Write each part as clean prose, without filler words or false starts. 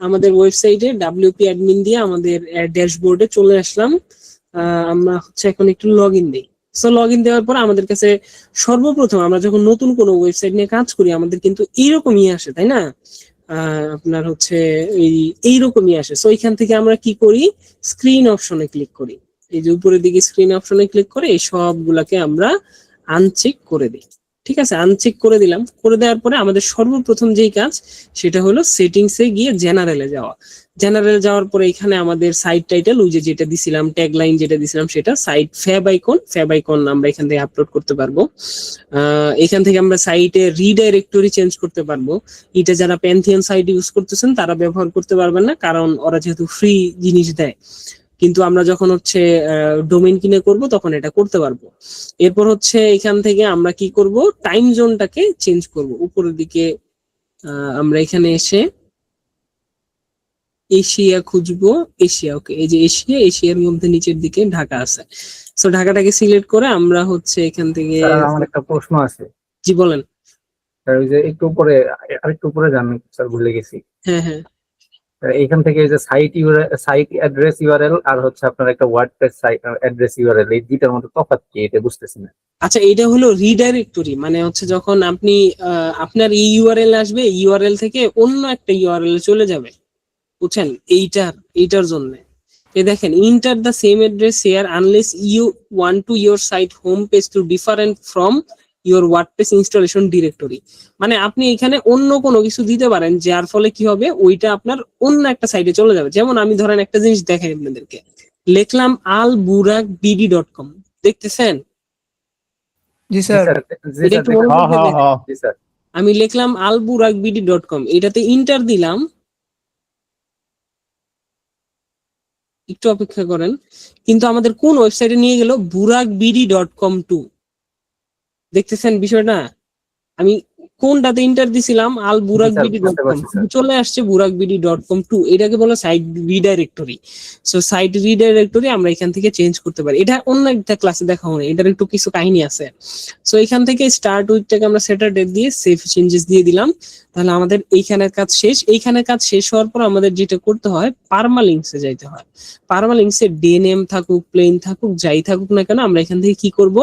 আমাদের ওয়েবসাইটে WP admin দিয়ে আমাদের ড্যাশবোর্ডে চলে আসলাম। আমরা হচ্ছে এখন একটু লগ ইন দিই। সো লগ ইন দেওয়ার পর আমাদের কাছে সর্বপ্রথম আমরা যখন নতুন কোনো ওয়েবসাইট নিয়ে কাজ করি আমাদের কিন্তু এইরকমই আসে, তাই না? আপনার হচ্ছে এইরকমই আসে। সো এখান থেকে আমরা কি করি, স্ক্রিন অপশনে ক্লিক করি। এই যে উপরের দিকে স্ক্রিন অপশনে ক্লিক করে এই সবগুলাকে আমরা আনচেক করে দিই। ঠিক আছে, আনচেক করে দিলাম। করে দেওয়ার পরে আমাদের সর্বপ্রথম যেই কাজ সেটা হলো সেটিংসে গিয়ে জেনারেলে যাওয়া। জেনারেল যাওয়ার পরে এখানে আমাদের সাইট টাইটেল ওই যে যেটা দিছিলাম, ট্যাগ লাইন যেটা দিছিলাম সেটা, সাইট ফ্যাব আইকন আমরা এখান থেকে আপলোড করতে পারবো। এখান থেকে আমরা সাইটে রিডাইরেক্টরি চেঞ্জ করতে পারবো। এটা যারা প্যান্থিয়ন সাইট ইউজ করতেছেন তারা ব্যবহার করতে পারবেন না, কারণ ওরা যেহেতু ফ্রি জিনিস দেয়। কিন্তু আমরা যখন হচ্ছে ডোমেইন কিনে করব তখন এটা করতে পারবো। এরপর হচ্ছে এখান থেকে আমরা কি করব, টাইম জোনটাকে চেঞ্জ করব। উপরের দিকে আমরা এখানে এসে এশিয়া খুঁজবো। এশিয়া, ওকে, এই যে এশিয়ার মধ্যে নিচের দিকে ঢাকা আছে। সো ঢাকাটাকে সিলেক্ট করে আমরা হচ্ছে এখান থেকে। আমার একটা প্রশ্ন আছে। জি বলেন। ওই যে একটু উপরে, আরেকটু উপরে যান স্যার, ভুলে গেছি। হ্যাঁ হ্যাঁ, এখান থেকে যে সাইট অ্যাড্রেস ইউআরএল আর হচ্ছে আপনার একটা ওয়ার্ডপ্রেস সাইট অ্যাড্রেস ইউআরএল, এই দুইটার মধ্যে তফাৎ কি এটা বুঝতেছি না। আচ্ছা, এটা হলো রিডাইরেক্টরি। মানে হচ্ছে যখন আপনি আপনার এই ইউআরএল আসবে, ইউআরএল থেকে অন্য একটা ইউআরএল চলে যাবে, বুঝছেন? এইটার জন্য এই দেখেন, enter the same address here unless you want to your site home page to different from your WordPress installation directory. মানে আপনি এখানে অন্য কোনো কিছু দিতে পারেন, যার ফলে কি হবে, ওইটা আপনার অন্য একটা সাইটে চলে যাবে। যেমন আমি ধরেন একটা জিনিস দেখাই আপনাদেরকে, লিখলাম alburakbd.com, দেখতেছেন? জি স্যার। এটা একটু আমি লিখলাম alburakbd.com, এটাতে ইন্টার দিলাম। একটু অপেক্ষা করেন, কিন্তু আমাদের কোন ওয়েবসাইটে নিয়ে গেল, burakbd.com2। দেখতেছেন বিষয়টা? আমি কোনটাতে ইন্টার দিছিলাম, alburakbd.com, চলে আসছে burakbd.com2। এটাকে বলে সাইট রিডাইরেক্টরি। সো সাইট রিডাইরেক্টরি আমরা এখান থেকে চেঞ্জ করতে পারি। এটা অন্য একটা ক্লাসে দেখা হয়, এটার একটু কিছু কাহিনী আছে। সো এখান থেকে স্টার্ট উইথটাকে আমরা স্যাটারডে দিয়ে সেভ চেঞ্জেস দিয়ে দিলাম। তাহলে আমাদের এইখানের কাজ শেষ। এইখানের কাজ শেষ হওয়ার পর আমাদের যেটা করতে হয়, পারমালিংকসে যাইতে হয়। পারমালিংকসে ডে নেম থাকুক, প্লেন থাকুক, যাই থাকুক না কেন, আমরা এখান থেকে কি করব,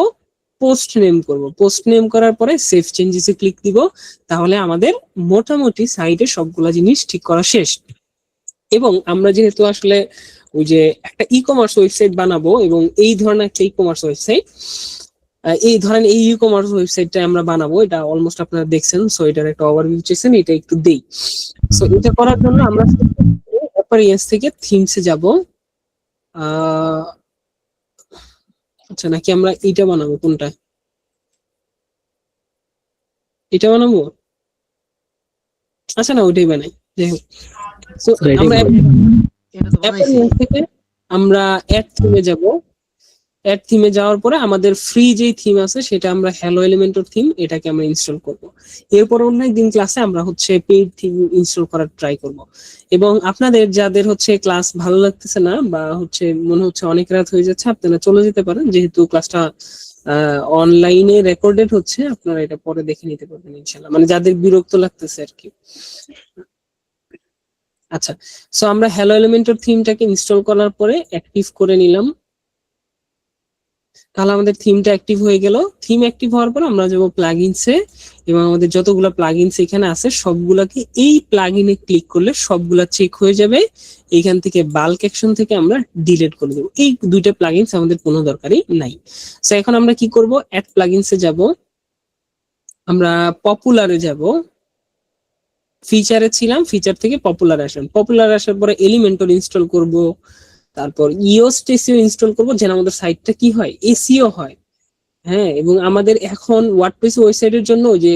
পোস্ট নেম করব। পোস্ট নেম করার পরে সেভ চেঞ্জেসে ক্লিক দিব। তাহলে আমাদের মোটামুটি সাইটে সবগুলা জিনিস ঠিক করা শেষ। এবং আমরা যেহেতু আসলে ওই যে একটা ই কমার্স ওয়েবসাইট বানাবো, এবং এই ধরনের একটা ই কমার্স ওয়েবসাইট, এই ধরেন এই ই কমার্স ওয়েবসাইটটা আমরা বানাবো, এটা অলমোস্ট আপনারা দেখছেন। সো এটার একটা ওভারভিউ চেয়েছেন, এটা একটু দেই। সো এটা করার জন্য আমরা অ্যাপিয়ারেন্স থেকে থিমসে যাব। আচ্ছা, নাকি আমরা এটা বানাবো, কোনটা, এটা বানাবো? আচ্ছা না, ওইটাই বানাই, যাই হোক। সো আমরা অ্যাপিয়ারেন্স থেকে আমরা অ্যাড থিমে যাব। অ্যাড থিমে যাওয়ার পরে আমাদের ফ্রি যেই থিম আছে সেটা আমরা হ্যালো এলিমেন্টর থিম, এটাকে আমরা ইনস্টল করব। এরপর অন্য একদিন ক্লাসে আমরা হচ্ছে পেইড থিম ইনস্টল করার ট্রাই করব। এবং আপনাদের যাদের হচ্ছে ক্লাস ভালো লাগতেছে না, বা হচ্ছে মনে হচ্ছে অনেক রাত হয়ে যাচ্ছে, আপনারা চলে যেতে পারেন। যেহেতু ক্লাসটা অনলাইনে রেকর্ডেড হচ্ছে, আপনারা এটা পরে দেখে নিতে পারবেন ইনশাআল্লাহ, মানে যাদের বিরক্ত লাগতেছে আর কি। আচ্ছা, সো আমরা হ্যালো এলিমেন্টর থিমটাকে ইনস্টল করার পরে অ্যাক্টিভ করে নিলাম। তাহলে আমাদের থিমটা অ্যাক্টিভ হয়ে গেল। থিম অ্যাক্টিভ হওয়ার পর আমরা যাব প্লাগইনসে, এবং আমাদের যতগুলো প্লাগইনস এখানে আছে সবগুলাকে এই প্লাগইনে ক্লিক করলে সবগুলা চেক হয়ে যাবে। এখান থেকে বাল্ক অ্যাকশন থেকে আমরা ডিলিট করে দেব। এই দুইটা প্লাগইনস আমাদের কোনো দরকারই নাই। সো এখন আমরা কি করব, অ্যাড প্লাগইনসে যাব, আমরা পপুলারে যাব, ফিচারে ছিলাম, ফিচার থেকে পপুলার আসলাম। পপুলার আসার পরে এলিমেন্টর ইনস্টল করব, তারপর ইওস টেসিও ইনস্টল করব, যেন আমাদের সাইটটা কি হয়, এসইও হয়। হ্যাঁ, এবং আমাদের এখন ওয়ার্ডপ্রেস ওয়েবসাইটের জন্য যে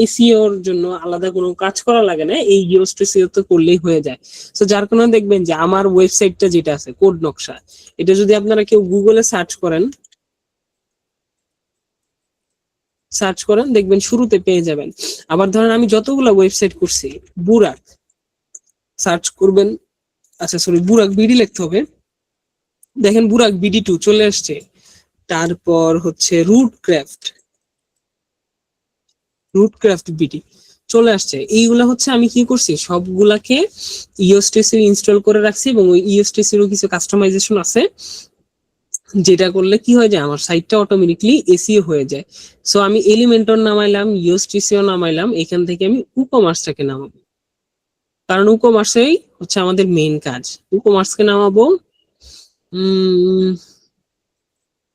এসইওর জন্য আলাদা কোনো কাজ করা লাগে না, এই ইওস টেসিও তো করলেই হয়ে যায়। সো যার কারণে দেখবেন যে আমার ওয়েবসাইটটা যেটা আছে কোড নকশা, এটা যদি আপনারা কেউ গুগলে সার্চ করেন দেখবেন শুরুতে পেয়ে যাবেন। আবার ধরেন আমি যতগুলো ওয়েবসাইট করছি, বুরাক সার্চ করবেন, আচ্ছা সরি, বুরাক বিডি লিখতে হবে, দেখেন বুরাক BD2 চলে আসছে। তারপর হচ্ছে রুটক্রাফট BD চলে আসছে। এইগুলা হচ্ছে আমি কি করছি, সবগুলাকে ইওস্টেসি ইনস্টল করে রাখছি এবং ওই ইওস্টেসিরও কিছু কাস্টমাইজেশন আছে, যেটা করলে কি হয় যে আমার সাইটটা অটোমেটিকলি এসিও হয়ে যায়। সো আমি এলিমেন্টর নামাইলাম, ইওস্টেসিও নামাইলাম, এখান থেকে আমি উকমার্সটাকে নামাবো, কারণ উকমার্সেই হচ্ছে আমাদের মেইন কাজ। উকমার্সকে নামাবো।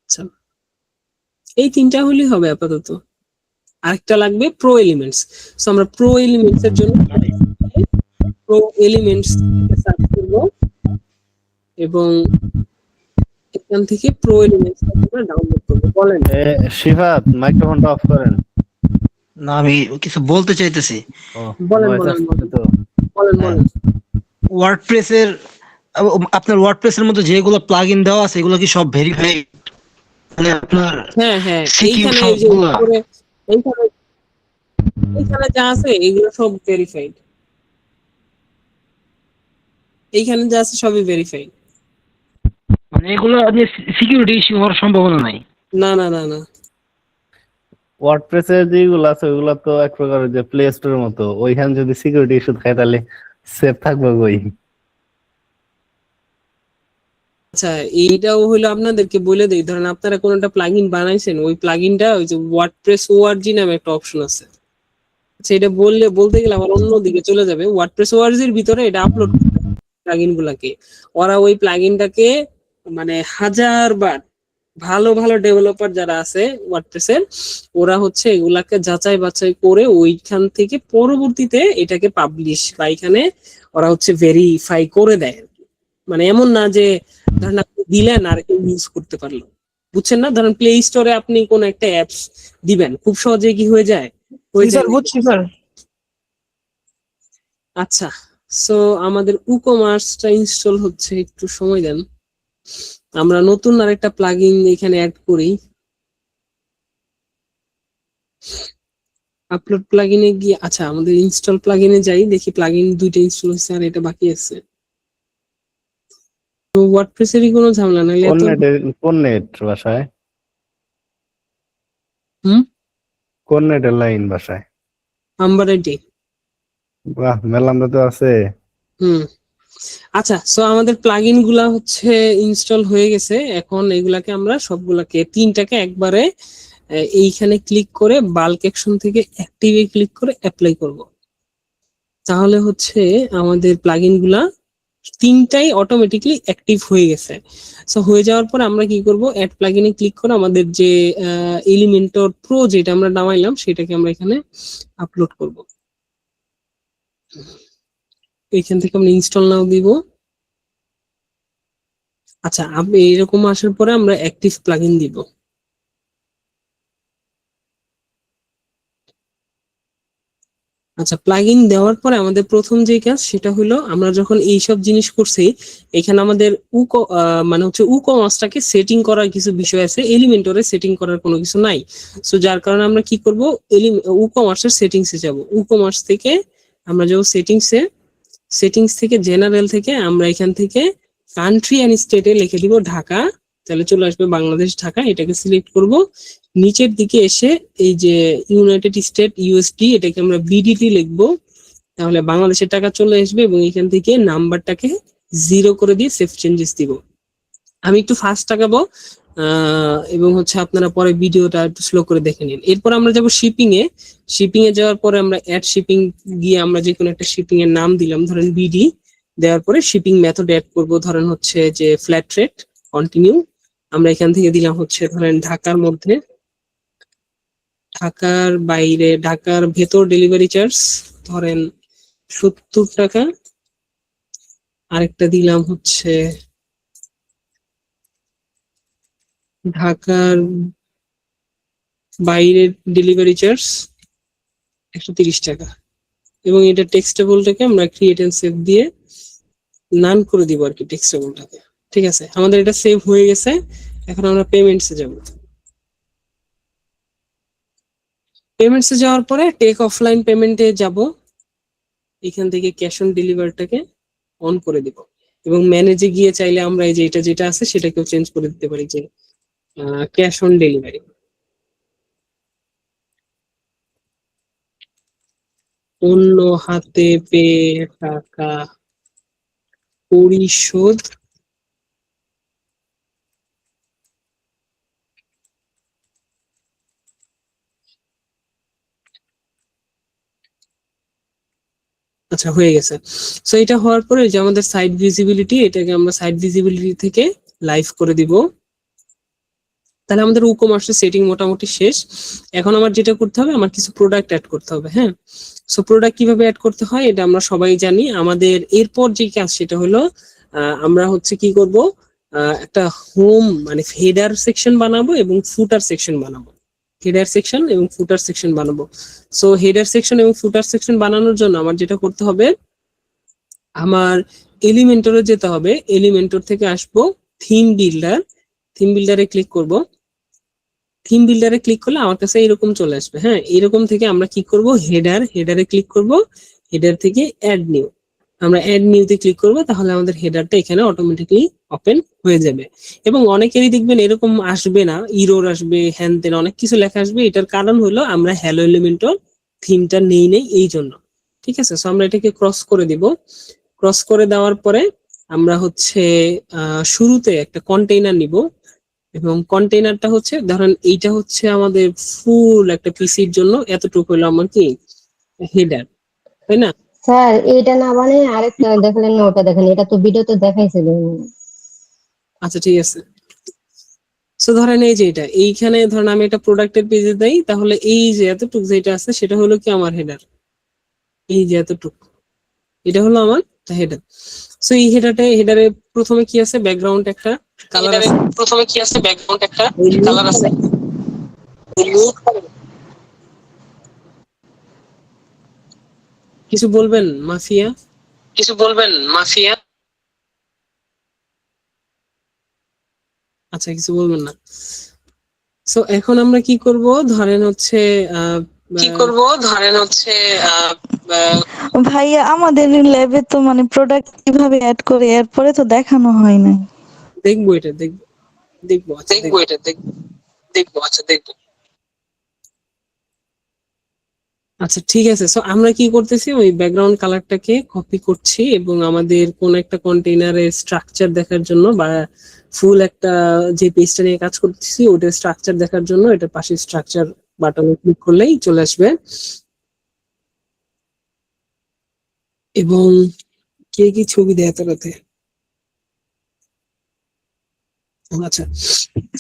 আচ্ছা, এই তিনটা হলেই হবে আপাতত। আরেকটা লাগবে প্রো এলিমেন্টস। সো আমরা প্রো এলিমেন্টস এর জন্য প্রো এলিমেন্টস সার্চ করব এবং এখান থেকে প্রো এলিমেন্টস আমরা ডাউনলোড করব। বলেন। শিফাত মাইক্রোফোনটা অফ করেন। না, আমি কিছু বলতে চাইতেছি। ও বলেন, ভয়েস বলেন, আসছে বলেন। তো। বলেন, বলেন। ওয়ার্ডপ্রেসের আপনার ওয়ার্ডপ্রেসের মধ্যে যেগুলো প্লাগইন দেওয়া আছে এগুলো কি সব ভেরিফাই, মানে আপনার হ্যাঁ, হ্যাঁ, সিকিউর এইখানে এই যে সবগুলা? উপরে এইখানে এইখানে যা আছে এগুলো সব ভেরিফাইড। এইখানে যা আছে সবই ভেরিফাইড। মানে এগুলো নিয়ে সিকিউরিটি ইস্যু হওয়ার সম্ভাবনা নাই। না, না, না, না। ওয়ার্ডপ্রেসের যেগুলো আছে ওইগুলো তো এক প্রকারের যে প্লে স্টোরের মতো, ওইখানে যদি সিকিউরিটি ইস্যু থাকে তাহলে সেফ থাকবে কই? আচ্ছা, এইটাও হলো আপনাদেরকে বলে দেই, ধরেন আপনারা কোন একটা প্লাগইন বানাইছেন, ওই প্লাগইনটা ওই যে ওয়ার্ডপ্রেস ওআরজি নামে একটা অপশন আছে। আচ্ছা, এটা বলতে গেলে আমার অন্যদিকে চলে যাবে। ওয়ার্ডপ্রেস ওআরজি এর ভিতরে এটা আপলোড প্লাগইন গুলাকে, ওরা ওই প্লাগইনটাকে মানে হাজারবার, ভালো ভালো ডেভেলপার যারা আছে ওয়ার্ডপ্রেসের, ওরা হচ্ছে এগুলাকে যাচাই বাছাই করে ওইখান থেকে পরবর্তীতে এটাকে পাবলিশ বা এখানে ওরা হচ্ছে ভেরিফাই করে দেয়। মানে এমন না যে ধরেন আপনি দিলেন আর কেউ ইউজ করতে পারলো, বুঝছেন না? ধরেন প্লে স্টোরে আপনি কোন একটা অ্যাপস দিবেন, খুব সহজে কি হয়ে যায়, হয়ে জি যায়। স্যার, বুঝছি স্যার। আচ্ছা, সো আমাদের উকমার্সটা ইনস্টল হচ্ছে, একটু সময় দেন। আমরা নতুন আরেকটা প্লাগইন এখানে অ্যাড করি। আপলোড প্লাগইনে গিয়ে, আচ্ছা আমাদের ইনস্টল প্লাগইনে যাই, দেখি প্লাগইন দুইটা ইনস্টল হচ্ছে আর এটা বাকি আছে। তো ওয়ার্ডপ্রেসেরই কোনো ঝামেলা নাই এত। কোন নেট বাসায়? হুম, কোন নেটের লাইন বাসায়? আম্বারেডি। বাহ, মেলামটা তো আছে। হুম। আচ্ছা, সো আমাদের প্লাগইন গুলা হচ্ছে ইনস্টল হয়ে গেছে। এখন এগুলাকে আমরা সবগুলাকে তিনটাকে একবারে এইখানে ক্লিক করে বাল্ক অ্যাকশন থেকে অ্যাক্টিভে ক্লিক করে অ্যাপ্লাই করব। তাহলে হচ্ছে আমাদের প্লাগইন গুলা তিনটাই অটোমেটিকলি অ্যাক্টিভ হয়ে গেছে। সো হয়ে যাওয়ার পর আমরা কি করব, অ্যাড প্লাগইনে ক্লিক করে আমাদের যে এলিমেন্টর প্রো যেটা আমরা নামাইলাম সেটাকে আমরা এখানে আপলোড করব। এখান থেকে আমরা ইনস্টল নাও দিব। আচ্ছা, আপনি এরকম আসার পরে আমরা অ্যাক্টিভ প্লাগইন দিব। আচ্ছা, প্লাগইন দেওয়ার পরে আমাদের প্রথম যে কাজ সেটা হলো, আমরা যখন এইসব জিনিস করছি এখানে আমাদের মানে হচ্ছে উকমার্সটাকে সেটিং করার কিছু বিষয় আছে, এলিমেন্টরে সেটিং করার কোনো কিছু নাই। সো যার কারণে আমরা কি করব, উকমার্সের সেটিংসে যাব। উকমার্স থেকে আমরা যাব সেটিংস থেকে জেনারেল থেকে আমরা এখান থেকে কান্ট্রি এন্ড স্টেটে লিখে দিব ঢাকা, তাহলে চলে আসবে বাংলাদেশ ঢাকা। এটাকে সিলেক্ট করব। নিচের দিকে এসে এই যে ইউনাইটেড স্টেট ইউএসডি, এটাকে আমরা বিডিটি লিখবো, তাহলে বাংলাদেশের টাকা চলে আসবে এবং এখান থেকে নাম্বারটাকে 0 করে দিয়ে সেভ চেঞ্জেস দিব। আমি একটু ফাস্ট টাকাবো এবং হচ্ছে আপনারা পরে ভিডিওটা একটু স্লো করে দেখে নিন। এরপর আমরা যাব শিপিং এ যাওয়ার পরে আমরা অ্যাড শিপিং গিয়ে আমরা যে কোনো একটা শিপিং এর নাম দিলাম, ধরেন বিডি। দেওয়ার পরে শিপিং মেথড অ্যাড করব, ধরেন হচ্ছে যে ফ্ল্যাট রেট কন্টিনিউ। আমরা এখান থেকে দিলাম হচ্ছে ধরেন ঢাকার মধ্যে, ঢাকার বাইরে, ঢাকার ভেতর ডেলিভারি চার্জ ধরেন 70 টাকা। আরেকটা দিলাম হচ্ছে ঢাকার বাইরে ডেলিভারি চার্জ 130 টাকা। এবং এটা টেক্সটেবলটাকে আমরা ক্রিয়েট এন্ড সেভ দিয়ে নান করে দিব আর কি টেক্সটেবলটাকে। ঠিক আছে, আমাদের এটা সেভ হয়ে গেছে। এখন আমরা পেমেন্টসে যাব। পেমেন্টসে যাওয়ার পরে টেক অফলাইন পেমেন্টে যাব। এখান থেকে ক্যাশ অন ডেলিভারিটাকে অন করে দিব এবং ম্যানেজে গিয়ে চাইলে আমরা এই যে এটা যেটা আছে সেটাকেও চেঞ্জ করে দিতে পারি, যে ক্যাশ অন ডেলিভারি। অন্য হাতে পেয়ে টাকা পরিশোধ আচ্ছা হয়ে গেছে। সো এটা হওয়ার পরে যে আমাদের সাইট ভিজিবিলিটি, এটাকে আমরা সাইট ভিজিবিলিটি থেকে লাইভ করে দিব। তাহলে আমাদের ই কমার্সের সেটিং মোটামুটি শেষ। এখন আমার যেটা করতে হবে, আমার কিছু প্রোডাক্ট অ্যাড করতে হবে। হ্যাঁ, সো প্রোডাক্ট কিভাবে অ্যাড করতে হয় এটা আমরা সবাই জানি। আমাদের এরপর যে কাজ সেটা হলো আমরা হচ্ছে কি করব, একটা হোম মানে হেডার সেকশন বানাবো এবং ফুটার সেকশন বানাবো। হেডার সেকশন এবং ফুটার সেকশন বানাবো। সো হেডার সেকশন এবং ফুটার সেকশন বানানোর জন্য আমার যেটা করতে হবে, আমার এলিমেন্টরে যেতে হবে। এলিমেন্টর থেকে আসবো থিম বিল্ডার, থিম বিল্ডারে ক্লিক করব। থিম বিল্ডারে ক্লিক করলে আমার কাছে এরকম চলে আসবে। হ্যাঁ, এরকম থেকে আমরা কি করব, হেডারে ক্লিক করব। হেডার থেকে অ্যাড নিউ, আমরা অ্যাড নিউতে ক্লিক করব। তাহলে আমাদের হেডারটা এখানে অটোমেটিকলি ওপেন হয়ে যাবে। এবং অনেকেরই দেখবেন এরকম আসবে না, ইরোর আসবে, হ্যান তেন অনেক কিছু লেখা আসবে। এটার কারণ হলো আমরা হ্যালো এলিমেন্টর থিমটা নেই এই জন্য। ঠিক আছে, সো আমরা এটাকে ক্রস করে দিব। ক্রস করে দেওয়ার পরে আমরা হচ্ছে শুরুতে একটা কন্টেইনার নিব, এবং কন্টেইনারটা হচ্ছে ধরেন এইটা হচ্ছে আমাদের ফুল একটা পিসির জন্য এতটুকু হলো আমার কি হেডার, তাই না? স্যার এটা না মানে আরেকটা দেখলেন না, ওটা দেখেন, এটা তো ভিডিওতে দেখাইছিল। আচ্ছা ঠিক আছে। সো ধরেন এই যে এটা এইখানে ধরেন আমি এটা প্রোডাক্টের পেজে দেই, তাহলে এই যে এতটুকু যেটা আছে সেটা হলো কি আমার হেডার। এই যে এতটুকু এটা হলো আমার হেডার। সো এই হেডারে প্রথমে কি আছে, ব্যাকগ্রাউন্ড একটা কালার আছে। প্রথমে কি আছে, ব্যাকগ্রাউন্ড একটা কালার আছে। কিছু বলবেন মাফিয়া? কিছু বলবেন মাফিয়া? আচ্ছা কিছু বলবেন না। সো এখন আমরা কি করব, ধরেন হচ্ছে কি করব, ধরেন হচ্ছে ভাইয়া আমাদের ল্যাবে তো মানে প্রোডাক্ট কিভাবে অ্যাড করে এরপরে তো দেখানো হয় না। দেখবো এটা, দেখবো আচ্ছা দেখবো এটা, দেখবো আচ্ছা দেখবো। আচ্ছা ঠিক আছে। সো আমরা কি করতেছি, ওই ব্যাকগ্রাউন্ড কালারটাকে কপি করছি এবং আমাদের কোন একটা কন্টেইনারের স্ট্রাকচার দেখার জন্য বা ফুল একটা যে পেজটা নিয়ে কাজ করতেছি ওটার স্ট্রাকচার দেখার জন্য এটার পাশে স্ট্রাকচার বাটনে ক্লিক করলেই চলে আসবে। এবং কে কি ছবি দেয় এত রাতে? আচ্ছা,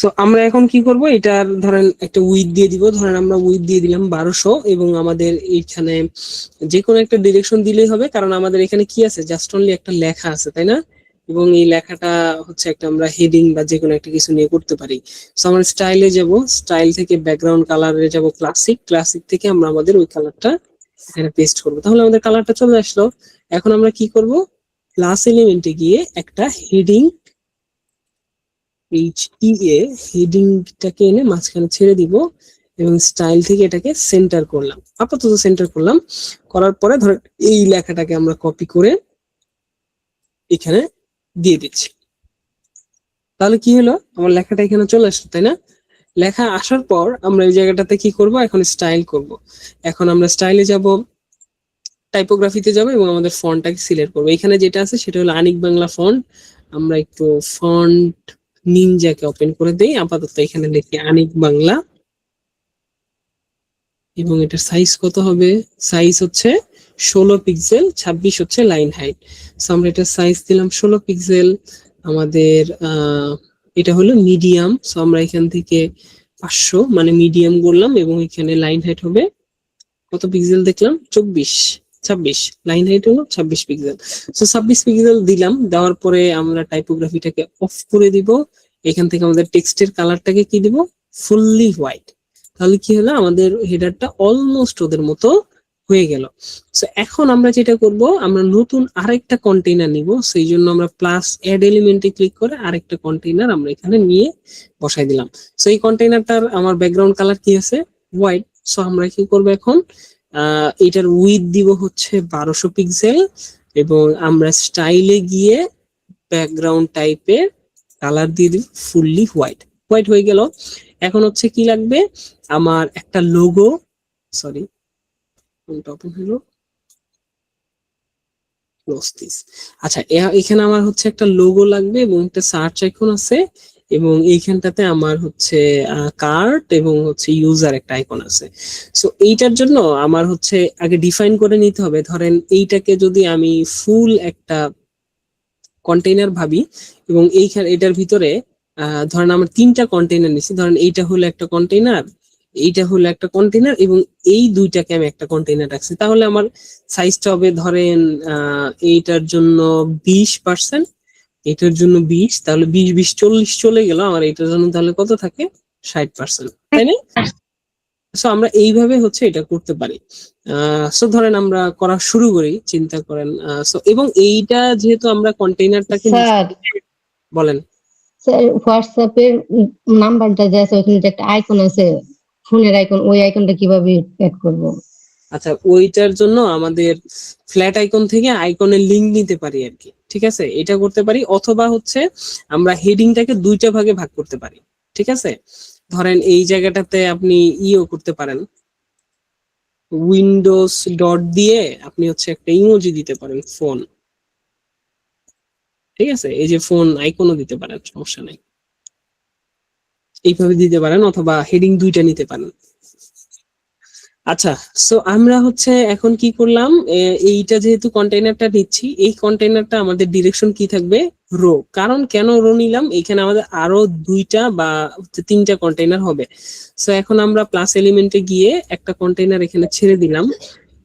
তো আমরা এখন কি করব, এটার ধরেন একটা উইডথ দিয়ে দিব। ধরেন আমরা উইডথ দিয়ে দিলাম 1200 এবং আমাদের এইখানে যে কোনো একটা ডিরেকশন দিলেই হবে, কারণ আমাদের এখানে কি আছে, জাস্ট অনলি একটা লেখা আছে, তাই না? এবং এই লেখাটা হচ্ছে একটা আমরা হেডিং বা যে কোনো একটা কিছু নিয়ে করতে পারি। সো আমরা স্টাইলে যাব, স্টাইল থেকে ব্যাকগ্রাউন্ড কালারে যাব ক্লাসিক থেকে আমরা আমাদের ওই কালারটা এখানে পেস্ট করব। তাহলে আমাদের কালারটা চলে আসলো। এখন আমরা কি করব, প্লাস এলিমেন্টে গিয়ে একটা হেডিং হেডিংটাকে এনে মাঝখানে ছেড়ে দিব এবং স্টাইল থেকে এটাকে সেন্টার করলাম, আপাতত সেন্টার করলাম। করার পরে ধরেন এই লেখাটাকে আমরা কপি করে এখানে দিয়ে দিচ্ছি। তাহলে কি হলো, আমার লেখাটা এখানে চলে আসলো, তাই না? লেখা আসার পর আমরা এই জায়গাটাতে কি করব, এখন স্টাইল করব। এখন আমরা স্টাইলে যাব, টাইপোগ্রাফিতে যাব এবং আমাদের ফন্টটাকে সিলেক্ট করব। এখানে যেটা আছে সেটা হলো আনিক বাংলা ফন্ট। আমরা একটু ফন্ট নিনজাকে ওপেন করে দেই, আপাতত এখানে লিখি আনিক বাংলা। এবং এটার সাইজ কত হবে, সাইজ হচ্ছে 16 পিক্সেল, 26 হচ্ছে লাইন হাইট। সো আমরা এটার সাইজ দিলাম 16 পিক্সেল। আমাদের এটা হলো মিডিয়াম, সো আমরা এখান থেকে 500 মানে মিডিয়াম করলাম এবং এখানে লাইন হাইট হবে কত পিক্সেল দেখলাম, 26 লাইন হাইট হলো 26 পিক্সেল। সো 26 পিক্সেল দিলাম। দেওয়ার পরে আমরা টাইপোগ্রাফিটাকে অফ করে দিব। এখান থেকে আমাদের টেক্সটের কালারটাকে কি দিব, ফুললি হোয়াইট। তাহলে কি হলো, আমাদের হেডারটা অলমোস্ট ওদের মতো হয়ে গেল। সো এখন আমরা যেটা করব, আমরা নতুন আরেকটা কন্টেইনার নিব। সেই জন্য আমরা প্লাস অ্যাড এলিমেন্টে ক্লিক করে আরেকটা কন্টেইনার আমরা এখানে নিয়ে বসাই দিলাম। সো এই কন্টেইনারটার আমার ব্যাকগ্রাউন্ড কালার কি আছে, হোয়াইট। সো আমরা কি করব এখন, এটার উইথ দিব হচ্ছে 1200 পিক্সেল এবং আমরা স্টাইলে গিয়ে ব্যাকগ্রাউন্ড টাইপের কালার দিয়ে দিব ফুললি হোয়াইট হয়ে গেল। এখন হচ্ছে কি লাগবে, আমার একটা লোগো, সরি কোনটা ওপেন হলো, ক্লোজ দিস। আচ্ছা, এখানে আমার হচ্ছে একটা লোগো লাগবে এবং একটা সার্চ আইকন আছে, এবং এইখানটাতে আমার হচ্ছে কার্ট এবং হচ্ছে ইউজার একটা আইকন আছে। সো এইটার জন্য আমার হচ্ছে আগে ডিফাইন করে নিতে হবে, ধরেন এইটাকে যদি আমি ফুল একটা কন্টেইনার ভাবি, এবং এইখানে এটার ভিতরে ধরেন আমার 3টা কন্টেইনার নিছি, ধরেন এইটা হলো একটা কন্টেইনার, এইটা হলো একটা কন্টেইনার, এবং এই দুইটাকে আমি একটা কন্টেইনার রাখছি, তাহলে আমার সাইজটা হবে ধরেন এইটার জন্য 20%, এটার জন্য 20, তাহলে 20 20 40 চলে গেল, আমার এটার জন্য তাহলে কত থাকে 60%, তাই না? সো আমরা এইভাবে হচ্ছে এটা করতে পারি। সো ধরেন আমরা করা শুরু করি, চিন্তা করেন। সো এবং এইটা যেহেতু আমরা কন্টেইনারটাকে স্যার বলেন। স্যার হোয়াটসঅ্যাপের নাম্বারটা যে আছে ওখানে যে একটা আইকন আছে, ফোনের আইকন, ওই আইকনটা কিভাবে অ্যাড করব? আচ্ছা, ওইটার জন্য আমাদের ফ্ল্যাট আইকন থেকে আইকনের লিংক নিতে পারি আর কি, ঠিক আছে, এটা করতে পারি। অথবা হচ্ছে আমরা হেডিংটাকে 2টা ভাগে ভাগ করতে পারি, ঠিক আছে। ধরেন এই জায়গাটাতে আপনি ইও করতে পারেন, উইন্ডোজ ডট দিয়ে আপনি হচ্ছে একটা ইমোজি দিতে পারেন, ফোন, ঠিক আছে, এই যে ফোন আইকনও দিতে পারেন, সমস্যা নাই, এইভাবে দিতে পারেন, অথবা হেডিং 2টা নিতে পারেন। আচ্ছা, সো আমরা হচ্ছে এখন কি করলাম, এইটা যেহেতু কন্টেইনারটা নিচ্ছি, এই কন্টেইনারটা আমাদের ডিরেকশন কি থাকবে, রো। কারণ কেন রো নিলাম, এখানে আমাদের আরো 2টা বা 3টা কন্টেইনার হবে। সো এখন আমরা প্লাস এলিমেন্টে গিয়ে একটা কন্টেইনার এখানে ছেড়ে দিলাম,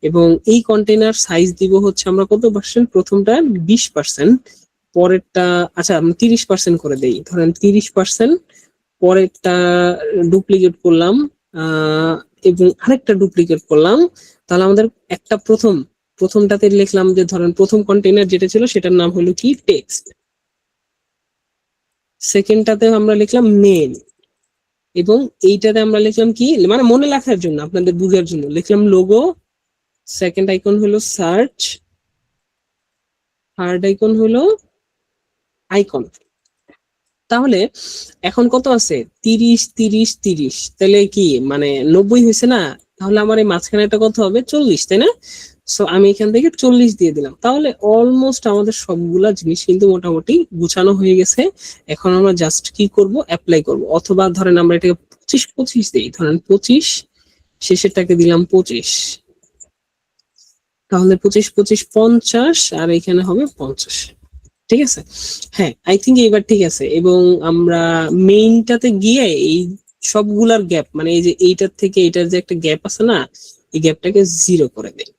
এবং এই কন্টেইনার সাইজ দিব হচ্ছে আমরা কত পার্সেন্ট, প্রথমটা 20%, পরেরটা আচ্ছা আমরা 30% করে দেই, ধরেন 30%, পরেরটা ডুপ্লিকেট করলাম, এবং আরেকটা ডুপ্লিকেট করলাম, তাহলে আমাদের একটা প্রথমটাতে লিখলাম যে ধরেন প্রথম কন্টেইনার যেটা ছিল সেটার নাম হলো কি টেক্সট, সেকেন্ডটাতে আমরা লিখলাম মেন, এবং এইটাতে আমরা লিখলাম কি, মানে মনে রাখার জন্য আপনাদের বুঝার জন্য লিখলাম লোগো, সেকেন্ড আইকন হলো সার্চ, থার্ড আইকন হলো আইকন। তাহলে এখন কত আছে, 30 30 30, তাহলে কি মানে 90 হয়েছে না, তাহলে আমার এই মাঝখানে একটা কত হবে 40, তাই না? সো আমি এখান থেকে 40 দিয়ে দিলাম, তাহলে অলমোস্ট আমাদের সবগুলা জিনিস কিন্তু মোটামুটি গুছানো হয়ে গেছে। এখন আমরা জাস্ট কি করব, অ্যাপ্লাই করব, অথবা ধরেন আমরা এটাকে 25 দিই, ধরেন 25, শেষেরটাকে দিলাম 25, তাহলে 25 25 50, আর এখানে হবে 50, ঠিক আছে। হ্যাঁ, আই থিঙ্ক এইবার ঠিক আছে। এবং আমরা মেইনটাতে গিয়ে এই সবগুলার গ্যাপ, মানে এই যে এইটার থেকে এইটার যে একটা গ্যাপ আছে না, এই গ্যাপটাকে 0 করে দেই।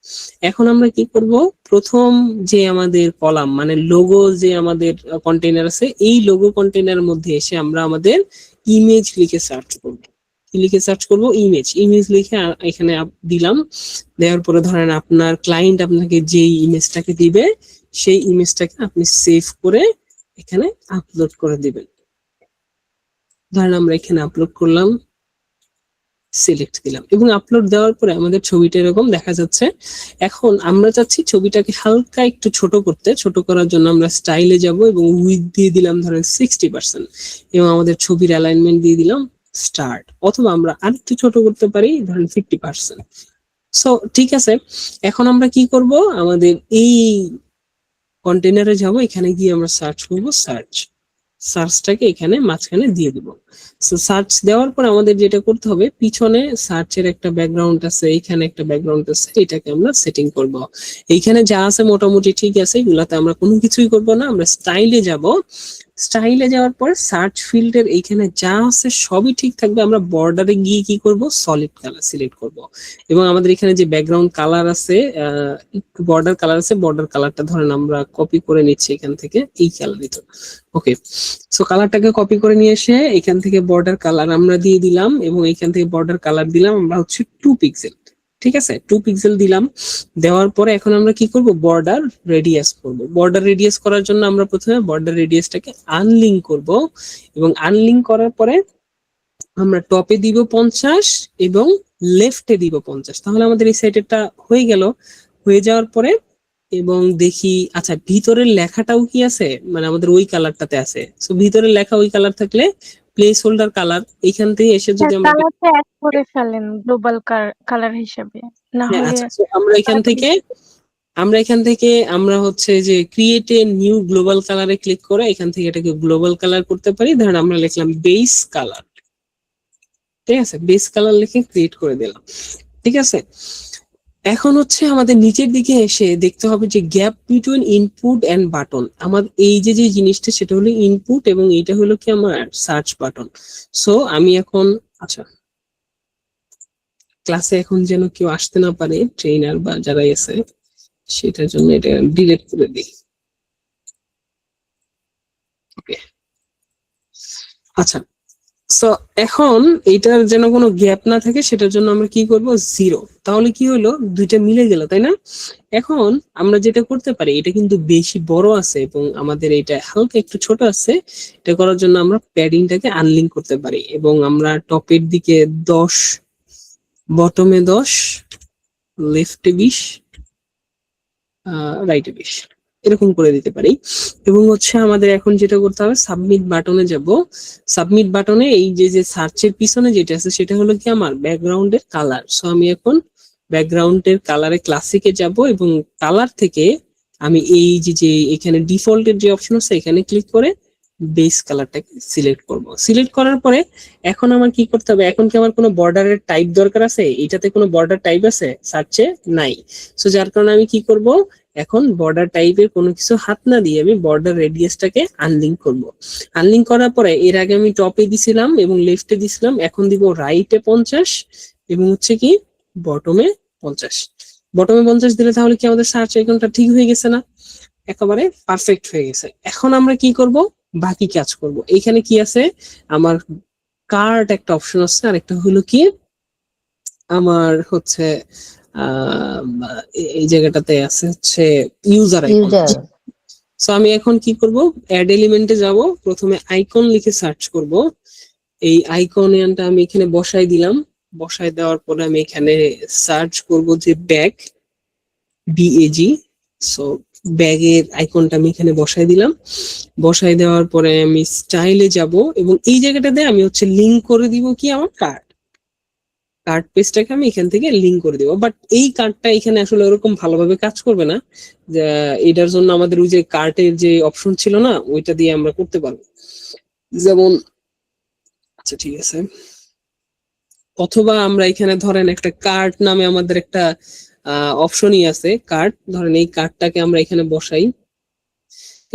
এখন আমরা কি করব, প্রথম যে আমাদের কলাম মানে লোগো যে আমাদের কন্টেইনার আছে, এই লোগো কন্টেইনারের মধ্যে এসে আমরা আমাদের ইমেজ লিখে সার্চ করব। কি লিখে সার্চ করব, ইমেজ লিখে এখানে দিলাম। দেওয়ার পরে ধরেন আপনার ক্লায়েন্ট আপনাকে যেই ইমেজটাকে দিবে, সেই ইমেজটাকে আপনি সেভ করে এখানে আপলোড করে দিবেন। ধরেন আমরা এখানে আপলোড করলাম, সিলেক্ট দিলাম, এবং আপলোড দেওয়ার পরে আমাদের ছবিটা এরকম দেখা যাচ্ছে। এখন আমরা চাচ্ছি ছবিটাকে হালকা একটু ছোট করতে, ছোট করার জন্য আমরা স্টাইলে যাব এবং উইডথ দিয়ে দিলাম ধরেন 60%, এবং আমাদের ছবির অ্যালাইনমেন্ট দিয়ে দিলাম স্টার্ট, অথবা আমরা আরেকটু ছোট করতে পারি, ধরেন 50%। সো ঠিক আছে, এখন আমরা কি করব, আমাদের এই কন্টেইনারে যাব, এখানে গিয়ে আমরা সার্চ করব, সার্চটাকে এখানে মাঝখানে দিয়ে দিব। সো সার্চ দেওয়ার পর আমাদের যেটা করতে হবে, পিছনে সার্চের একটা ব্যাকগ্রাউন্ড আছে, এখানে একটা ব্যাকগ্রাউন্ড আছে, এটাকে আমরা সেটিং করব। এইখানে যা আছে মোটামুটি ঠিক আছে, এগুলাতে আমরা কোনো কিছুই করব না, আমরা স্টাইলে যাব। স্টাইলে যাওয়ার পর সার্চ ফিল্ডের এইখানে যা আছে সবই ঠিক থাকবে, আমরা বর্ডারে গিয়ে কি করব, সলিড কালার সিলেক্ট করব, এবং আমাদের এখানে যে ব্যাকগ্রাউন্ড কালার আছে, বর্ডার কালার আছে, বর্ডার কালারটা ধরেন আমরা কপি করে নিচ্ছি এখান থেকে, এই কালারই তো, ওকে। সো কালারটাকে কপি করে নিয়ে এসে এখান থেকে বর্ডার কালার আমরা দিয়ে দিলাম, এবং এখান থেকে বর্ডার কালার দিলাম আমরা হচ্ছে 2 পিক্সেল, ঠিক আছে, 2 পিক্সেল দিলাম। দেওয়ার পরে এখন আমরা কি করব, বর্ডার রেডিয়াস করব। বর্ডার রেডিয়াস করার জন্য আমরা প্রথমে বর্ডার রেডিয়াসটাকে আনলিঙ্ক করব, এবং আনলিঙ্ক করার পরে আমরা টপে দিব 50 এবং লেফটে দিব 50, তাহলে আমাদের এই সাইডেরটা হয়ে গেল। হয়ে যাওয়ার পরে এবং দেখি, আচ্ছা ভিতরের লেখাটাও কি আছে, মানে আমাদের ওই কালারটাতে আছে। সো ভিতরের লেখা ওই কালার থাকলে প্লেস হোল্ডার কালার এইখান থেকে এসে যদি আমরা কালারটা অ্যাড করে ফেলেন গ্লোবাল কালার হিসেবে, না হ্যাঁ, হলে আচ্ছা, so আমরা এখান থেকে আমরা এখান থেকে আমরা হচ্ছে যে ক্রিয়েট এ নিউ গ্লোবাল কালারে ক্লিক করে এখান থেকে এটাকে গ্লোবাল কালার করতে পারি। ধরেন আমরা লিখলাম বেস কালার, ঠিক আছে, বেস কালার লিখে ক্রিয়েট করে দিলাম, ঠিক আছে। এখন হচ্ছে আমাদের নিচের দিকে এসে দেখতে হবে যে gap between input and button. আমার এই যে যে জিনিসটা সেটা হলো ইনপুট এবং এটা হলো কি আমার সার্চ বাটন। সো আমি এখন আচ্ছা ক্লাসে এখন যেন কেউ আসতে না পারে, ট্রেনার বা যারাই আছে, সেটার জন্য এটা ডিলিট করে দিই। ওকে, আচ্ছা। সো এখন এটার যেন কোনো গ্যাপ না থাকে সেটার জন্য আমরা কি করব, 0। তাহলে কি হলো, দুইটা মিলে গেল, তাই না? এখন আমরা যেটা করতে পারি, এটা কিন্তু বেশি বড় আছে এবং আমাদের এটা হালকা একটু ছোট আছে, এটা করার জন্য আমরা প্যাডিংটাকে আনলিঙ্ক করতে পারি এবং আমরা টপের দিকে 10, বটমে 10, লেফটে 20, রাইটে 20 এরকম করে দিতে পারি। এবং হচ্ছে আমাদের এখন যেটা করতে হবে, সাবমিট বাটনে যাব। সাবমিট বাটনে এই যে যে সার্চের পিছনে যেটা আছে সেটা হলো কি আমার ব্যাকগ্রাউন্ডের কালার। সো আমি এখন ব্যাকগ্রাউন্ডের কালারে ক্লাসিকে যাব এবং কালার থেকে আমি এই যে যে এখানে ডিফল্টের যে অপশন আছে এখানে ক্লিক করে বেস কালারটাকে সিলেক্ট করব। সিলেক্ট করার পরে এখন আমার কি করতে হবে, এখন কি আমার কোনো বর্ডারের টাইপ দরকার আছে? এটাতে কোনো বর্ডার টাইপ আছে? সার্চে নাই। সো যার কারণে আমি কি করব, এখন বর্ডার টাইপের কোনো কিছু হাত না দিয়ে আমি বর্ডার রেডিয়াসটাকে আনলিঙ্ক করব। আনলিঙ্ক করার পরে এর আগে আমি টপে দিছিলাম এবং লেফটে দিছিলাম, এখন দিব রাইটে 50 এবং হচ্ছে কি বটমে 50। বটমে 50 দিলে তাহলে কি আমাদের সার্চ আইকনটা ঠিক হয়ে গেছে না? একেবারে পারফেক্ট হয়ে গেছে। এখন আমরা কি করব, বাকি কাজ করব। এখানে কি আছে, আমার কার্ট একটা অপশন আছে, আর একটা হলো কি আমার হচ্ছে এই জায়গাটাতে আছে হচ্ছে ইউজার আইকন। ইউজার সো আমি এখন কি করব, অ্যাড এলিমেন্টে যাব, প্রথমে আইকন লিখে সার্চ করব। এই আইকনটা আমি এখানে বসাই দিলাম। বসাই দেওয়ার পরে আমি এখানে সার্চ করব যে ব্যাগ, BAG। সো ব্যাগের আইকনটা আমি এখানে বসাই দিলাম। বসাই দেওয়ার পরে আমি স্টাইলে যাব এবং এই জায়গাটাতে আমি হচ্ছে লিংক করে দিব কি আমার কার্ড পেজটাকে আমি এখান থেকে লিংক করে দিব। বাট এই কার্ডটা এখানে আসলে ওরকম ভালোভাবে কাজ করবে না, যে এটার জন্য আমাদের ওই যে কার্টের যে অপশন ছিল না ওইটা দিয়ে আমরা করতে পারবো। যেমন আচ্ছা ঠিক আছে, অথবা আমরা এখানে ধরেন একটা কার্ড নামে আমাদের একটা অপশনই আছে, কার্ড। ধরেন এই কার্ডটাকে আমরা এখানে বসাই।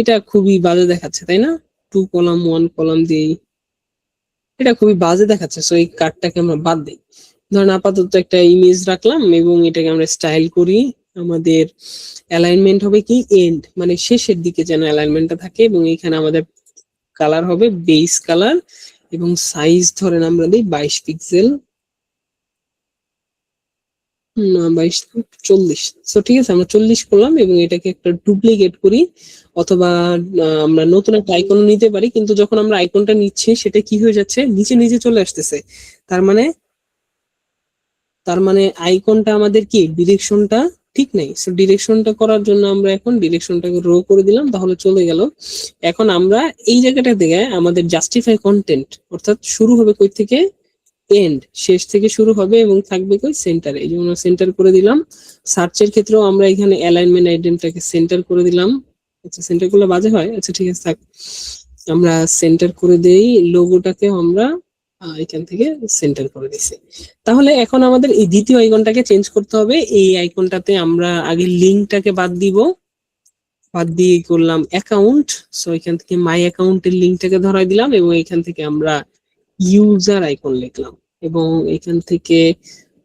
এটা খুবই বাজে দেখাচ্ছে, তাই না? 2 কলাম 1 কলাম দিই, এটা খুবই বাজে দেখাচ্ছে। সো এই কার্ডটাকে আমরা বাদ দিই। ধরেন আপাতত একটা ইমেজ রাখলাম এবং এটাকে আমরা স্টাইল করি। আমাদের অ্যালাইনমেন্ট হবে কি এন্ড, মানে শেষের দিকে যেন অ্যালাইনমেন্টটা থাকে এবং এখানে আমাদের কালার হবে বেস কালার এবং সাইজ ধরেন আমরা দিই 22 পিক্সেল, 22 40। সো ঠিক আছে, আমরা 40 করলাম এবং এটাকে একটা ডুপ্লিকেট করি, অথবা আমরা নতুন একটা আইকন নিতে পারি। কিন্তু যখন আমরা আইকনটা নিচ্ছি সেটা কি হয়ে যাচ্ছে, নিচে নিচে চলে আসতেছে। তার মানে আইকনটা আমাদের কি ডিরেকশনটা ঠিক নেই। সো ডিরেকশনটা করার জন্য আমরা এখন ডিরেকশনটাকে রো করে দিলাম, তাহলে চলে গেল। এখন আমরা এই জায়গাটা থেকে আমাদের জাস্টিফাই কন্টেন্ট, অর্থাৎ শুরু হবে কই থেকে, এন্ড, শেষ থেকে শুরু হবে এবং থাকবে কই সেন্টারে। এই জন্য সেন্টার করে দিলাম। সার্চের ক্ষেত্রেও আমরা এখানে অ্যালাইনমেন্ট আইটেমটাকে সেন্টার করে দিলাম। আচ্ছা সেন্টার করলে বাজে হয়, আচ্ছা ঠিক আছে থাক, আমরা সেন্টার করে দেই। লোগোটাকেও আমরা এখান থেকে সেন্টার করে দিছি। তাহলে এখন আমাদের এই দ্বিতীয় আইকনটাকে চেঞ্জ করতে হবে। এই আইকনটাতে আমরা আগে লিঙ্কটাকে বাদ দিব, বাদ দিয়ে করলাম অ্যাকাউন্ট। সো এখান থেকে মাই অ্যাকাউন্টের লিঙ্কটাকে ধরাই দিলাম এবং এখান থেকে আমরা ইউজার আইকন লিখলাম এবং এখান থেকে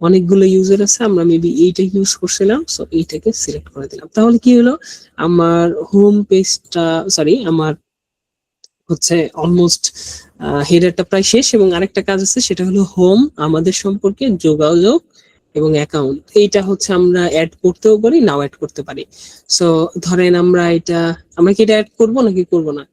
অনেকগুলো ইউজার আছে, আমরা মেবি এইটা ইউজ করছিলাম। সো এইটাকে সিলেক্ট করে দিলাম। তাহলে কি হলো, আমার হোম পেজটা, সরি আমার হচ্ছে অলমোস্ট হেডারটা প্রায় শেষ এবং আরেকটা কাজ আছে, সেটা হলো হোম, আমাদের সম্পর্কে যোগাযোগ এবং অ্যাকাউন্ট। এইটা হচ্ছে আমরা অ্যাড করতেও পারি, নাও অ্যাড করতে পারি। সো ধরেন আমরা কি এটা অ্যাড করবো নাকি করব না?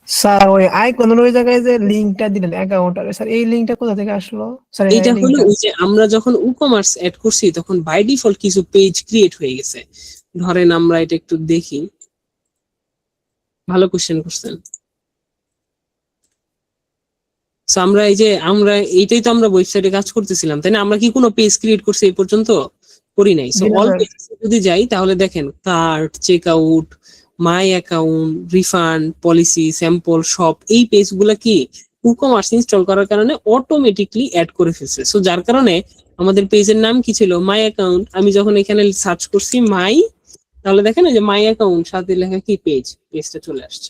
স্যার ওই আইকনের ওই জায়গায় যে লিংকটা দিলেন অ্যাকাউন্টারে, স্যার এই লিংকটা কোথা থেকে আসলো স্যার? এইটা হলো ওই যে আমরা যখন ই-কমার্স অ্যাড করছি তখন বাই ডিফল্ট কিছু পেজ ক্রিয়েট হয়ে গেছে। ধরেন আমরা এটা একটু দেখি, ভালো কোশ্চেন করছেন। সো আমরা এইটাই তো আমরা ওয়েবসাইটে কাজ করতেছিলাম, তাই না? আমরা কি কোনো পেজ ক্রিয়েট করছি এই পর্যন্ত? করি নাই। সো জি না অল স্যার। যদি যাই তাহলে দেখেন cart, check out, my account, refund, policy, sample, সব এই পেজগুলো কি কুকমার্স ইনস্টল করার কারণে অটোমেটিকলি অ্যাড করে ফেলছে। সো যার কারণে আমাদের পেজের নাম কি ছিল, মাই অ্যাকাউন্ট। আমি যখন এখানে সার্চ করছি মাই, তাহলে দেখেন এই যে মাই অ্যাকাউন্ট সাথে লেখা কি পেজ, পেজটা চলে আসছে।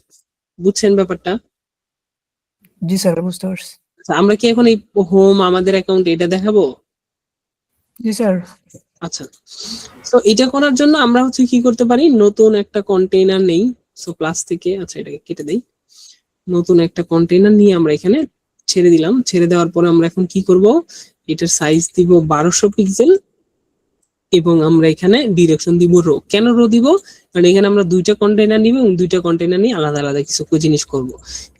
বুঝছেন ব্যাপারটা? জি স্যার, বুঝতে পারছি। আচ্ছা, আমরা কি এখন এই হোম আমাদের অ্যাকাউন্ট এটা দেখাবো? জি স্যার। আচ্ছা, তো এটা করার জন্য আমরা হচ্ছে কি করতে পারি, নতুন একটা কন্টেইনার নেই। সো প্লাস থেকে, আচ্ছা এটাকে কেটে দেই, নতুন একটা কন্টেইনার নিয়ে আমরা এখানে ছেড়ে দিলাম। ছেড়ে দেওয়ার পরে আমরা এখন কি করব, এটার সাইজ দিব 1200 পিক্সেল এবং আমরা এখানে ডিরেকশন দিব রো। কেন রো দিব? কারণ এখানে আমরা দুইটা কন্টেইনার নিব এবং দুইটা কন্টেইনার নিয়ে আলাদা আলাদা কিছু জিনিস করব।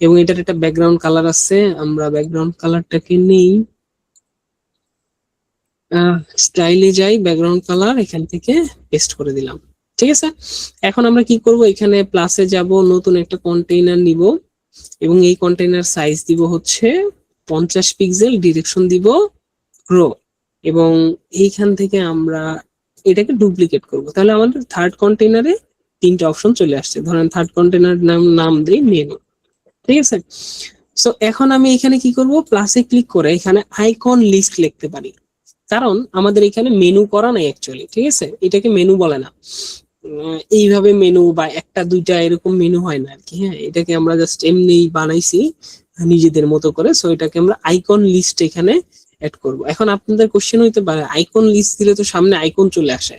এবং এটার একটা ব্যাকগ্রাউন্ড কালার আছে, আমরা ব্যাকগ্রাউন্ড কালারটাকে নেই, স্টাইলে যাই, ব্যাকগ্রাউন্ড কালার এখান থেকে পেস্ট করে দিলাম। ঠিক আছে, এখন আমরা কি করব, এখানে প্লাসে যাব, নতুন একটা কন্টেইনার নিব এবং এই কন্টেইনার সাইজ দিব হচ্ছে 50 পিক্সেল, ডিরেকশন দিব রো এবং এইখান থেকে আমরা এটাকে ডুপ্লিকেট করব। তাহলে আমাদের থার্ড কন্টেইনারে তিনটা অপশন চলে আসছে। ধরেন থার্ড কন্টেইনার নাম দেই মেনু। ঠিক আছে, সো এখন আমি এখানে কি করব, প্লাসে ক্লিক করে এখানে আইকন লিস্ট লিখতে পারি, কারণ আমাদের এখানে মেনু করা নাই অ্যাকচুয়ালি। ঠিক আছে, এটাকে মেনু বলে না, এইভাবে মেনু বা একটা দুইটা এরকম মেনু হয় না আর কি। হ্যাঁ, এটাকে আমরা জাস্ট এমনি বানাইছি নিজেদের মতো করে। সো এটাকে আমরা আইকন লিস্ট এখানে অ্যাড করব। এখন আপনাদের কোশ্চেন হইতে পারে আইকন লিস্ট দিলে তো সামনে আইকন চলে আসে,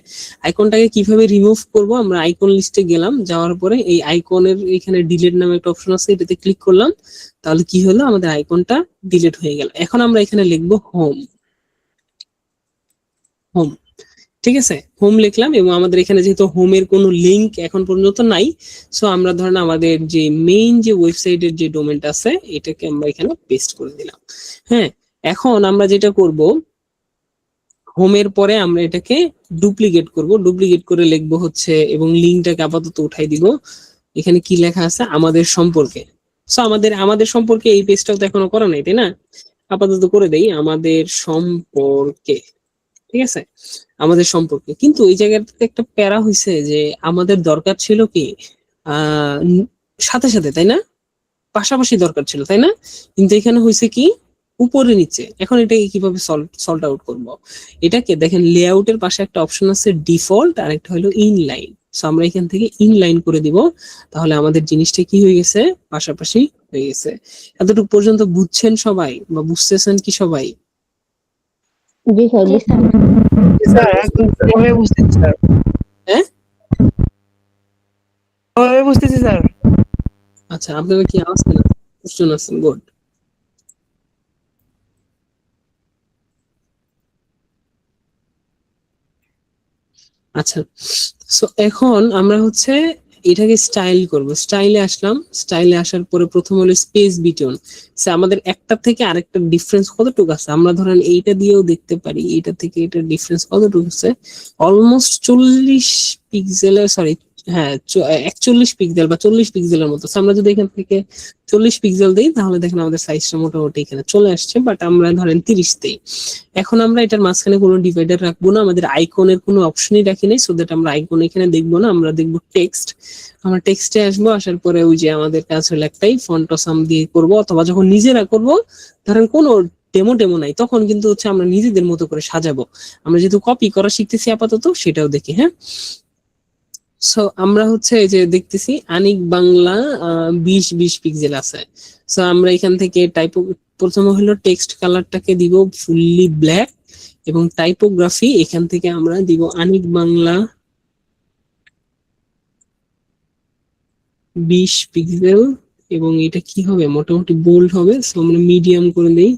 আইকনটাকে কিভাবে রিমুভ করব? আমরা আইকন লিস্টে গেলাম, যাওয়ার পরে এই আইকনের এখানে ডিলিট নামে একটা অপশন আছে, এটাতে ক্লিক করলাম, তাহলে কি হলো, আমাদের আইকনটা ডিলিট হয়ে গেল। এখন আমরা এখানে লিখবো হোম, হোম। ঠিক আছে, হোম লিখলাম এবং আমাদের এখানে যেহেতু হোমের কোনো লিংক এখন পর্যন্ত নাই, সো আমরা ধরেন আমাদের যে মেইন যে ওয়েবসাইটের যে ডোমেনটা আছে এটাকে আমরা এখানে পেস্ট করে দিলাম। হ্যাঁ, এখন আমরা যেটা করব, হোমের পরে আমরা এটাকে ডুপ্লিকেট করব, ডুপ্লিকেট করে লিখবো হচ্ছে এবং লিংকটাকে আপাতত উঠাই দিব। এখানে কি লেখা আছে, আমাদের সম্পর্কে। সো আমাদের সম্পর্কে এই পেজটাও তো এখনো করা নাই, তাই না? আপাতত করে দেই আমাদের সম্পর্কে। ঠিক আছে, আমাদের সম্পর্কে। কিন্তু এই জায়গাটাতে একটা প্যারা হইছে যে আমাদের দরকার ছিল কি সাথে সাথে, তাই না? পাশাপাশি দরকার ছিল, তাই না? কিন্তু এখানে হইছে কি উপরে নিচে। এখন এটাকে কিভাবে সল্ট আউট করব? এটাকে দেখেন লেআউটের পাশে একটা অপশন আছে ডিফল্ট, আর একটা হলো ইনলাইন। সো আমরা এখান থেকে ইনলাইন করে দিব, তাহলে আমাদের জিনিসটা কি হয়ে গেছে, পাশাপাশি হয়ে গেছে। এতটুকু পর্যন্ত বুঝছেন সবাই বা বুঝতেছেন কি সবাই? জি স্যার, বুঝতে স্যার একদম ভাবে বুঝতেছি স্যার। হ্যাঁ, ভাবে বুঝতেছি স্যার। আচ্ছা, আপনারা কি আছেন, কোশ্চেন আছেন? গুড। আচ্ছা, সো এখন আমরা হচ্ছে এটাকে স্টাইল করব। স্টাইলে আসলাম, স্টাইলে আসার পরে প্রথম হলো স্পেস বিটন। আমাদের একটা থেকে আরেকটা ডিফারেন্স কতটুকু আছে, আমরা ধরেন এইটা দিয়েও দেখতে পারি, এইটা থেকে এটা ডিফারেন্স কতটুকু আছে, অলমোস্ট 40 পিক্সেলের, সরি হ্যাঁ 41 পিক্সেল বা 40 পিক্সেলের মতো। আমরা যদি এখান থেকে 40 পিক্সেল দিই তাহলে দেখেন আমাদের সাইজটা মোটামুটি এখানে চলে আসছে, বাট আমরা ধরেন 30 দিই। এখন আমরা এটার মাঝখানে কোনো ডিভাইডার রাখবো না, আমাদের আইকনের কোনো অপশনই রাখি নাই, সো দ্যাট আমরা আইকন এখানে দেখবো না, আমরা দেখবো টেক্সট। আমরা টেক্সটে আসবো, আসার পরে ওই যে আমাদের কাজ হলো একটাই, ফন্ট সাম দিয়ে করব, অথবা যখন নিজেরা করব, ধরেন কোনো ডেমো নাই, তখন কিন্তু হচ্ছে আমরা নিজেদের মতো করে সাজাবো। আমরা যেহেতু কপি করা শিখতেছি আপাতত, সেটাও দেখি। হ্যাঁ, সো আমরা হচ্ছে এই যে দেখতেছি আনিক বাংলা 20 পিক্সেল আছে। সো আমরা এখান থেকে প্রথমে হলো টেক্সট কালারটাকে দিব ফুললি ব্ল্যাক এবং টাইপোগ্রাফি এখান থেকে আমরা দিব আনিক বাংলা 20 পিক্সেল এবং এটা কি হবে, মোটামুটি বোল্ড হবে। সো আমরা মিডিয়াম করে দেই,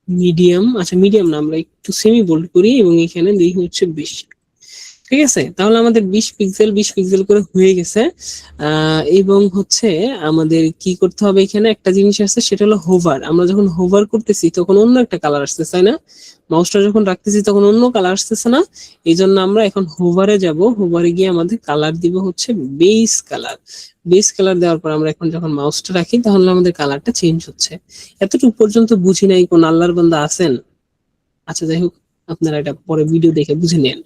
মিডিয়াম, আচ্ছা মিডিয়াম না, আমরা একটু সেমি বোল্ড করি এবং এখানে দিই হচ্ছে 20। ঠিক আছে, তাহলে আমাদের 20 পিক্সেল করে হয়ে গেছে। এবং হচ্ছে আমাদের কি করতে হবে, এখানে একটা জিনিস আছে, সেটা হলো হোভার। আমরা যখন হোভার করতেছি তখন অন্য একটা কালার আসতেছে, তাই না? মাউসটা যখন রাখতেছি তখন অন্য কালার আসতেছে না, এই জন্য আমরা এখন হোভারে যাব। হোভারে গিয়ে আমাদের কালার দিব হচ্ছে বেস কালার। বেস কালার দেওয়ার পর আমরা এখন যখন মাউসটা রাখি তাহলে আমাদের কালারটা চেঞ্জ হচ্ছে। এতটুকু পর্যন্ত বুঝি নাই, কোন আল্লাহর বান্দা আছেন? আচ্ছা যাই হোক, আপনারা এটা পরে ভিডিও দেখে বুঝে নেন।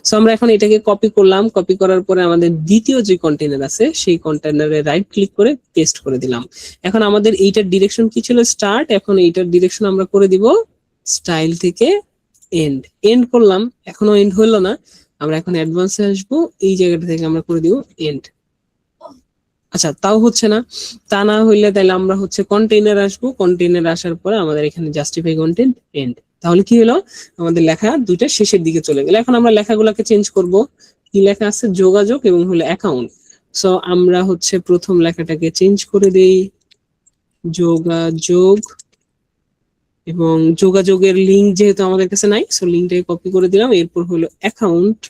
সো আমরা এখন এটাকে কপি করলাম, কপি করার পরে আমাদের দ্বিতীয় যে কন্টেনার আছে সেই কন্টেনারে রাইট ক্লিক করে পেস্ট করে দিলাম। এখন আমাদের এইটার ডিরেকশন কি ছিল? স্টার্ট। এখন এইটার ডিরেকশন আমরা করে দিব স্টাইল থেকে এন্ড। এন্ড করলাম, এখনো এন্ড হলো না, আমরা এখন অ্যাডভান্সে আসবো, এই জায়গাটা থেকে আমরা করে দিব এন্ড। আচ্ছা, তাও হচ্ছে না, তা না হইলে তাহলে আমরা হচ্ছে কন্টেইনার আসবো, কন্টেইনার আসার পরে আমাদের এখানে জাস্টিফাই কন্টেন্ট এন্ড। তাহলে কি হলো? আমাদের লেখা দুইটা শেষের দিকে চলে গেল। এখন আমরা লেখাগুলোকে চেঞ্জ করব। কি লেখা আছে? যোগাযোগ এবং হলো অ্যাকাউন্ট। সো আমরা হচ্ছে প্রথম লেখাটাকে চেঞ্জ করে দেই যোগাযোগ, এবং যোগাযোগের লিংক যেহেতু আমাদের কাছে নাই, সো লিংকটাকে কপি করে দিলাম। এরপর হলো অ্যাকাউন্ট।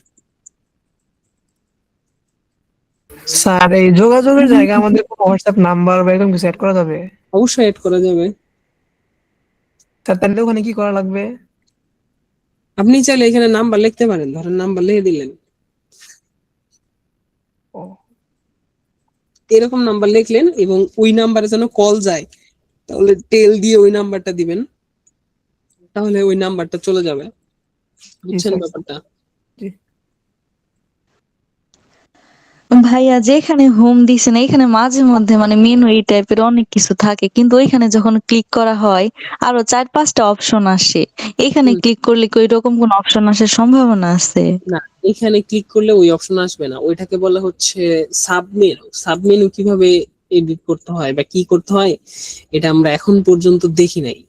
স্যার এই যোগাযোগের জায়গায় আমাদের কোনো হোয়াটসঅ্যাপ নাম্বার বা এরকম কিছু অ্যাড করা যাবে? অবশ্যই অ্যাড করা যাবে। স্যার তাহলে ওখানে কি করা লাগবে? আপনি চাইলে এখানে নাম্বার লিখতে পারেন, ধরেন নাম্বার লিখে দিলেন, ও, এরকম নাম্বার লিখলেন এবং ওই নাম্বারে যেন কল যায়, তাহলে টেল দিয়ে ওই নাম্বারটা দিবেন, তাহলে ওই নাম্বারটা চলে যাবে। বুঝছেন স্যার। ব্যাপারটা? জি। ভাইয়া যেখানে হোম দিছেন এখানে মাঝে মধ্যে মানে মেনু এই টাইপের অনেক কিছু থাকে, কিন্তু ওইখানে যখন ক্লিক করা হয় আরো 4-5টা অপশন আসে, এখানে হুম। ক্লিক করলে কি ওইরকম কোন অপশন আসার সম্ভাবনা আছে? না, এখানে ক্লিক করলে ওই অপশন আসবে না, ওইটাকে বলা হচ্ছে সাবমেনু। সাবমেনু কিভাবে এডিট করতে হয় বা কি করতে হয় এটা আমরা এখন পর্যন্ত দেখি নাই।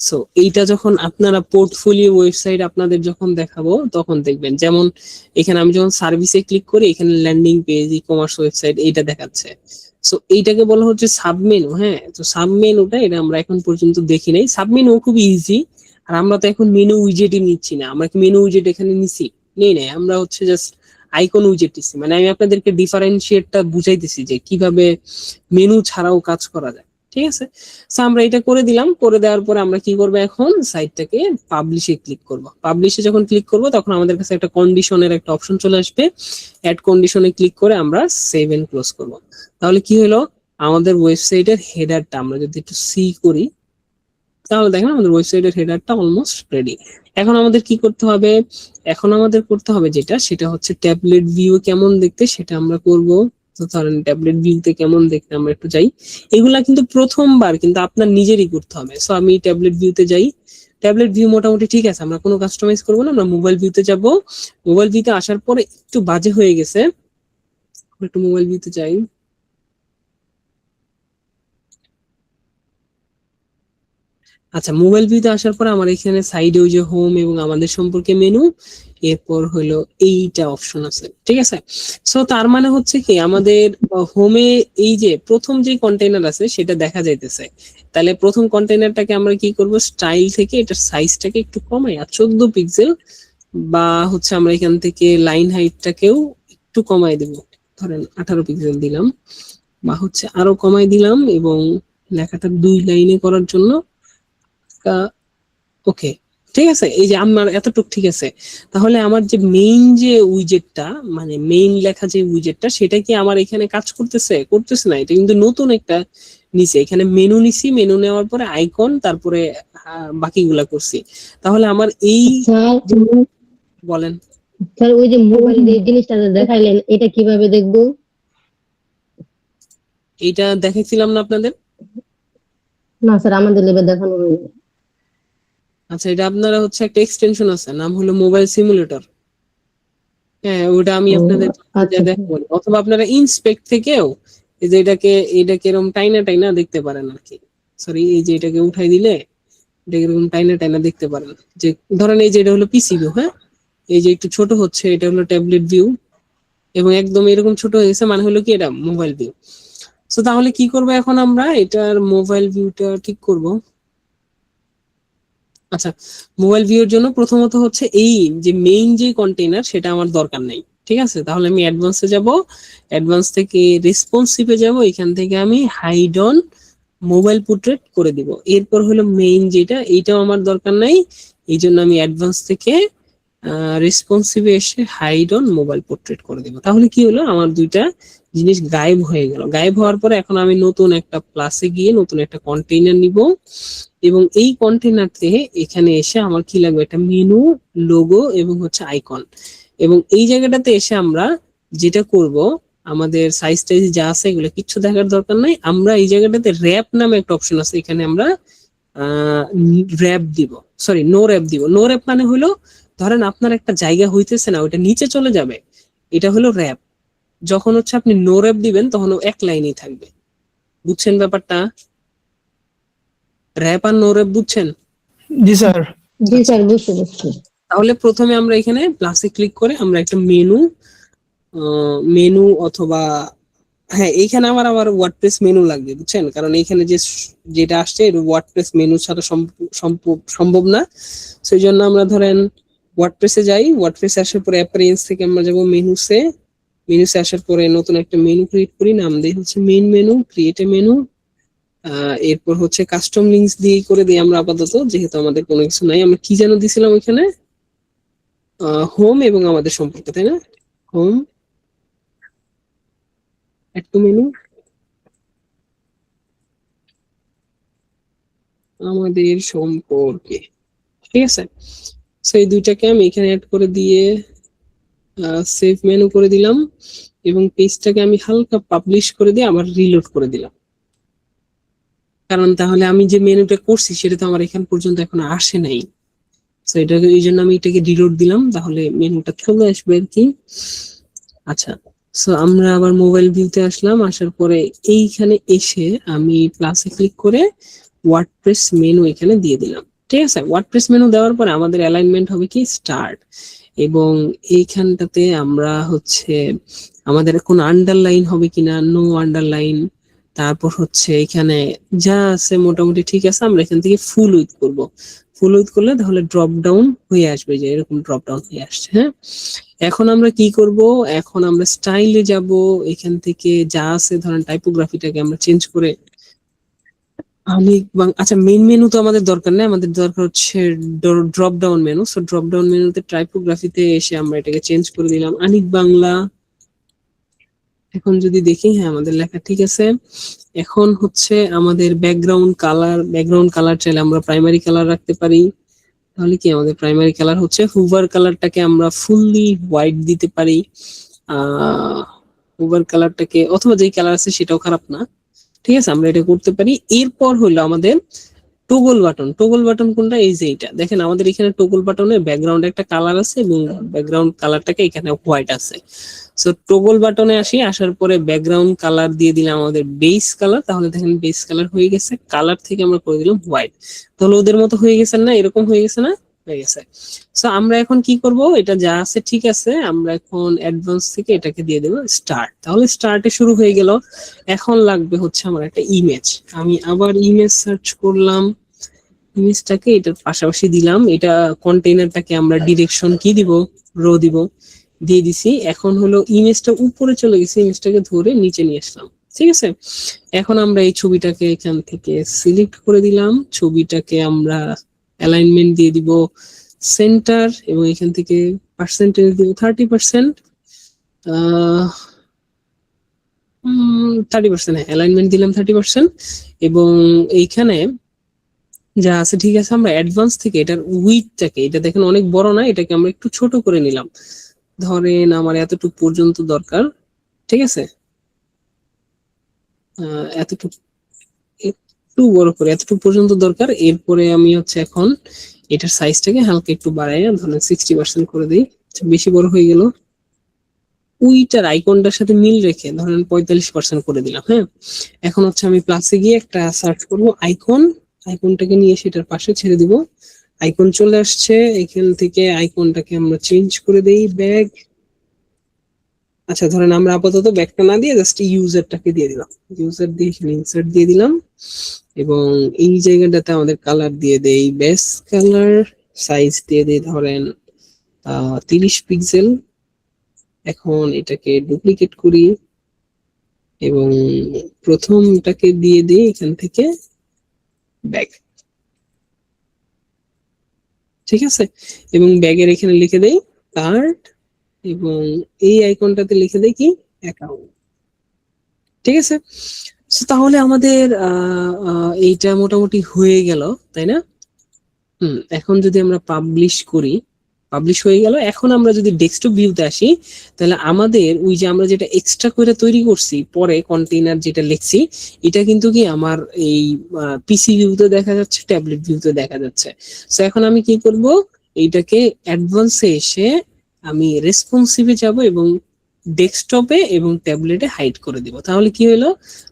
সো এইটা যখন আপনারা পোর্টফোলিও ওয়েবসাইট আপনাদের যখন দেখাবো তখন দেখবেন। যেমন এখানে আমি যখন সার্ভিসে ক্লিক করি, এখানে landing page, e commerce website এইটা দেখাচ্ছে। সো এইটাকে বলা হচ্ছে সাবমেনু। হ্যাঁ, তো সাবমেনুটা এটা আমরা এখন পর্যন্ত দেখি নাই। সাবমেনু খুব ইজি, আর আমরা তো এখন মেনু উইজেটই নিচ্ছি না। আমরা কি মেনু উইজেট এখানে নিছি? নেই নাই, আমরা হচ্ছে জাস্ট আইকন উইজেট নিচ্ছি। মানে আমি আপনাদেরকে ডিফারেন্সিয়েটটা বুঝাইতেছি যে কিভাবে মেনু ছাড়াও কাজ করা যায়। ঠিক আছে, সো আমরা এটা করে দিলাম। করে দেওয়ার পরে আমরা কি করব? এখন সাইটটাকে পাবলিশে ক্লিক করব। পাবলিশে যখন ক্লিক করব তখন আমাদের কাছে একটা কন্ডিশনের একটা অপশন চলে আসবে। অ্যাড কন্ডিশনে ক্লিক করে আমরা সেভ এন্ড ক্লোজ করব। তাহলে কি হলো? আমাদের ওয়েবসাইটের হেডারটা আমরা যদি একটু সি করি, তাহলে দেখেন আমাদের ওয়েবসাইটের হেডারটা অলমোস্ট রেডি। এখন আমাদের কি করতে হবে? এখন আমাদের করতে হবে যেটা, সেটা হচ্ছে ট্যাবলেট ভিউ কেমন দেখতে সেটা আমরা করব। তো ধরেন ট্যাবলেট ভিউতে কেমন দেখতে আমরা একটু যাই। এগুলা কিন্তু প্রথমবার কিন্তু আপনার নিজেরই করতে হবে। সো আমি ট্যাবলেট ভিউতে যাই। ট্যাবলেট ভিউ মোটামুটি ঠিক আছে, আমরা কোনো কাস্টমাইজ করবো না, আমরা মোবাইল ভিউতে যাব। মোবাইল ভিউতে আসার পরে একটু বাজে হয়ে গেছে, একটু মোবাইল ভিউতে যাই। আচ্ছা, মোবাইল ভিউতে আসার পর আমার এখানে সাইডে ওই যে হোম এবং আমাদের সম্পর্কে মেনু, এরপর হলো এইটা অপশন আছে। ঠিক আছে, সো তার মানে হচ্ছে কি আমাদের হোমে এই যে প্রথম যে কন্টেইনার আছে সেটা দেখা যাইতেছে। তাহলে প্রথম কন্টেইনারটাকে আমরা কি করব? স্টাইল থেকে এটার সাইজটাকে একটু কমাই, আর 14 পিক্সেল, বা হচ্ছে আমরা এখান থেকে লাইন হাইটটাকেও একটু কমাই দেব, ধরেন 18 পিক্সেল দিলাম, বা হচ্ছে আরো কমাই দিলাম, এবং লেখাটা 2 লাইনে করার জন্য ওকে। ঠিক আছে, এই যে আমার এতটুক ঠিক আছে। তাহলে আমার যে মেইন যে উইজেটটা, মানে মেইন লেখা যে উইজেটটা, সেটা কি আমার এখানে কাজ করতেছে? করতেছে না। এটা কিন্তু নতুন একটা নিচে, এখানে মেনু নিছি, মেনু নেওয়ার পরে আইকন, তারপরে বাকিগুলা করছি। তাহলে আমার এই স্যার বলেন, স্যার ওই যে মোবাইল যে জিনিসটা দেখাইলেন এটা কিভাবে দেখবো? এইটা দেখাইছিলাম না আপনাদের? না স্যার, আমাদের লেবে দেখানো হয়নি। আচ্ছা, এটা আপনারা হচ্ছে একটা এক্সটেনশন আছে, নাম হলো মোবাইল সিমুলেটর। হ্যাঁ, ওটা আমি আপনাদের আচ্ছা দেখাবো, অথবা আপনারা ইনস্পেক্ট থেকেও এই যে এটাকে এরকম টাইনা টাইনা দেখতে পারেন আর কি। সরি, এই যে এটাকে উঠাই দিলে এটাকে এরকম টাইনা টাইনা দেখতে পারেন। যে ধরেন এই যে এটা হলো পিসি ভিউ, হ্যাঁ, এই যে একটু ছোট হচ্ছে, এটা হলো ট্যাবলেট ভিউ, এবং একদম এরকম ছোট হয়ে গেছে, মানে হলো কি এটা মোবাইল ভিউ। সো তাহলে কি করবো এখন? আমরা এটার মোবাইল ভিউটা ঠিক করব। আচ্ছা, মোবাইল ভিউর জন্য প্রথমত হচ্ছে এই যে মেইন যে কন্টেইনার সেটা আমার দরকার নাই। ঠিক আছে, তাহলে আমি অ্যাডভান্সে যাব, অ্যাডভান্স থেকে রেসপন্সিভে যাব, এখান থেকে আমি হাইড অন মোবাইল পোর্ট্রেট করে দিব। এরপর হলো মেইন যেটা, এইটাও আমার দরকার নাই, এই জন্য আমি অ্যাডভান্স থেকে রেসপন্সিভে এসে হাইড অন মোবাইল পোর্ট্রেট করে দিব। তাহলে কি হলো? আমার দুইটা জিনিস গায়েব হয়ে গেল। গায়েব হওয়ার পরে এখন আমি নতুন একটা প্লাসে গিয়ে নতুন একটা কন্টেইনার নিব, এবং এই কন্টেনারতে এখানে এসে আমার কি লাগবে, একটা মেনু, লোগো এবং হচ্ছে আইকন। এবং এই জায়গাটাতে এসে আমরা যেটা করব, আমাদের সাইজ টাইজ যা আছে এগুলো কিচ্ছু দেখার দরকার নাই। আমরা এই জায়গাটাতে র্যাপ নামে একটা অপশন আছে, এখানে আমরা র্যাপ দিব, সরি নো র্যাপ দিব। নো র্যাপ মানে হলো ধরেন আপনার একটা জায়গা হইতেছে না, ওইটা নিচে চলে যাবে, এটা হলো র্যাপ। যখন হচ্ছে আপনি নো র্যাপ দিবেন তখন ও এক লাইনেই থাকবে। বুঝছেন ব্যাপারটা? র্যাপ আর নো র্যাপ বুঝছেন? জি স্যার। জি স্যার, বুঝতে পারছি। তাহলে প্রথমে আমরা এখানে প্লাসে ক্লিক করে আমরা একটা মেনু অথবা হ্যাঁ এইখানে আমার আবার ওয়ার্ডপ্রেস মেনু লাগবে, বুঝছেন? কারণ এইখানে যেটা আসছে ওয়ার্ডপ্রেস মেনু ছাড়া সম্ভব না। সেই জন্য আমরা ধরেন ওয়ার্ডপ্রেসে যাই, ওয়ার্ডপ্রেসে আসার পরে অ্যাপিয়ারেন্স থেকে আমরা যাব মেনুসে। মেনুসে আসার পরে নতুন একটা মেনু ক্রিয়েট করি, নাম দিই হচ্ছে main menu, create a menu. এরপর হচ্ছে কাস্টম লিঙ্কস দিয়ে করে দিই আমরা আপাতত, যেহেতু আমাদের কোনো কিছু নাই। আমরা কি যেন দিছিলাম ওইখানে, হোম এবং আমাদের সম্পর্কে, তাই না? হোম, অ্যাড টু মেনু, আমাদের সম্পর্কে, ঠিক আছে? সেই দুইটাকে আমি এখানে অ্যাড করে দিয়ে সেভ মেনু করে দিলাম এবং পেজটাকে আমি হালকা পাবলিশ করে দিয়ে আবার রিলোড করে দিলাম। কারণ তাহলে আমি যে মেনুটা করছি সেটা তো আমার এখান পর্যন্ত এখন আসে নাই, তো এটাকে এই জন্য আমি এটাকে রিলোড দিলাম, তাহলে মেনুটা চলে আসবে আর কি। আচ্ছা, সো আমরা আবার মোবাইল ভিউতে আসলাম, আসার পরে এইখানে এসে আমি প্লাসে ক্লিক করে ওয়ার্ডপ্রেস মেনু এখানে দিয়ে দিলাম। ঠিক আছে, ওয়ার্ডপ্রেস মেনু দেওয়ার পরে আমাদের অ্যালাইনমেন্ট হবে কি স্টার্ট, এবং এইখানটাতে আমরা হচ্ছে আমাদের কোন আন্ডারলাইন হবে কিনা, নো আন্ডারলাইন। তারপর হচ্ছে এখানে যা আছে মোটামুটি ঠিক আছে, আমরা এখান থেকে ফুল উইথ করব। ফুল উইথ করলে তাহলে ড্রপ ডাউন হয়ে আসবে, যে এরকম ড্রপ ডাউন হয়ে আসছে। হ্যাঁ, এখন আমরা কি করব, এখন আমরা স্টাইলে যাব, এখান থেকে যা আছে ধরেন টাইপোগ্রাফিটাকে আমরা চেঞ্জ করে আচ্ছা মেইন মেনু তো আমাদের দরকার নেই, আমাদের দরকার হচ্ছে drop down menu. So drop down মেনুতে টাইপোগ্রাফিতে এসে আমরা এটাকে চেঞ্জ করে দিলাম আনিক বাংলা। এখন যদি দেখি, হ্যাঁ আমাদের লেখা ঠিক আছে। এখন হচ্ছে আমাদের ব্যাকগ্রাউন্ড কালার চাইলে আমরা প্রাইমারি কালার রাখতে পারি। তাহলে কি আমাদের প্রাইমারি কালার হচ্ছে হুভার কালারটাকে আমরা ফুললি হোয়াইট দিতে পারি। হুভার কালারটাকে অথবা যেই কালার আছে সেটাও খারাপ না, ঠিক আছে, আমরা এটা করতে পারি। এরপর হলো আমাদের টগল বাটন কোনটা, এই যে এটা দেখেন আমাদের এখানে টগল বাটনের ব্যাকগ্রাউন্ডে একটা কালার আছে এবং ব্যাকগ্রাউন্ড কালারটাকে এখানে হোয়াইট আছে। সো টগল বাটনে আসার পরে ব্যাকগ্রাউন্ড কালার দিয়ে দিলাম আমাদের বেস কালার, তাহলে দেখেন বেস কালার হয়ে গেছে, কালার থেকে আমরা করে দিলাম হোয়াইট। তাহলে ওদের মতো হয়ে গেছে না, এরকম হয়ে গেছে না, হয়ে গেছে। সো আমরা এখন কি করব, এটা যা আছে ঠিক আছে, আমরা এখন অ্যাডভান্স থেকে এটাকে দিয়ে দেবো স্টার্ট। তাহলে স্টার্টে শুরু হয়ে গেল। এখন লাগবে হচ্ছে আমার একটা ইমেজ, আমি আবার ইমেজ সার্চ করলাম, ইমেজটাকে এটার পাশাপাশি দিলাম। এটা কন্টেইনারটাকে আমরা ডিরেকশন কি দিব, রো দিব, দিয়ে দিছি। এখন হলো ইমেজটা উপরে চলে গেছে, ইমেজটাকে ধরে নিচে নিয়ে আসলাম, ঠিক আছে। এখন আমরা এই ছবিটাকে এখান থেকে সিলেক্ট করে দিলাম, ছবিটাকে আমরা অ্যালাইনমেন্ট দিয়ে দিব সেন্টার, এবং এখান থেকে পার্সেন্টেজ দিব 30%, 30%, হ্যাঁ অ্যালাইনমেন্ট দিলাম 30%। এবং এইখানে যা আছে ঠিক আছে, আমরা অ্যাডভান্স থেকে এটার উইডথটাকে, এটা দেখেন অনেক বড় না, এটাকে আমরা একটু ছোট করে নিলাম। ধরেন আমার এতটুকু পর্যন্ত দরকার, ঠিক আছে, এতটুকু একটু বড় করে এতটুকু পর্যন্ত দরকার। এরপরে আমি হচ্ছে এখন এটার সাইজটাকে হালকা একটু বাড়াইয়া ধরেন 60% করে দিই, বেশি বড় হয়ে গেল। উইটার আইকনটার সাথে মিল রেখে ধরেন 45% করে দিলাম। হ্যাঁ, এখন হচ্ছে আমি প্লাসে গিয়ে একটা সার্চ করবো আইকনটাকে নিয়ে সেটার পাশে ছেড়ে দিব। আইকন চলে আসছে, এখান থেকে আইকনটাকে আমরা চেঞ্জ করে দেই ব্যাগ। আচ্ছা ধরেন আমরা আপাতত ব্যাগটা না দিয়ে জাস্ট ইউজারটাকে দিয়ে দিলাম, ইউজার দিয়ে ইনসার্ট দিয়ে দিলাম। এবং এই জায়গাটাতে আমাদের কালার দিয়ে দেই বেস কালার, সাইজ দিয়ে দেই ধরেন 30 পিক্সেল। এখন এটাকে ডুপ্লিকেট করি এবং প্রথমটাকে দিয়ে দিই এখান থেকে ব্যাগ, ঠিক আছে। এবং ব্যাগের এখানে লিখে দেই কার্ড, এবং এই আইকনটাতে লিখে দেই কি অ্যাকাউন্ট, ঠিক আছে। So, তাহলে আমাদের এইটা মোটামুটি হয়ে গেল, তাই না? এখন যদি আমরা পাবলিশ করি, পাবলিশ হয়ে গেল। এখন আমরা যদি ডেস্কটপ ভিউতে আসি, তাহলে আমাদের ওই যে আমরা যেটা এক্সট্রা করে তৈরি করছি পরে কন্টেইনার যেটা লিখছি, এটা কিন্তু কি আমার এই পিসি ভিউতে দেখা যাচ্ছে, ট্যাবলেট ভিউতে দেখা যাচ্ছে। সো এখন আমি কি করব, এইটাকে অ্যাডভান্সে এসে আমি রেসপন্সিভে যাব এবং ডেস্কটপে এবং ট্যাবলেটে হাইড করে দিব। তাহলে কি হলো,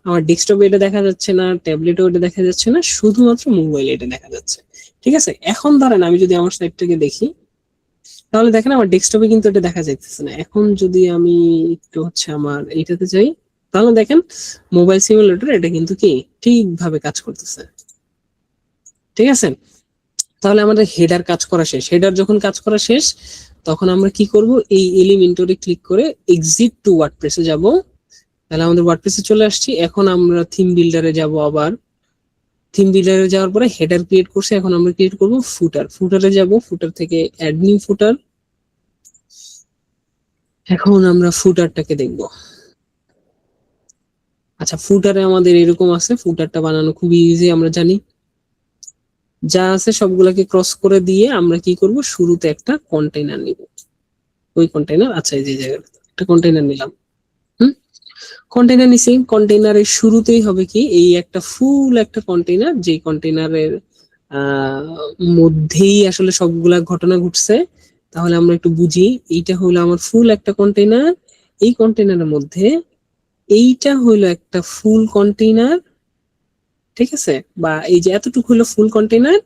আমার ডেস্কটপে এটা দেখা যাচ্ছে না, ট্যাবলেটেও এটা দেখা যাচ্ছে না, শুধুমাত্র মোবাইলে এটা দেখা যাচ্ছে। ঠিক আছে, এখন ধরেন আমি যদি আমার সাইটটাকে দেখি, তাহলে দেখেন আমার ডেস্কটপে কিন্তু এটা দেখা যাইতেছে না। এখন যদি আমি একটু হচ্ছে আমার এইটাতে যাই, তাহলে দেখেন মোবাইল সিমুলেটর এটা কিন্তু কি ঠিকভাবে কাজ করতেছে। ঠিক আছে, তাহলে আমাদের হেডার কাজ করা শেষ। হেডার যখন কাজ করা শেষ, তখন আমরা কি করব, এই এলিমেন্টরে ক্লিক করে এক্সিট টু ওয়ার্ডপ্রেসে যাব। তাহলে আমাদের ওয়ার্ডপ্রেসে চলে আসছি। এখন আমরা থিম বিল্ডারে যাব। আবার থিম বিল্ডারে যাওয়ার পরে হেডার ক্রিয়েট করছি, এখন আমরা ক্রিয়েট করব ফুটার। ফুটারে যাব, ফুটার থেকে অ্যাড নিউ ফুটার। এখন আমরা ফুটারটাকে দেখব। আচ্ছা, ফুটারে আমাদের এরকম আছে, ফুটারটা বানানো খুবই ইজি, আমরা জানি। যা আছে সবগুলাকে ক্রস করে দিয়ে আমরা কি করব, শুরুতে একটা কন্টেইনার নিব। ওই কন্টেইনার, আচ্ছা এই যে জায়গাটা একটা কন্টেইনার নিলাম। কন্টেইনার নিছি, কন্টেইনারের শুরুতেই হবে কি, এই একটা ফুল একটা কন্টেইনার, যে কন্টেইনারের মধ্যেই আসলে সবগুলা ঘটনা ঘটছে। তাহলে আমরা একটু বুঝি, এইটা হলো আমার ফুল একটা কন্টেইনার, এই কন্টেইনারের মধ্যে এইটা হলো একটা ফুল কন্টেইনার। ঠিক আছে, বা এই যে এতটুকু হলো ফুল কন্টেইনার,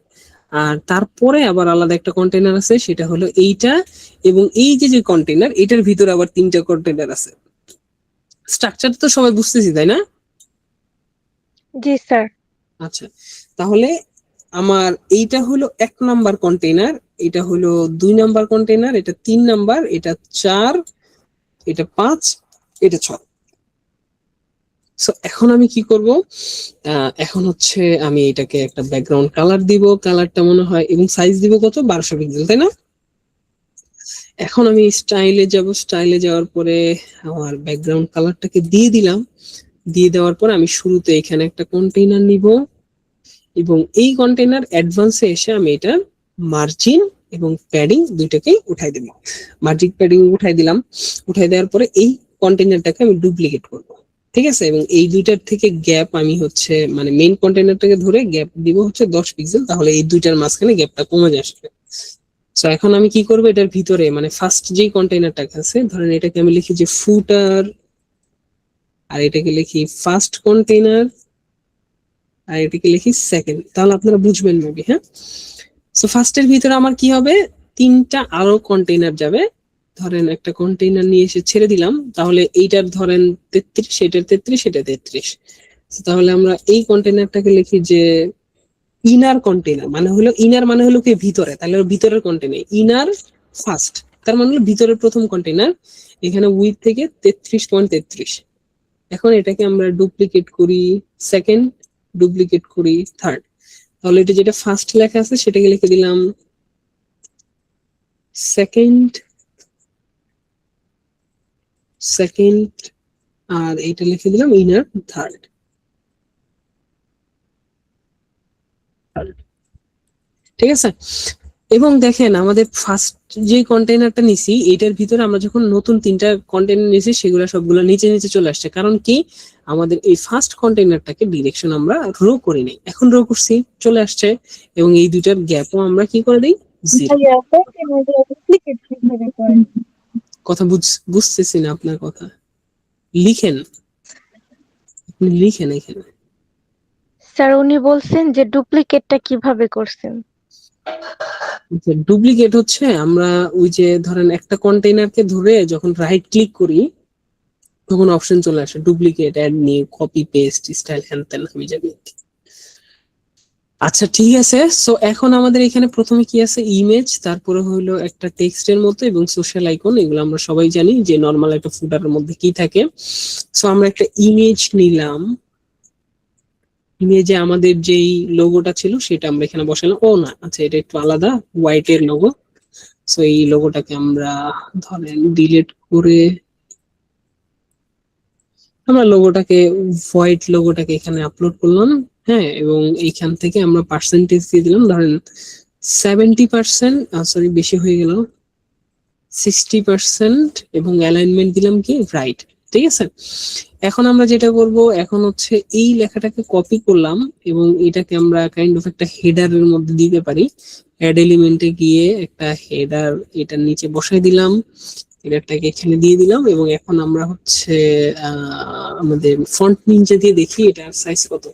আর তারপরে আবার আলাদা একটা কন্টেইনার আছে, সেটা হলো এইটা, এবং এই যে যে কন্টেইনার, এটার ভিতরে আবার 3টা কন্টেইনার আছে। স্ট্রাকচার তো সবাই বুঝতেছি, তাই না? জি স্যার। আচ্ছা, তাহলে আমার এইটা হলো 1 নাম্বার কন্টেইনার, এটা হলো 2 নাম্বার কন্টেইনার, এটা 3 নাম্বার, এটা 4, এটা 5, এটা 6। সো এখন আমি কি করব, এখন হচ্ছে আমি এটাকে একটা ব্যাকগ্রাউন্ড কালার দিব। কালারটা মনে হয় এবং সাইজ দিব কত, 1200 পিক্সেল, তাই না? এখন আমি স্টাইলে যাব। স্টাইলে যাওয়ার পরে আমার ব্যাকগ্রাউন্ড কালারটাকে দিয়ে দিলাম। দিয়ে দেওয়ার পর আমি শুরুতে এখানে একটা কন্টেইনার নিব, এবং এই কন্টেইনার অ্যাডভান্সে এসে আমি এটা মার্জিন এবং প্যাডিং দুইটাকেই উঠাই দেব। মার্জিন প্যাডিং উঠাই দিলাম। উঠাই দেওয়ার পরে এই কন্টেইনারটাকে আমি ডুপ্লিকেট করব। ঠিক আছে, এবং এই দুইটার থেকে গ্যাপ আমি হচ্ছে মানে মেইন কন্টেইনারটাকে ধরে গ্যাপ দিব হচ্ছে 10 পিক্সেল। তাহলে এই দুইটার মাঝখানে গ্যাপটা কমে আসবে। সো এখন আমি কি করব, এটার ভিতরে মানে ফার্স্ট যেই কন্টেইনারটা আছে, ধরেন এটাকে আমি লিখি যে ফুটার, আর এটাকে লিখি ফার্স্ট কন্টেইনার, আর এটাকে লিখি সেকেন্ড। তাহলে আপনারা বুঝবেন মেবি। হ্যাঁ, সো ফার্স্টের ভিতরে আমার কি হবে, 3টা আরো কন্টেইনার যাবে। ধরেন একটা কন্টেইনার নিয়ে এসে ছেড়ে দিলাম, তাহলে এইটার ধরেন 33, এটার 33, এটা 33। তাহলে আমরা এই কন্টেইনারটাকে লিখি যে ইনার কন্টেইনার, মানে হলো ইনার মানে হলো কি ভিতরে, তাহলে ভিতরের কন্টেইনার ইনার ফার্স্ট, তার মানে হলো ভিতরের প্রথম কন্টেইনার। এখানে উইথ থেকে 33.33। এখন এটাকে আমরা ডুপ্লিকেট করি সেকেন্ড, ডুপ্লিকেট করি থার্ড। তাহলে এটা যেটা ফার্স্ট লেখা আছে সেটাকে লিখে দিলাম সেকেন্ড, সেকেন্ড, আর এইটা লিখে দিলাম ইনার থার্ড। ঠিক আছে, এবং দেখেন আমাদের ফার্স্ট যে কন্টেইনারটা নিছি, এটার ভিতরে আমরা যখন নতুন 3টা কন্টেইনার নিছি, সেগুলো সবগুলো নিচে নিচে চলে আসছে। কারণ কি, আমাদের এই ফার্স্ট কন্টেইনারটাকে ডিরেকশন আমরা রো করি নাই, এখন রো করছি, চলে আসছে। এবং এই দুইটার গ্যাপও আমরা কি করে দিই, কথা বুঝতেছি না আপনার কথা, লিখেন, আপনি লিখেন এখানে। স্যার উনি বলছেন যে ডুপ্লিকেটটা কিভাবে করছেন। ডুপ্লিকেট হচ্ছে আমরা ওই যে ধরেন একটা কন্টেইনারকে ধরে যখন রাইট ক্লিক করি, তখন অপশন চলে আসে duplicate, add new, copy paste, style, হ্যান ত্যান হয়ে যাবে। আচ্ছা ঠিক আছে, সো এখন আমাদের এখানে প্রথমে কি আছে, ইমেজ, তারপরে হলো একটা টেক্সটের মতো এবং সোশ্যাল আইকন। এগুলো আমরা সবাই জানি যে নরমাল একটা ফুটারের মধ্যে কি থাকে। সো আমরা একটা ইমেজ নিলাম, ইমেজে আমাদের যেই লোগোটা ছিল সেটা আমরা এখানে বসালাম। ও না, আচ্ছা এটা একটু আলাদা, হোয়াইট এর লোগো। সো এই লোগোটাকে আমরা ধরেন ডিলিট করে আমরা লোগোটাকে হোয়াইট লোগোটাকে এখানে আপলোড করলাম, হ্যাঁ, এবং এইখান থেকে আমরা পার্সেন্টেজ দিয়ে দিলাম, ধরেন 70%, সরি বেশি হয়ে গেল, 60%, এবং অ্যালাইনমেন্ট দিলাম কি রাইট। ঠিক আছে, এখন আমরা যেটা করব, এখন হচ্ছে এই লেখাটাকে কপি করলাম এবং এটাকে আমরা কাইন্ড অফ একটা হেডারের মধ্যে দিতে পারি। অ্যাড এলিমেন্টে গিয়ে একটা হেডার এটার নিচে বসাই দিলাম, হেডারটাকে এখানে দিয়ে দিলাম, এবং এখন আমরা হচ্ছে আমাদের ফন্ট নিচে দিয়ে দেখি এটার সাইজ কত।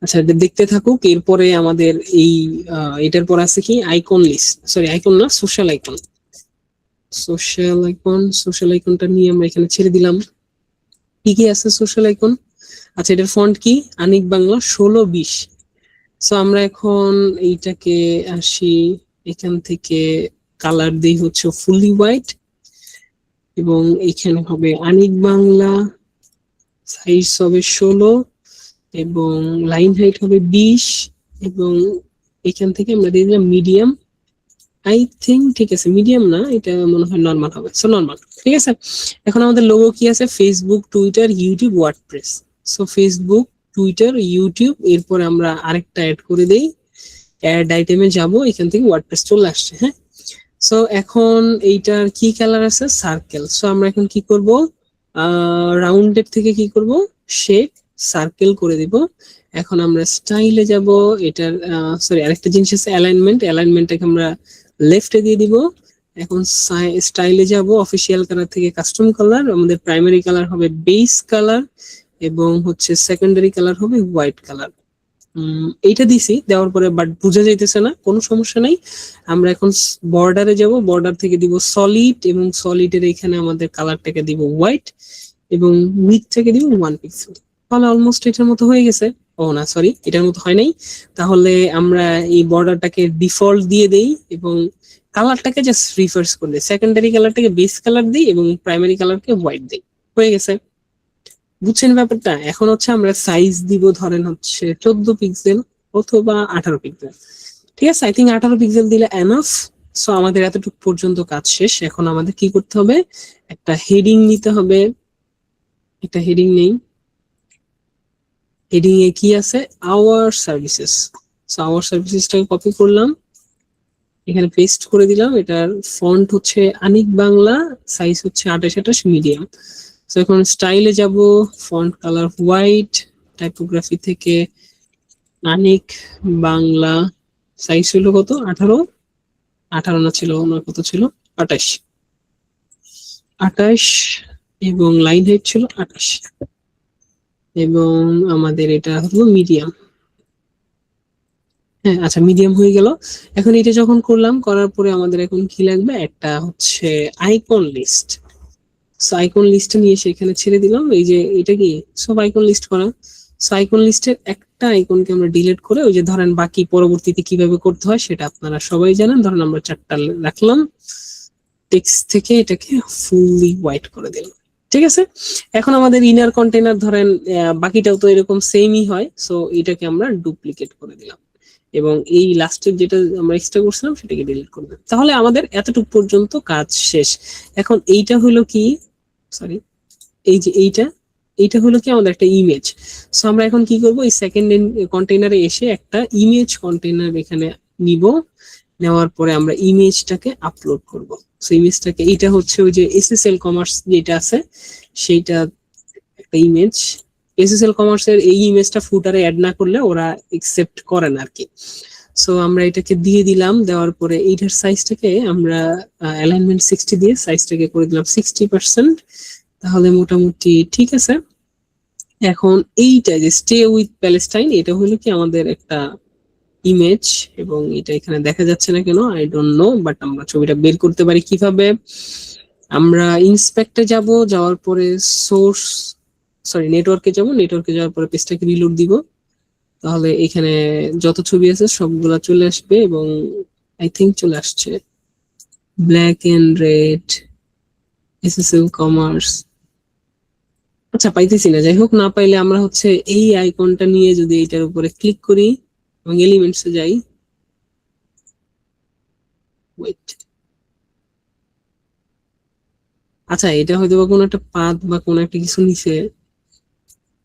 আচ্ছা, এটা দেখতে থাকুক। এরপরে আমাদের এই এটার পর আছে কি আইকন লিস্ট, সরি আইকন না, সোশ্যাল আইকন। সোশ্যাল আইকনটা নিয়ে আমরা এখানে ছেড়ে দিলাম। কি কি আছে সোশ্যাল আইকন? আচ্ছা, এটার ফন্ট কি আনিক বাংলা 16-20। সো আমরা এখন এইটাকে আসি, এখান থেকে কালার দেই হচ্ছে ফুলি হোয়াইট, এবং এখানে হবে আনিক বাংলা, সাইজ হবে 16, এবং লাইন হাইট হবে 20, এবং এখান থেকে আমরা দিয়ে দিলাম মিডিয়াম। আই থিঙ্ক ঠিক আছে, মিডিয়াম না, এটা মনে হয় নর্মাল হবে। সো নর্মাল, ঠিক আছে। এখন আমাদের লোগো কি আছে? Facebook, Twitter, YouTube, WordPress. So Facebook, Twitter, YouTube, এরপরে আমরা আরেকটা অ্যাড করে দেই। অ্যাড আইটেমে যাব, এখান থেকে ওয়ার্ডপ্রেস চলে আসছে। হ্যাঁ, সো এখন এইটার কি কালার আছে? সার্কেল। সো আমরা এখন কি করব? রাউন্ডেড থেকে কি করব? শেপ সার্কেল করে দিব। এখন আমরা স্টাইলে যাব, এটার সরি আরেকটা জিনিস আছে অ্যালাইনমেন্ট। অ্যালাইনমেন্টটাকে আমরা লেফটে দিয়ে দিব। এখন স্টাইলে যাব, অফিসিয়াল কালার থেকে কাস্টম কালার। আমাদের প্রাইমারি কালার হবে বেস কালার, এবং হচ্ছে সেকেন্ডারি কালার হবে হোয়াইট কালার। এইটা দিছি, দেওয়ার পরে বাট বোঝা যাইতেছে না, কোনো সমস্যা নাই। আমরা এখন বর্ডারে যাব, বর্ডার থেকে দিব সলিড, এবং সলিডের এখানে আমাদের কালারটাকে দিব হোয়াইট, এবং উইডথটাকে দিব 1 পিক্সেল। তাহলে অলমোস্ট এটার মতো হয়ে গেছে। ও না, সরি, এটার মতো হয় নাই। তাহলে আমরা এই বর্ডারটাকে ডিফল্ট দিয়ে দেই, এবং কালারটাকে জাস্ট রিভার্স করে দিই। সেকেন্ডারি কালারটাকে বেস কালার দিই, এবং প্রাইমারি কালারকে হোয়াইট দিই। হয়ে গেছে, বুঝছেন ব্যাপারটা? এখন হচ্ছে আমরা সাইজ দিব, ধরেন হচ্ছে 14 পিক্সেল অথবা 18 পিক্সেল। ঠিক আছে, আই থিঙ্ক 18 পিক্সেল দিলে এনাফ। সো আমাদের এতটুকু পর্যন্ত কাজ শেষ। এখন আমাদের কি করতে হবে? একটা হেডিং নিতে হবে। একটা হেডিং নেই, হেডিং এ কি আছে? Our services. সো আওয়ার সার্ভিসেসটাকে কপি করলাম, এখানে পেস্ট করে দিলাম। এটার ফন্ট হচ্ছে আনিক বাংলা, সাইজ হচ্ছে 28-28 মিডিয়াম। সো এখন স্টাইলে যাব, ফন্ট কালার হোয়াইট, টাইপোগ্রাফি থেকে আনিক বাংলা, সাইজ ছিল কত? 18 না ছিল না, কত ছিল? 28, এবং লাইন হাইট ছিল 28, এবং আমাদের এটা হলো মিডিয়াম। হ্যাঁ, আচ্ছা, মিডিয়াম হয়ে গেল। এখন এটা যখন করলাম, করার পরে আমাদের এখন কি লাগবে? একটা হচ্ছে আইকন লিস্ট। সো আইকন লিস্টে নিয়ে এসে এখানে ছেড়ে দিলাম। এই যে এটা কি সব আইকন লিস্ট করা। সো আইকন লিস্টের একটা আইকনকে আমরা ডিলিট করে, ওই যে ধরেন বাকি পরবর্তীতে কিভাবে করতে হয় সেটা আপনারা সবাই জানেন। ধরেন আমরা 4টা রাখলাম, টেক্সট থেকে এটাকে ফুললি হোয়াইট করে দিলাম। ঠিক আছে, এখন আমাদের ইনার কন্টেনার ধরেন বাকিটাও তো এরকম সেমই হয়। সো এটাকে আমরা ডুপ্লিকেট করে দিলাম, এবং এই লাস্টের যেটা আমরা এক্সট্রা করছিলাম সেটাকে ডিলিট করে দিলাম। তাহলে আমাদের এতটুকু পর্যন্ত কাজ শেষ। এখন এইটা হলো কি, সরি, এই যে এইটা হলো কি আমাদের একটা ইমেজ। সো আমরা এখন কি করব? এই সেকেন্ড কন্টেইনারে এসে একটা ইমেজ কন্টেইনার এখানে নিব। নেওয়ার পরে আমরা ইমেজটাকে আপলোড করব। সো ইমেজটাকে, এইটা হচ্ছে ওই যে এসএসএল কমার্স যেটা আছে সেইটা একটা ইমেজ। এসএসএল কমার্সের এই ইমেজটা ফুটারে অ্যাড না করলে ওরা একসেপ্ট করে না আর কি। সো আমরা এটাকে দিয়ে দিলাম। দেওয়ার পরে এইটার সাইজটাকে আমরা অ্যালাইনমেন্ট 60 দিয়ে সাইজটাকে করে দিলাম 60%। তাহলে মোটামুটি ঠিক আছে। এখন এইটা যে স্টে উইথ প্যালেস্টাইন, এটা হলো কি আমাদের একটা ইমেজ, এবং এটা এখানে দেখা যাচ্ছে না কেন আই ডোন্ট নো, বাট আমরা ছবিটা বের করতে পারি কিভাবে? আমরা ইন্সপেক্টে যাব, যাওয়ার পরে সোর্স, সরি নেটওয়ার্কে যাব, নেটওয়ার্কে যাওয়ার পরে পেজটাকে রিলোড দিব। তাহলে এখানে যত ছবি আছে সবগুলা চলে আসবে, এবং আই থিঙ্ক চলে আসছে। Black and red, SSL commerce. আচ্ছা, পাইতেছি না। যাই হোক, না পাইলে আমরা হচ্ছে এই আইকনটা নিয়ে যদি এইটার উপরে ক্লিক করি এবং এলিমেন্টসে যাই, ওয়েট, আচ্ছা এটা হয়তো বা কোনো একটা পাথ বা কোনো একটা কিছু নিচে,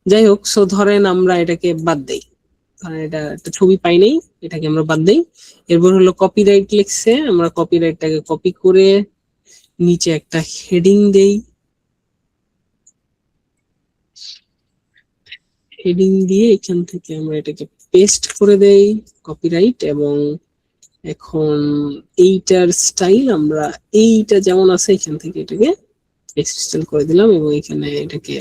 যাই হোক। সো ধরেন আমরা এটাকে বাদ দেই, ধরেন এটা একটা ছবি পাই নাই, এটাকে আমরা বাদ দেই। এরপর হলো কপিরাইট লিখছে, আমরা কপিরাইটটাকে কপি করে নিচে একটা হেডিং দেই, হেডিং দিয়ে এখান থেকে আমরা এটাকে পেস্ট করে দেই কপিরাইট। এবং এখন এইটার স্টাইল আমরা এইটা যেমন আছে এখান থেকে এটাকে এক্সটেন্ড করে দিলাম এবং এখানে এটাকে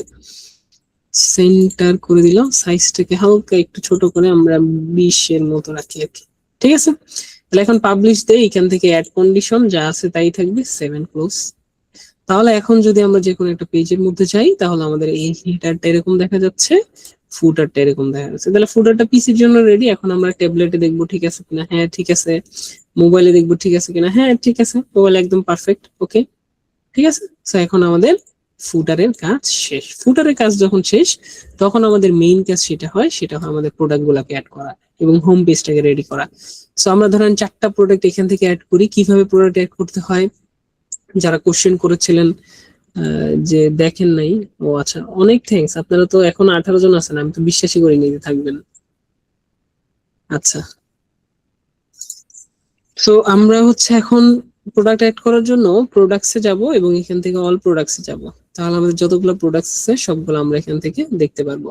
সেন্টার করে দিলাম, সাইজটাকে হালকা একটু ছোট করে আমরা 20 এর মতো রাখি আর কি। ঠিক আছে, তাহলে এখন পাবলিশ দেই, এখান থেকে অ্যাড কন্ডিশন যা আছে তাই থাকবে, 7 ক্লোজ। তাহলে এখন যদি আমরা যে কোনো একটা পেজের মধ্যে যাই তাহলে আমাদের এই হেডারটা এরকম দেখা যাচ্ছে, ফুটারটা এরকম দেখা যাচ্ছে। তাহলে ফুটারটা পিসির জন্য রেডি। এখন আমরা ট্যাবলেটে দেখবো ঠিক আছে কিনা, হ্যাঁ ঠিক আছে। মোবাইলে দেখবো ঠিক আছে কিনা, হ্যাঁ ঠিক আছে। মোবাইল একদম পারফেক্ট, ওকে ঠিক আছে। তো এখন আমাদের ফুটারের কাজ শেষ। ফুটারের কাজ যখন শেষ তখন আমাদের মেইন কাজ সেটা হয় আমাদের প্রোডাক্ট গুলাকে অ্যাড করা এবং হোম পেজটাকে রেডি করা। সো আমরা ধরেন 4টা প্রোডাক্ট এখান থেকে অ্যাড করি। কিভাবে প্রোডাক্ট অ্যাড করতে হয় যারা কোশ্চেন করেছিলেন যে দেখেন নাই, ও আচ্ছা অনেক থ্যাঙ্কস, আপনারা তো এখন 18 জন আছেন, আমি তো বিশ্বাসই করিনি যে থাকবেন। আচ্ছা, সো আমরা হচ্ছে এখন প্রোডাক্ট অ্যাড করার জন্য প্রোডাক্টসে যাব এবং এখান থেকে অল প্রোডাক্টসে যাব। তাহলে আমাদের যতগুলো প্রোডাক্টস আছে সবগুলো আমরা এখান থেকে দেখতে পারবো।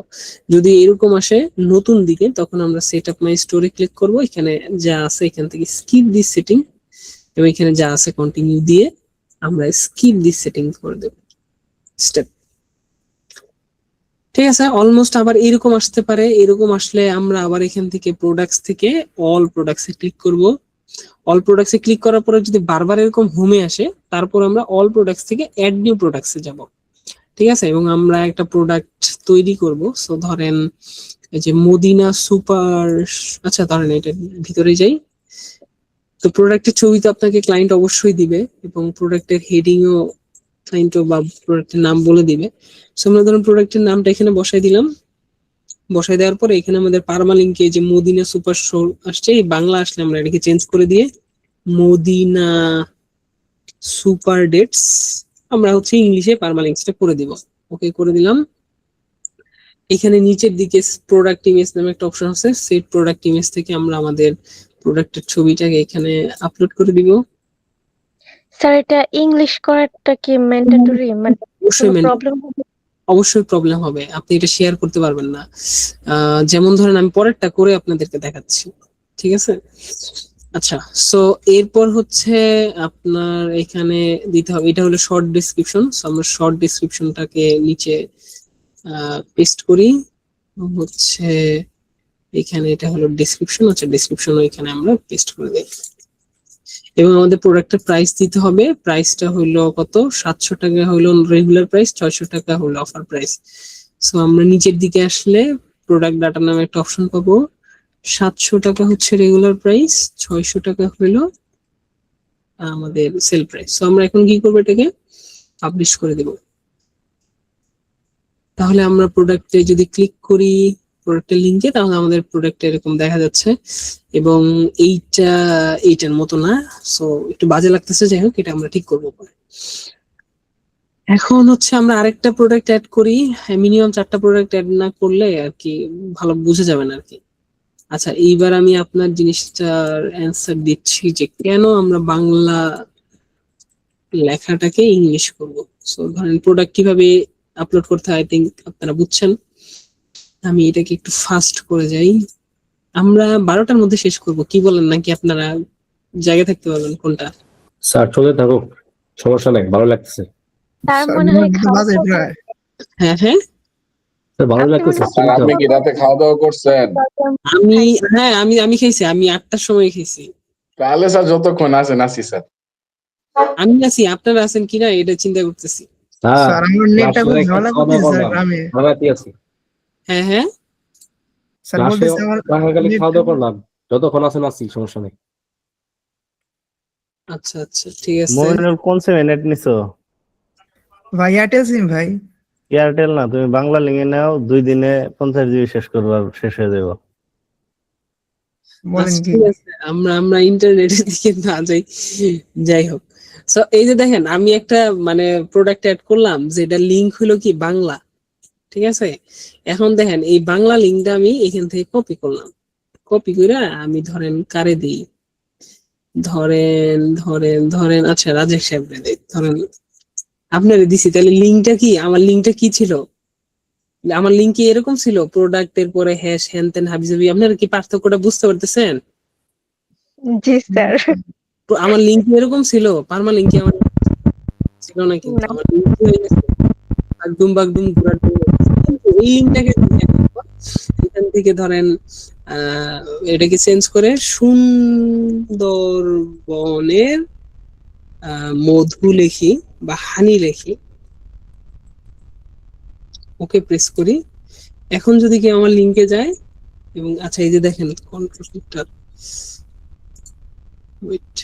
যদি এরকম আসে নতুন দিকে তখন আমরা সেট আপ মাই স্টোরে ক্লিক করব, এখানে যা আছে এখান থেকে স্কিপ দিস সেটিং এবং এখানে যা আছে কন্টিনিউ দিয়ে আমরা স্কিপ দিস সেটিং করে দেব স্টেপ। ঠিক আছে, অলমোস্ট আবার এরকম আসতে পারে। এরকম আসলে আমরা আবার এখান থেকে প্রোডাক্টস থেকে অল প্রোডাক্টসে ক্লিক করব। অল প্রোডাক্টসে ক্লিক করার পরে যদি বারবার এরকম হোমে আসে তারপর আমরা অল প্রোডাক্টস থেকে অ্যাড নিউ প্রোডাক্টসে যাব। ঠিক আছে, এবং আমরা একটা প্রোডাক্ট তৈরি করব। সো ধরেন এই যে মদিনা সুপার, আচ্ছা ধরেন এটা ভিতরে যাই। তো প্রোডাক্টের ছবি তো আপনাকে ক্লায়েন্ট অবশ্যই দিবে এবং প্রোডাক্টের হেডিংও ক্লায়েন্ট বা প্রোডাক্টের নাম বলে দিবে। সো আমরা ধরুন প্রোডাক্টের নামটা এখানে বসাই দিলাম। বসাই দেওয়ার পরে এখানে আমাদের পারমালিঙ্কে যে মদিনা সুপার শো আসছে, এই বাংলা আসলে আমরা এটাকে চেঞ্জ করে দিয়ে মদিনা সুপার ডেটস আমরা হচ্ছে ইংলিশে পারমালিঙ্কসটা করে দিব। ওকে করে দিলাম। এখানে নিচের দিকে প্রোডাক্ট ইমেজ নামে একটা অপশন আছে, সেই প্রোডাক্ট ইমেজ থেকে আমরা আমাদের প্রোডাক্টের ছবিটাকে এখানে আপলোড করে দিব। স্যার এটা ইংলিশ করাটা কি ম্যান্ডেটরি, মানে অবশ্যই প্রবলেম হবে? অবশ্যই প্রবলেম হবে, আপনি এটা শেয়ার করতে পারবেন না। যেমন ধরেন আমি পরেরটা করে আপনাদেরকে দেখাচ্ছি, ঠিক আছে। আচ্ছা, সো এরপর হচ্ছে আপনার এখানে দিতে হবে, এটা হলো শর্ট ডেসক্রিপশন। সো আমরা শর্ট ডেসক্রিপশনটাকে নিচে পেস্ট করি, হচ্ছে এখানে এটা হলো ডেসক্রিপশন। আচ্ছা ডেসক্রিপশন এখানে আমরা পেস্ট করে দিই এবং আমাদের প্রোডাক্টের প্রাইস দিতে হবে। প্রাইসটা হলো কত, 700 টাকা হলো রেগুলার প্রাইস, 600 টাকা হলো অফার প্রাইস। সো আমরা নিচের দিকে আসলে প্রোডাক্ট ডাটা নামে একটা অপশন পাবো। 700 টাকা হচ্ছে রেগুলার প্রাইস, 600 টাকা হলো আমাদের সেল প্রাইস। সো আমরা এখন কি করবো, এটাকে পাবলিশ করে দেব। তাহলে আমরা প্রোডাক্টে যদি ক্লিক করি প্রোডাক্টের লিঙ্কে, তাহলে আমাদের প্রোডাক্ট এরকম দেখা যাচ্ছে এবং এইটার মতো না। সো একটু বাজে লাগতেছে, যাই হোক এটা আমরা ঠিক করবো পরে। এখন হচ্ছে আমরা আরেকটা প্রোডাক্ট অ্যাড করি। মিনিমাম 4টা প্রোডাক্ট অ্যাড না করলে আর কি ভালো বুঝে যাবে না আর কি। আচ্ছা এইবার আমি আপনার জিনিসটার অ্যান্সার দিচ্ছি যে কেন আমরা বাংলা লেখাটাকে ইংলিশ করব। সো ধরেন প্রোডাক্ট কিভাবে আপলোড করতে হয়, আই থিঙ্ক আপনারা বুঝছেন। আমি এটাকে একটু ফাস্ট করে যাই। আমরা 12টার মধ্যে শেষ করব, কি বলেন, নাকি আপনারা জায়গা থাকতে পারবেন কোনটা? স্যার চলে থাকুক, সমস্যা নাই, ভালো লাগছে তার স্যার, মনে হয় খাওয়া বাজে প্রায়। হ্যাঁ হ্যাঁ স্যার, ভালো আপনি লাগতেছে। মনে স্যার আপনি কি রাতে খাওয়া দাওয়া করছেন? আমি, হ্যাঁ আমি খাইছি, আমি 8টার সময় খাইছি। তাহলে স্যার যতক্ষণ আছেন আসি স্যার। আমি আছি, আপনারা আছেন কিনা এটা চিন্তা করতেছি। স্যার আমার নেটটা খুব ঝামেলা করতেছে স্যার গ্রামে। হ্যাঁ হ্যাঁ স্যার বলতেছে আমার খাওয়া দাওয়া করলাম, যতক্ষণ আছেন আসি, সমস্যা নেই। আচ্ছা আচ্ছা ঠিক আছে। মোবাইলের কোন সিমে নেট নিছো? ভাই এয়ারটেল সিম ভাই। এয়ারটেল না, তুমি বাংলা লিঙ্কে নাও, 2 দিনে 50 জিবি শেষ করবা, শেষ হয়ে যাবে। বলেন আচ্ছা, কি? ঠিক আছে, আমরা ইন্টারনেটের দিকে না যাই, যাই হোক। সো এই যে দেখেন আমি একটা মানে প্রোডাক্ট অ্যাড করলাম, যেটা লিংক হলো কি বাংলা, ঠিক আছে। এখন দেখেন এই বাংলা লিঙ্কটা আমি এখান থেকে কপি করলাম, কপি করে আমি ধরেন কারে দিই, ধরেন ধরেন ধরেন আচ্ছা রাজেশ সাহেবরে দিই, ধরেন আপনারে দিছি। তাহলে লিঙ্কটা কি, আমার লিঙ্কটা কি ছিল, আমার লিঙ্ক কি এরকম ছিল প্রোডাক্টের পরে হ্যাশ হ্যান তেন হাবিজাবি, আপনারা কি পার্থক্যটা বুঝতে পারতেছেন? জি স্যার। তো আমার লিঙ্ক এরকম ছিল, পারমা লিঙ্ক আমার ছিল না, কিন্তু না। আমার লিঙ্ক হয়ে গেছে একদম বাগদুম ঘোরার জন্য। কিন্তু এই লিঙ্কটাকে এখান থেকে ধরেন এটাকে চেঞ্জ করে সুন্দরবনের মধু লিখি বা হানি লিখি, ওকে প্রেস করি। এখন যদি কি আমার লিঙ্কে যায় এবং আচ্ছা এই যে দেখেন কন্ট্রোলটার, ওয়েট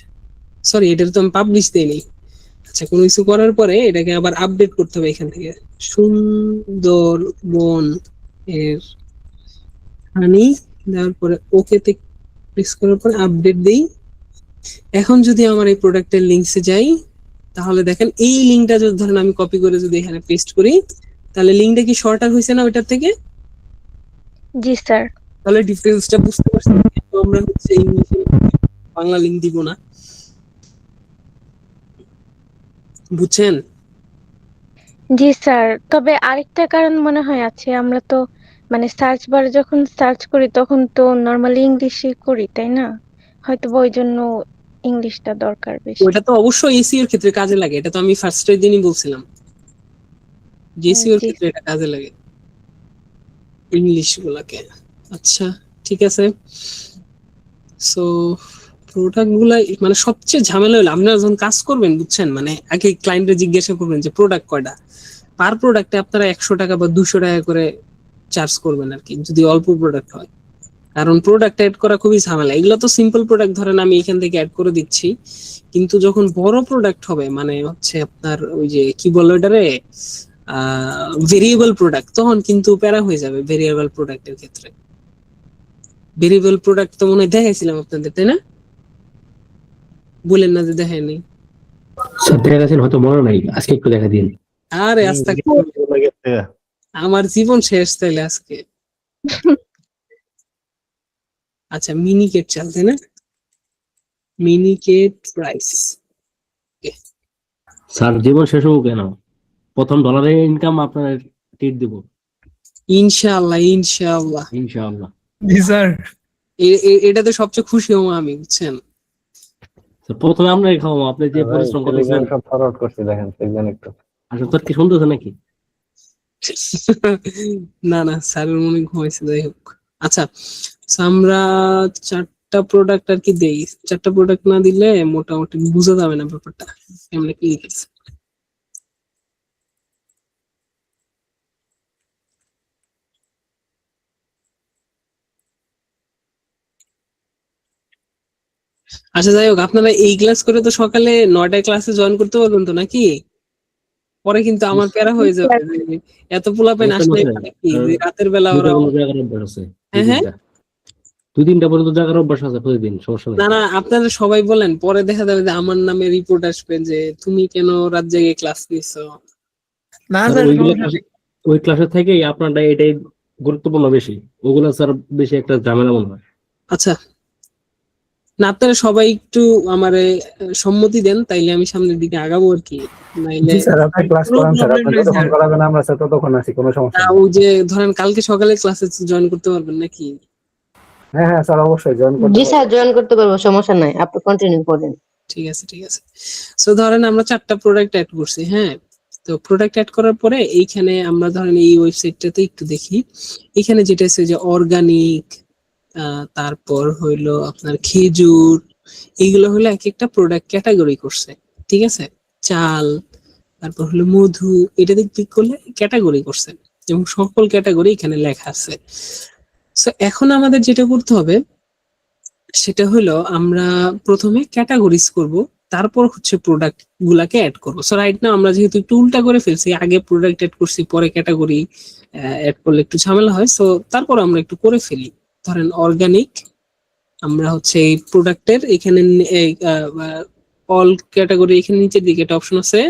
সরি এটার তো আমি পাবলিশ দেইনি। আচ্ছা কোনো কিছু করার পরে এটাকে আবার আপডেট করতে হবে এখান থেকে, সুন্দরবন এর হানি দেওয়ার পরে ওকে তে প্রেস করার পরে আপডেট দেই। এখন যদি আমার এই প্রোডাক্টের লিংকসে যাই, তাহলে দেখেন এই লিঙ্কটা যদি ধরেন আমি কপি করে যদি এখানে পেস্ট করি, তাহলে লিঙ্কটা কি শর্টার হয়েছে না ওইটার থেকে? জি স্যার। তাহলে ডিফারেন্সটা বুঝতে পারছেন। তো আমরা হচ্ছে ইংলিশে বাংলা লিঙ্ক দিব না, বুঝছেন? জি স্যার, তবে আরেকটা কারণ মনে হয় আছে, আমরা তো মানে সার্চ বারে যখন সার্চ করি তখন তো নরমালি ইংলিশে করি, তাই না? হয়তো ওই জন্য ইংলিশটা দরকার বেশি। ওটা তো অবশ্যই এসইও এর ক্ষেত্রে কাজে লাগে, এটা তো আমি ফার্স্টের দিনই বলছিলাম যে এসইও এর জি ক্ষেত্রে এটা কাজে লাগে ইংলিশ গুলাকে। আচ্ছা ঠিক আছে। সো প্রোডাক্ট গুলা মানে সবচেয়ে ঝামেলা হলো আপনারা যখন কাজ করবেন, বুঝছেন, মানে আগে ক্লায়েন্টে জিজ্ঞাসা করবেন যে প্রোডাক্ট কয়টা, পার প্রোডাক্টে আপনারা 100 টাকা বা 200 টাকা করে চার্জ করবেন আর কি, যদি অল্প প্রোডাক্ট হয়। কারণ প্রোডাক্ট অ্যাড করা খুবই ঝামেলা। এগুলো তো সিম্পল প্রোডাক্ট ধরেন আমি এখান থেকে অ্যাড করে দিচ্ছি, কিন্তু যখন বড় প্রোডাক্ট হবে মানে হচ্ছে আপনার ওই যে কি বলে ওটারে ভেরিয়েবল প্রোডাক্ট, তখন কিন্তু প্যারা হয়ে যাবে ভেরিয়েবল প্রোডাক্টের ক্ষেত্রে। ভেরিয়েবল প্রোডাক্ট তো মনে হয় দেখাইছিলাম আপনাদের, তাই না? বলেন না যে দেখায়নি। স্যার দেখা গেছেন, হয়তো মনে নাই, আজকে একটু দেখা দিন। আরে আস্তে আমার জীবন শেষ তাইলে আজকে। আচ্ছা মিনিকেট চাল, তাই না? মিনিকেট প্রাইস স্যার জীবন শেষ হোক কেন, প্রথম ডলারের ইনকাম আপনার ট্রিট দিব ইনশাআল্লাহ ইনশাআল্লাহ ইনশাআল্লাহ। জি স্যার। এটাতে সবচেয়ে খুশি হবো আমি, বুঝছেন। স্যার প্রথমে আপনাকে খাওয়াবো, আপনি যে পরিশ্রম করতেছেন। সব ফরওয়ার্ড করছি দেখেন, দেখবেন একটু। আসলে তোর কি শুনতেছে নাকি? না না স্যারের মনে ঘুমাইছে, যাই হোক। আচ্ছা আমরা 4টা প্রোডাক্ট আর কি দেই, 4টা প্রোডাক্ট না দিলে মোটামুটি বোঝা যাবে না ব্যাপারটা কেমনে কি লিখেছে। আচ্ছা যাই হোক, আপনারা এই ক্লাস করে তো সকালে 9টায় ক্লাসে জয়েন করতে পারবেন তো নাকি? পরে কিন্তু আমার প্যারা হয়ে যাবে যে এত পোলাপেন আসলে কি রাতের বেলা ওরা। হ্যাঁ হ্যাঁ 2-3টা পর্যন্ত জাগার অভ্যাস আছে প্রতিদিন, সমস্যা না না আপনারা সবাই বলেন, পরে দেখা যাবে যে আমার নামে রিপোর্ট আসবে যে তুমি কেন রাত জেগে ক্লাস নিছো। না স্যার, ওই ক্লাসের থেকে আপনারটা এটাই গুরুত্বপূর্ণ বেশি, ওগুলো স্যার বেশি একটা ঝামেলা মনে হয়। আচ্ছা না আপনারা সবাই একটু আমারে সম্মতি দেন, তাইলে আমি সামনের দিকে আগাবো আর কি। নাইলে জি স্যার, আপনি ক্লাস করান স্যার, আপনি যতক্ষণ করাবেন আমরা স্যার ততক্ষণ আছি, কোনো সমস্যা নেই। ওই যে ধরেন কালকে সকালে ক্লাসে জয়েন করতে পারবেন নাকি? হ্যাঁ হ্যাঁ স্যার, অবশ্যই জয়েন করতে জি স্যার, জয়েন করতে পারবো, সমস্যা নাই, আপনি কন্টিনিউ করেন। ঠিক আছে ঠিক আছে। সো ধরেন আমরা 4টা প্রোডাক্ট অ্যাড করছি, হ্যাঁ। তো প্রোডাক্ট অ্যাড করার পরে এইখানে আমরা ধরেন এই ওয়েবসাইটটাতে একটু দেখি, এখানে যেটা আছে যে অর্গানিক, তারপর হইলো আপনার খেজুর, এইগুলো হলো এক একটা প্রোডাক্ট ক্যাটাগরি করছে, ঠিক আছে। চাল, তারপর হলো মধু, এটাতে ক্লিক করলে ক্যাটাগরি করছে এবং সকল ক্যাটাগরি এখানে লেখা আছে। সো এখন আমাদের যেটা করতে হবে সেটা হলো আমরা প্রথমে ক্যাটাগরিজ করব, তারপর হচ্ছে প্রোডাক্ট গুলাকে অ্যাড করবো। সো রাইট নাও আমরা যেহেতু একটু উল্টা করে ফেলছি, আগে প্রোডাক্ট অ্যাড করছি পরে ক্যাটাগরি অ্যাড করলে একটু ঝামেলা হয়, সো তারপর আমরা একটু করে ফেলি। ধরেন অর্গানিক, আমরা হচ্ছে এই প্রোডাক্টের এখানে অল ক্যাটাগরি, এখানে নিচের দিকে একটা অপশন আছে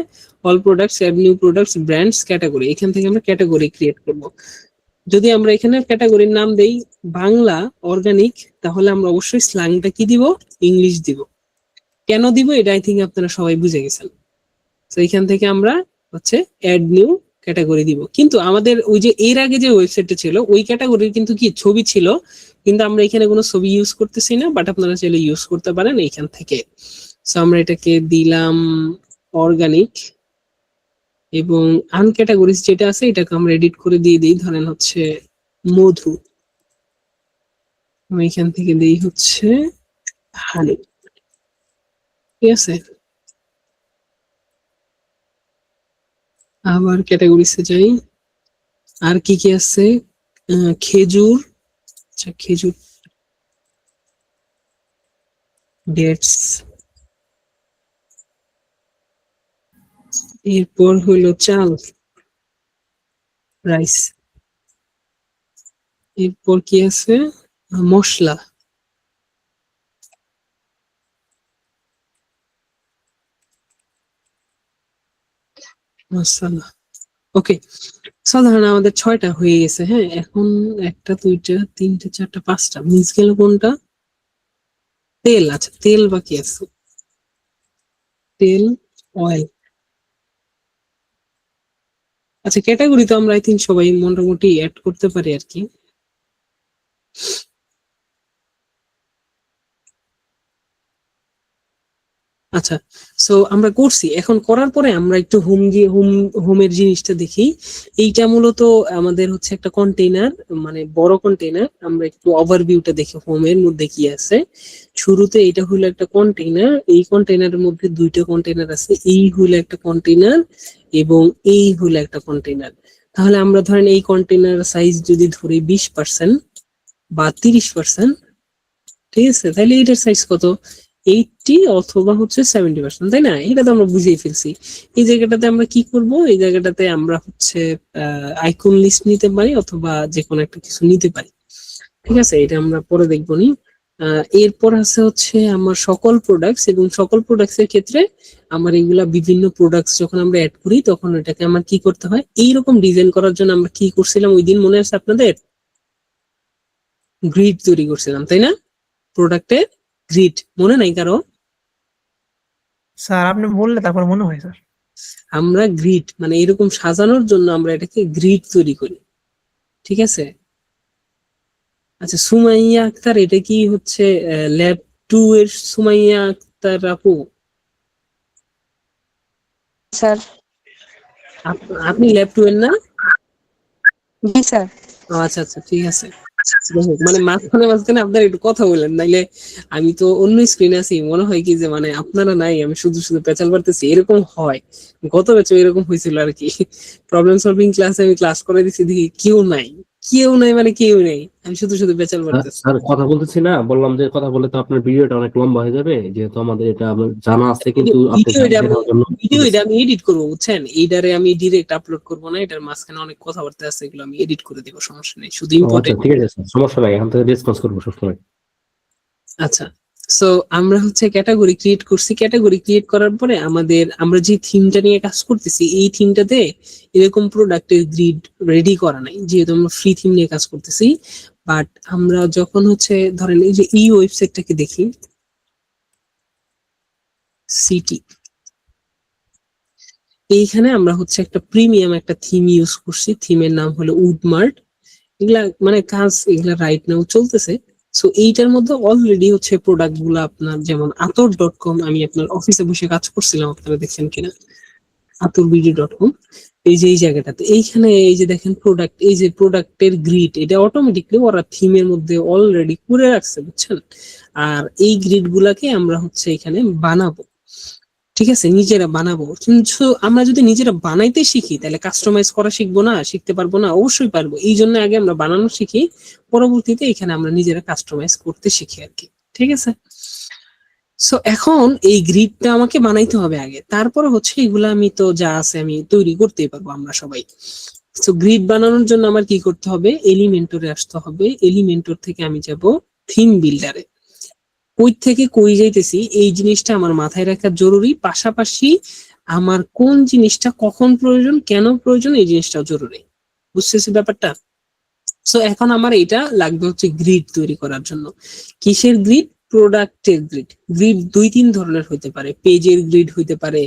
all products, add new products, brands, category. এখান থেকে আমরা ক্যাটাগরি ক্রিয়েট করব। যদি আমরা এখানে ক্যাটাগরির নাম দেই বাংলা অর্গানিক, তাহলে আমরা অবশ্যই স্ল্যাংটা কি দিব, ইংলিশ দিব। কেন দিব এটা আই থিঙ্ক আপনারা সবাই বুঝে গেছেন। তো এখান থেকে আমরা হচ্ছে অ্যাড নিউ ক্যাটাগরি দিব। কিন্তু আমাদের ওই যে এর আগে যে ওয়েবসাইটটা ছিল ওই ক্যাটাগরির কিন্তু কি ছবি ছিল, কিন্তু আমরা এখানে কোনো ছবি ইউজ করতেছি না, বাট আপনারা চাইলে ইউজ করতে পারেন এইখান থেকে। সো আমরা এটাকে দিলাম অর্গানিক, এবং আনক্যাটাগরিজ যেটা আছে এটাকে আমরা এডিট করে দিয়ে দিই, ধরেন হচ্ছে মধু, আমি এখান থেকে দিই হচ্ছে হানি। ঠিক আছে, আবার ক্যাটাগরিজে যাই, আর কি কি আছে, খেজুর, আচ্ছা খেজুর, ডেটস, এরপর হইলো চাল, রাইস, এরপর কি আছে, মশলা, মশলা। ওকে, সাধারণ আমাদের 6টা হয়ে গেছে। হ্যাঁ, এখন 1টা 2টা 3টে 4টা 5টা মিস গেল কোনটা, তেল। আচ্ছা তেল বাকি আছে, তেল, অয়েল। আচ্ছা ক্যাটাগরি তো আমরা আই থিঙ্ক সবাই মোটামুটি অ্যাড করতে পারি আর কি। আচ্ছা, সো আমরা করছি, এখন করার পরে আমরা একটু হোমের জিনিসটা দেখি। এইটা মূলত আমাদের হচ্ছে একটা কন্টেইনার, মানে বড় কন্টেইনার। আমরা একটু ওভারভিউটা দেখি হোমের মধ্যে কি আছে। শুরুতে এটা হলো একটা কন্টেইনার, এই কন্টেইনারের মধ্যে 2টা কন্টেইনার আছে, এই হলো একটা কন্টেইনার এবং এই হলো একটা কন্টেইনার। তাহলে আমরা ধরেন এই কন্টেইনার সাইজ যদি ধরি 20% বা 30%, ঠিক আছে, তাহলে এটার সাইজ কত, 80 অথবা হচ্ছে 70%, তাই না? এটা তো আমরা বুঝেই ফেলছি। এই জায়গাটাতে আমরা কি করব, এই জায়গাটাতে আমরা হচ্ছে আইকন লিস্ট নিতে পারি অথবা যে কোনো একটা কিছু নিতে পারি। ঠিক আছে, এটা আমরা পরে দেখবো নি। এরপর আছে হচ্ছে আমার সকল প্রোডাক্টস, এবং সকল প্রোডাক্টস এর ক্ষেত্রে আমার এগুলা বিভিন্ন প্রোডাক্টস যখন আমরা অ্যাড করি তখন এটাকে আমার কি করতে হয়, এইরকম ডিজাইন করার জন্য আমরা কি করছিলাম ওই দিন, মনে আছে আপনাদের? গ্রিড তৈরি করছিলাম, তাই না? প্রোডাক্টের গ্রিড মনে নাই কারো? স্যার আপনি বললে তারপর মনে হয় স্যার। আমরা গ্রিড মানে এরকম সাজানোর জন্য আমরা এটাকে গ্রিড তৈরি করি। ঠিক আছে, আচ্ছা সুমাইয়া আক্তার, এটা কি হচ্ছে ল্যাব 2 এর সুমাইয়া আক্তার আপু? স্যার। আপনি ল্যাব 2 এর না? জি স্যার। আচ্ছা আচ্ছা ঠিক আছে, মানে মাঝখানে মাঝখানে আপনারা একটু কথা বলেন, নাইলে আমি তো অন্য স্ক্রিনে আছি, মনে হয় কি যে মানে আপনারা নাই, আমি শুধু শুধু পেঁচাল পারতেছি, এরকম হয়। গত ব্যাচে এরকম হয়েছিল আর কি, প্রবলেম সলভিং ক্লাসে আমি ক্লাস করে দিচ্ছি, দেখি কেউ নাই, কেউ নাই মানে কেউ নেই, আমি শুধু শুধু পেঁচাল পারতেছি। স্যার কথা বলতেছি না, বললাম যে কথা বলে তো আপনার ভিডিওটা অনেক লম্বা হয়ে যাবে, যেহেতু আমাদের এটা জানা আছে, কিন্তু আপনি ভিডিওটা আমি এডিট করবো বুঝছেন, এইটারে আমি ডিরেক্ট আপলোড করবো না, এটার মাঝখানে অনেক কথাবার্তা আছে, এগুলো আমি এডিট করে দিব, সমস্যা নেই, শুধু ইম্পর্টেন্ট। ঠিক আছে স্যার, সমস্যা নাই, এখন থেকে রেসপন্স করবো সবসময়। আচ্ছা, সো আমরা হচ্ছে ক্যাটাগরি ক্রিয়েট করছি। ক্যাটাগরি ক্রিয়েট করার পরে আমরা যে থিমটা নিয়ে কাজ করতেছি এই থিমটাতে এরকম প্রোডাক্টের গ্রিড রেডি করা নাই, যেহেতু আমরা ফ্রি থিম নিয়ে কাজ করতেছি। বাট আমরা যখন হচ্ছে ধরেন এই যে এই ওয়েবসাইটটাকে দেখি, সিটি, এইখানে আমরা হচ্ছে একটা প্রিমিয়াম একটা থিম ইউজ করছি, থিমের নাম হলো উডমার্ট। এগুলা মানে কাজ এগুলা রাইট নাও চলতেছে। সো এইটার মধ্যে অলরেডি হচ্ছে প্রোডাক্ট গুলো আপনার, যেমন ator.com, আমি আপনার অফিসে বসে কাজ করছিলাম, আপনারা দেখছেন কিনা, atorvideo.com, এই যে এই জায়গাটাতে এইখানে এই যে দেখেন প্রোডাক্ট, এই যে প্রোডাক্টের গ্রিড, এটা অটোমেটিকলি ওরা থিমের মধ্যে অলরেডি করে রাখছে বুঝছেন। আর এই গ্রিড গুলাকে আমরা হচ্ছে এখানে বানাবো, ঠিক আছে, নিজেরা বানাবো। কিন্তু আমরা যদি নিজেরা বানাইতে শিখি তাহলে কাস্টমাইজ করা শিখবো না, শিখতে পারবো না? অবশ্যই পারবো। এই জন্য আগে আমরা বানানো শিখি, পরবর্তীতে এখানে আমরা নিজেরা কাস্টমাইজ করতে শিখি আর কি, ঠিক আছে। সো এখন এই গ্রিডটা আমাকে বানাইতে হবে আগে, তারপরে হচ্ছে এগুলা আমি তো যা আছে আমি তৈরি করতেই পারবো আমরা সবাই। সো গ্রিড বানানোর জন্য আমার কি করতে হবে, এলিমেন্টরে আসতে হবে, এলিমেন্টর থেকে আমি যাব থিম বিল্ডারে। কই থেকে কই যাইতেছি এই জিনিসটা আমার মাথায় রাখা জরুরি, পাশাপাশি আমার কোন জিনিসটা কখন প্রয়োজন, কেন প্রয়োজন, এই জিনিসটাও জরুরি। বুঝতেছি ব্যাপারটা? সো এখন আমার এটা লাগবে হচ্ছে গ্রিড তৈরি করার জন্য। কিসের গ্রিড? প্রোডাক্টের গ্রিড। গ্রিড 2-3 ধরনের হইতে পারে, পেজের গ্রিড হইতে পারে,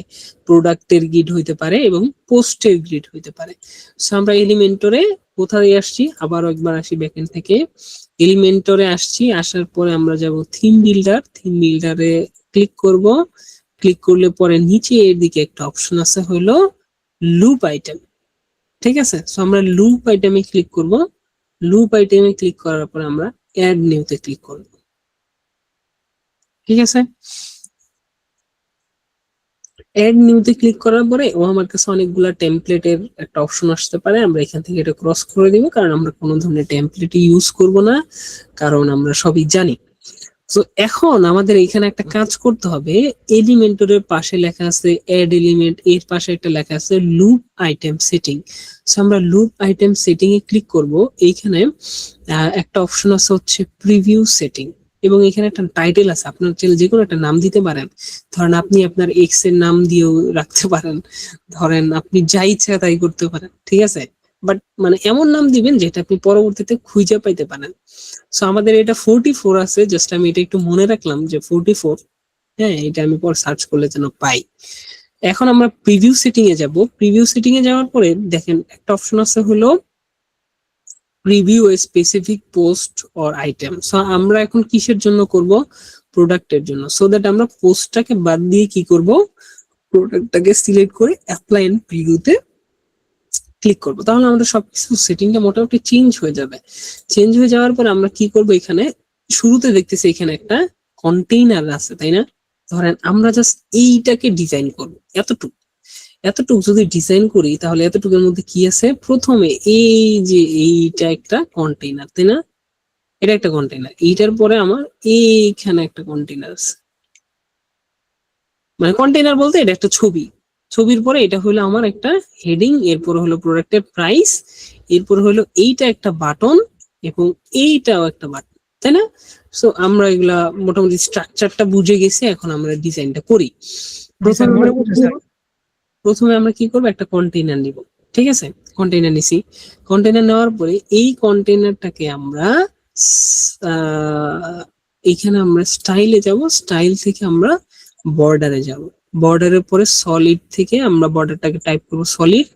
প্রোডাক্টের গ্রিড হইতে পারে এবং পোস্টের গ্রিড হইতে পারে। সো আমরা এলিমেন্টরে কোথায় আসছি, আবারও একবার আসি ব্যাকএন্ড থেকে, এলিমেন্টরে আসছি, আসার পরে আমরা যাব থিম বিল্ডার। থিম বিল্ডারে ক্লিক করব, ক্লিক করলে পরে নিচে এর দিকে একটা অপশন আছে হলো লুপ আইটেম। ঠিক আছে, সো আমরা লুপ আইটেমে ক্লিক করব। লুপ আইটেমে ক্লিক করার পর আমরা অ্যাড নিউতে ক্লিক করব। ঠিক আছে, অ্যাড নিউতে ক্লিক করার পরে ও আমার কাছে অনেকগুলা টেমপ্লেটের একটা অপশন আসতে পারে, আমরা এখান থেকে এটা ক্রস করে দিব, কারণ আমরা কোনো ধরনের টেমপ্লেট ইউজ করব না, কারণ আমরা সবই জানি। তো এখন আমাদের এখানে একটা কাজ করতে হবে, এলিমেন্টরের পাশে লেখা আছে অ্যাড এলিমেন্ট, এর পাশে একটা লেখা আছে লুপ আইটেম সেটিং। সো আমরা লুপ আইটেম সেটিং এ ক্লিক করব। এইখানে একটা অপশন আছে হচ্ছে প্রিভিউ সেটিং, এবং এখানে একটা টাইটেল আছে, আপনার চাইলে যে কোনো একটা নাম দিতে পারেন। ধরেন আপনি আপনার এক্স এর নাম দিয়েও রাখতে পারেন, ধরেন আপনি যা ইচ্ছা তাই করতে পারেন, ঠিক আছে, বাট মানে এমন নাম দিবেন যেটা আপনি পরবর্তীতে খুঁজে পাইতে পারেন। সো আমাদের এটা 44 আছে, জাস্ট আমি এটা একটু মনে রাখলাম যে 44। হ্যাঁ, এটা আমি পরে সার্চ করলে যেন পাই। এখন আমরা প্রিভিউ সেটিং এ যাব। প্রিভিউ সেটিং এ যাওয়ার পরে দেখেন একটা অপশন আছে হলো preview a specific post or item. So আমরা এখন কিসের জন্য করব? প্রোডাক্টের জন্য। সো দ্যাট আমরা পোস্টটাকে বাদ দিয়ে কি করব, প্রোডাক্টটাকে সিলেক্ট করে অ্যাপ্লাই এন্ড প্রিভিউতে ক্লিক করব। তাহলে আমাদের সবকিছু সেটিংটা মোটামুটি চেঞ্জ হয়ে যাবে। চেঞ্জ হয়ে যাওয়ার পর আমরা কি করব, এখানে শুরুতে দেখতেছি এখানে একটা কন্টেইনার আছে, তাই না? ধরেন আমরা জাস্ট এইটাকে ডিজাইন করব, এতটুকু যদি ডিজাইন করি, তাহলে এতটুকুর মধ্যে কি আছে? প্রথমে এই যে এইটা একটা কন্টেইনার, তাই না? এটা একটা কন্টেইনার। এইটার পরে আমার এইখানে একটা কন্টেইনার আছে, মানে কন্টেইনার বলতে এটা একটা ছবি। ছবির পরে এটা হলো আমার একটা হেডিং, এরপরে হলো প্রোডাক্টের প্রাইস, এরপরে হলো এইটা একটা বাটন এবং এইটাও একটা বাটন, তাই না? সো আমরা এগুলা মোটামুটি স্ট্রাকচারটা বুঝে গেছি, এখন আমরা ডিজাইনটা করি। প্রথমে আমরা কি করবো, একটা কন্টেইনার নিব। ঠিক আছে, কন্টেইনার নিছি। কন্টেইনার নেওয়ার পরে এই কন্টেইনারটাকে আমরা এইখানে আমরা স্টাইলে যাব, স্টাইল থেকে আমরা বর্ডারে যাব, বর্ডারের পরে সলিড থেকে আমরা বর্ডারটাকে টাইপ করব সলিড,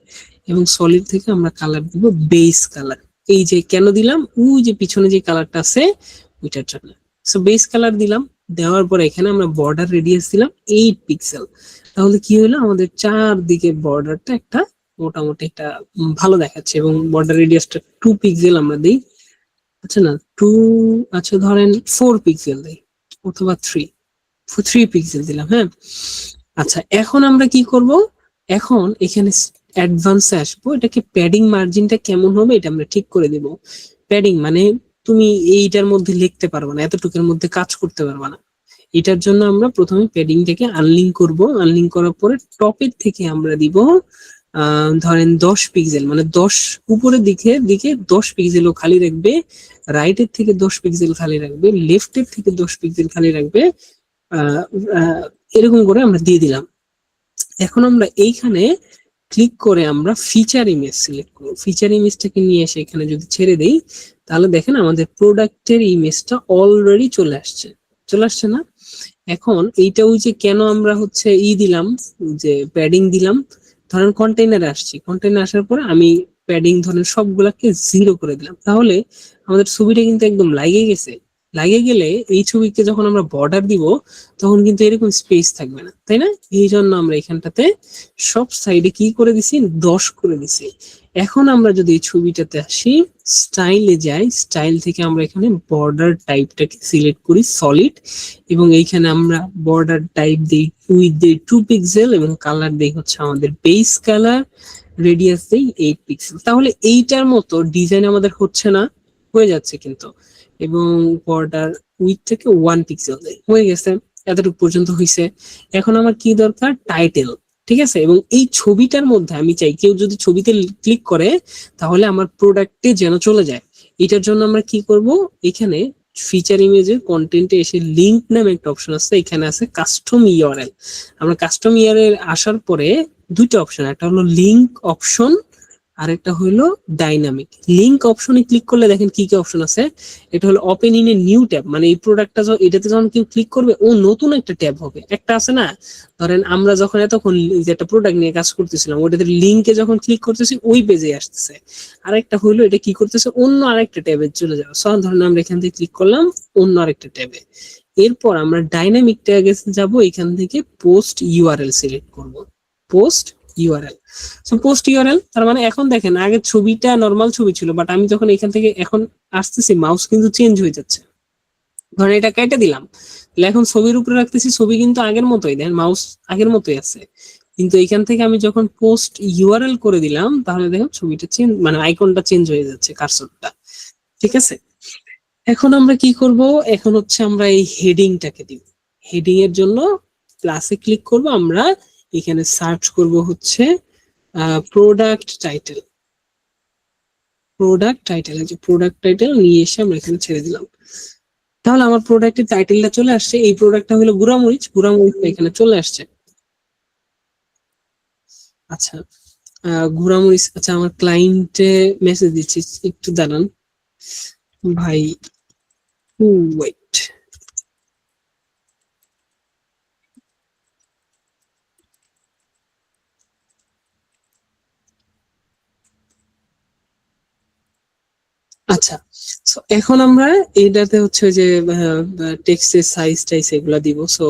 এবং সলিড থেকে আমরা কালার দিব বেস কালার। এই যে কেন দিলাম, ওই যে পিছনে যে কালারটা আছে ওইটার জন্য। সো বেস কালার দিলাম, দেওয়ার পরে এখানে আমরা বর্ডার রেডিয়াস দিলাম 8 পিক্সেল। তাহলে কি হলো, আমাদের চারদিকে বর্ডারটা একটা মোটামুটি একটা ভালো দেখাচ্ছে, এবং বর্ডার রেডিয়াসটা 2 পিক্সেল আমরা দিই। আচ্ছা না 2, আচ্ছা ধরেন 4 পিক্সেল দিই, অথবা 3 পিক্সেল দিলাম। হ্যাঁ, আচ্ছা এখন আমরা কি করব, এখন এখানে অ্যাডভান্সে আসবো, এটাকে প্যাডিং মার্জিনটা কেমন হবে এটা আমরা ঠিক করে দেব। প্যাডিং মানে তুমি এইটার মধ্যে লিখতে পারবে না, এতটুকুর মধ্যে কাজ করতে পারবে না। এটার জন্য আমরা প্রথমে প্যাডিংটাকে আনলিঙ্ক করব। আনলিঙ্ক করার পরে টপের থেকে আমরা দিব ধরেন 10 পিক্সেল, মানে 10 উপরের দিকে 10 পিক্সেলও খালি রাখবে, রাইটের থেকে 10 পিক্সেল খালি রাখবে, লেফটের থেকে 10 পিক্সেল খালি রাখবে। এরকম করে আমরা দিয়ে দিলাম। এখন আমরা এইখানে ক্লিক করে আমরা ফিচার ইমেজ সিলেক্ট করব। ফিচার ইমেজটাকে নিয়ে এসে এখানে যদি ছেড়ে দেই, তাহলে দেখেন আমাদের প্রোডাক্টের ইমেজটা অলরেডি চলে আসছে না? এখন এইটা ওই যে কেন আমরা হচ্ছে দিলাম, যে প্যাডিং দিলাম, ধরেন কন্টেইনারে আসছি, কন্টেইনার আসার পরে আমি প্যাডিং ধরেন সবগুলাকে 0 করে দিলাম, তাহলে আমাদের ছবিটা কিন্তু একদম লাগিয়ে গেছে। লাগিয়ে গেলে এই ছবিকে যখন আমরা বর্ডার দিব, তখন কিন্তু এরকম স্পেস থাকবে না, তাই না? এই জন্য আমরা এখানটাতে সব সাইডে কি করে দিছি, 10 করে দিছি। এখন আমরা যদি এই ছবিটাতে আসি, স্টাইলে যাই, স্টাইল থেকে আমরা এখানে বর্ডার টাইপটাকে সিলেক্ট করি সলিড, এবং এইখানে আমরা বর্ডার টাইপ দিই উইথ দিই 2 পিক্সেল, এবং কালার দিই হচ্ছে আমাদের বেস কালার, রেডিয়াস দিই 8 পিক্সেল। তাহলে এইটার মতো ডিজাইন আমাদের হচ্ছে না, হয়ে যাচ্ছে কিন্তু, এবং বর্ডার উইথ থেকে 1 পিক্সেল দেয়, হয়ে গেছে। এতটুকু পর্যন্ত হয়েছে। এখন আমার কি দরকার, টাইটেল। ঠিক আছে, এবং এই ছবিটার মধ্যে আমি চাই কেউ যদি ছবিতে ক্লিক করে তাহলে আমার প্রোডাক্টে যেন চলে যায়। এটার জন্য আমরা কি করব, এখানে ফিচার ইমেজের কন্টেন্টে এসে লিংক নামে একটা অপশন আছে, এখানে আছে কাস্টম ইউআরএল। আমরা কাস্টম ইউআরএল আসার পরে দুইটা অপশন, একটা হলো লিংক অপশন আর একটা হলো ডাইনামিক। লিংক অপশনে ক্লিক করলে দেখেন কি কি অপশন আছে। এটা হলো open in a new tab, মানে এই প্রোডাক্টটা এটাতে যখন কেউ ক্লিক করবে ও নতুন একটা ট্যাব হবে। একটা আছে না, ধরেন আমরা যখন এতক্ষণ যে একটা প্রোডাক্ট নিয়ে কাজ করতেছিলাম ওটাতে লিংকে যখন ক্লিক করতেছি ওই পেজে আসতেছে। আরেকটা হলো এটা কি করতেছে, অন্য আরেকটা ট্যাবে চলে যাবে। সো ধরেন আমরা এখান থেকে ক্লিক করলাম অন্য আরেকটা ট্যাবে। এরপর আমরা ডাইনামিক ট্যাগে যাব, এখান থেকে পোস্ট ইউআরএল সিলেক্ট করব, post URL. So post URL তার মানে এখন দেখেন আগে ছবিটা নরমাল ছবি ছিল, বাট আমি যখন এখান থেকে এখন আসতেছি মাউস কিন্তু চেঞ্জ হয়ে যাচ্ছে। ধরেন এটা কেটে দিলাম, তাহলে এখন ছবির উপরে রাখতেছি, ছবি কিন্তু আগের মতোই, দেখেন মাউস আগের মতোই আছে। কিন্তু এখান থেকে আমি যখন পোস্ট ইউআরএল করে দিলাম তাহলে দেখুন ছবিটা চেঞ্জ, মানে আইকনটা চেঞ্জ হয়ে যাচ্ছে, কার্সরটা। ঠিক আছে, এখন আমরা কি করব, এখন হচ্ছে আমরা এই হেডিংটাকে দিব। হেডিং এর জন্য প্লাসে ক্লিক করব, আমরা এখানে সার্চ করব হচ্ছে প্রোডাক্ট টাইটেল। প্রোডাক্ট টাইটেল, এই যে প্রোডাক্ট টাইটেল নিয়ে এসে আমরা এখানে ছেড়ে দিলাম। তাহলে আমার প্রোডাক্টের টাইটেলটা চলে আসছে। এই প্রোডাক্টটা হলো গুড়ামরিচ, গুড়ামরিচ এখানে চলে আসছে। আচ্ছা, গুড়ামরিচ। আচ্ছা, আমার ক্লায়েন্টে মেসেজ দিচ্ছি, একটু দাঁড়ান ভাই, ওয়েট। আচ্ছা, so এখন আমরা এটাতে হচ্ছে যে টেক্সটের সাইজ টাইজ এগুলা দিব। সো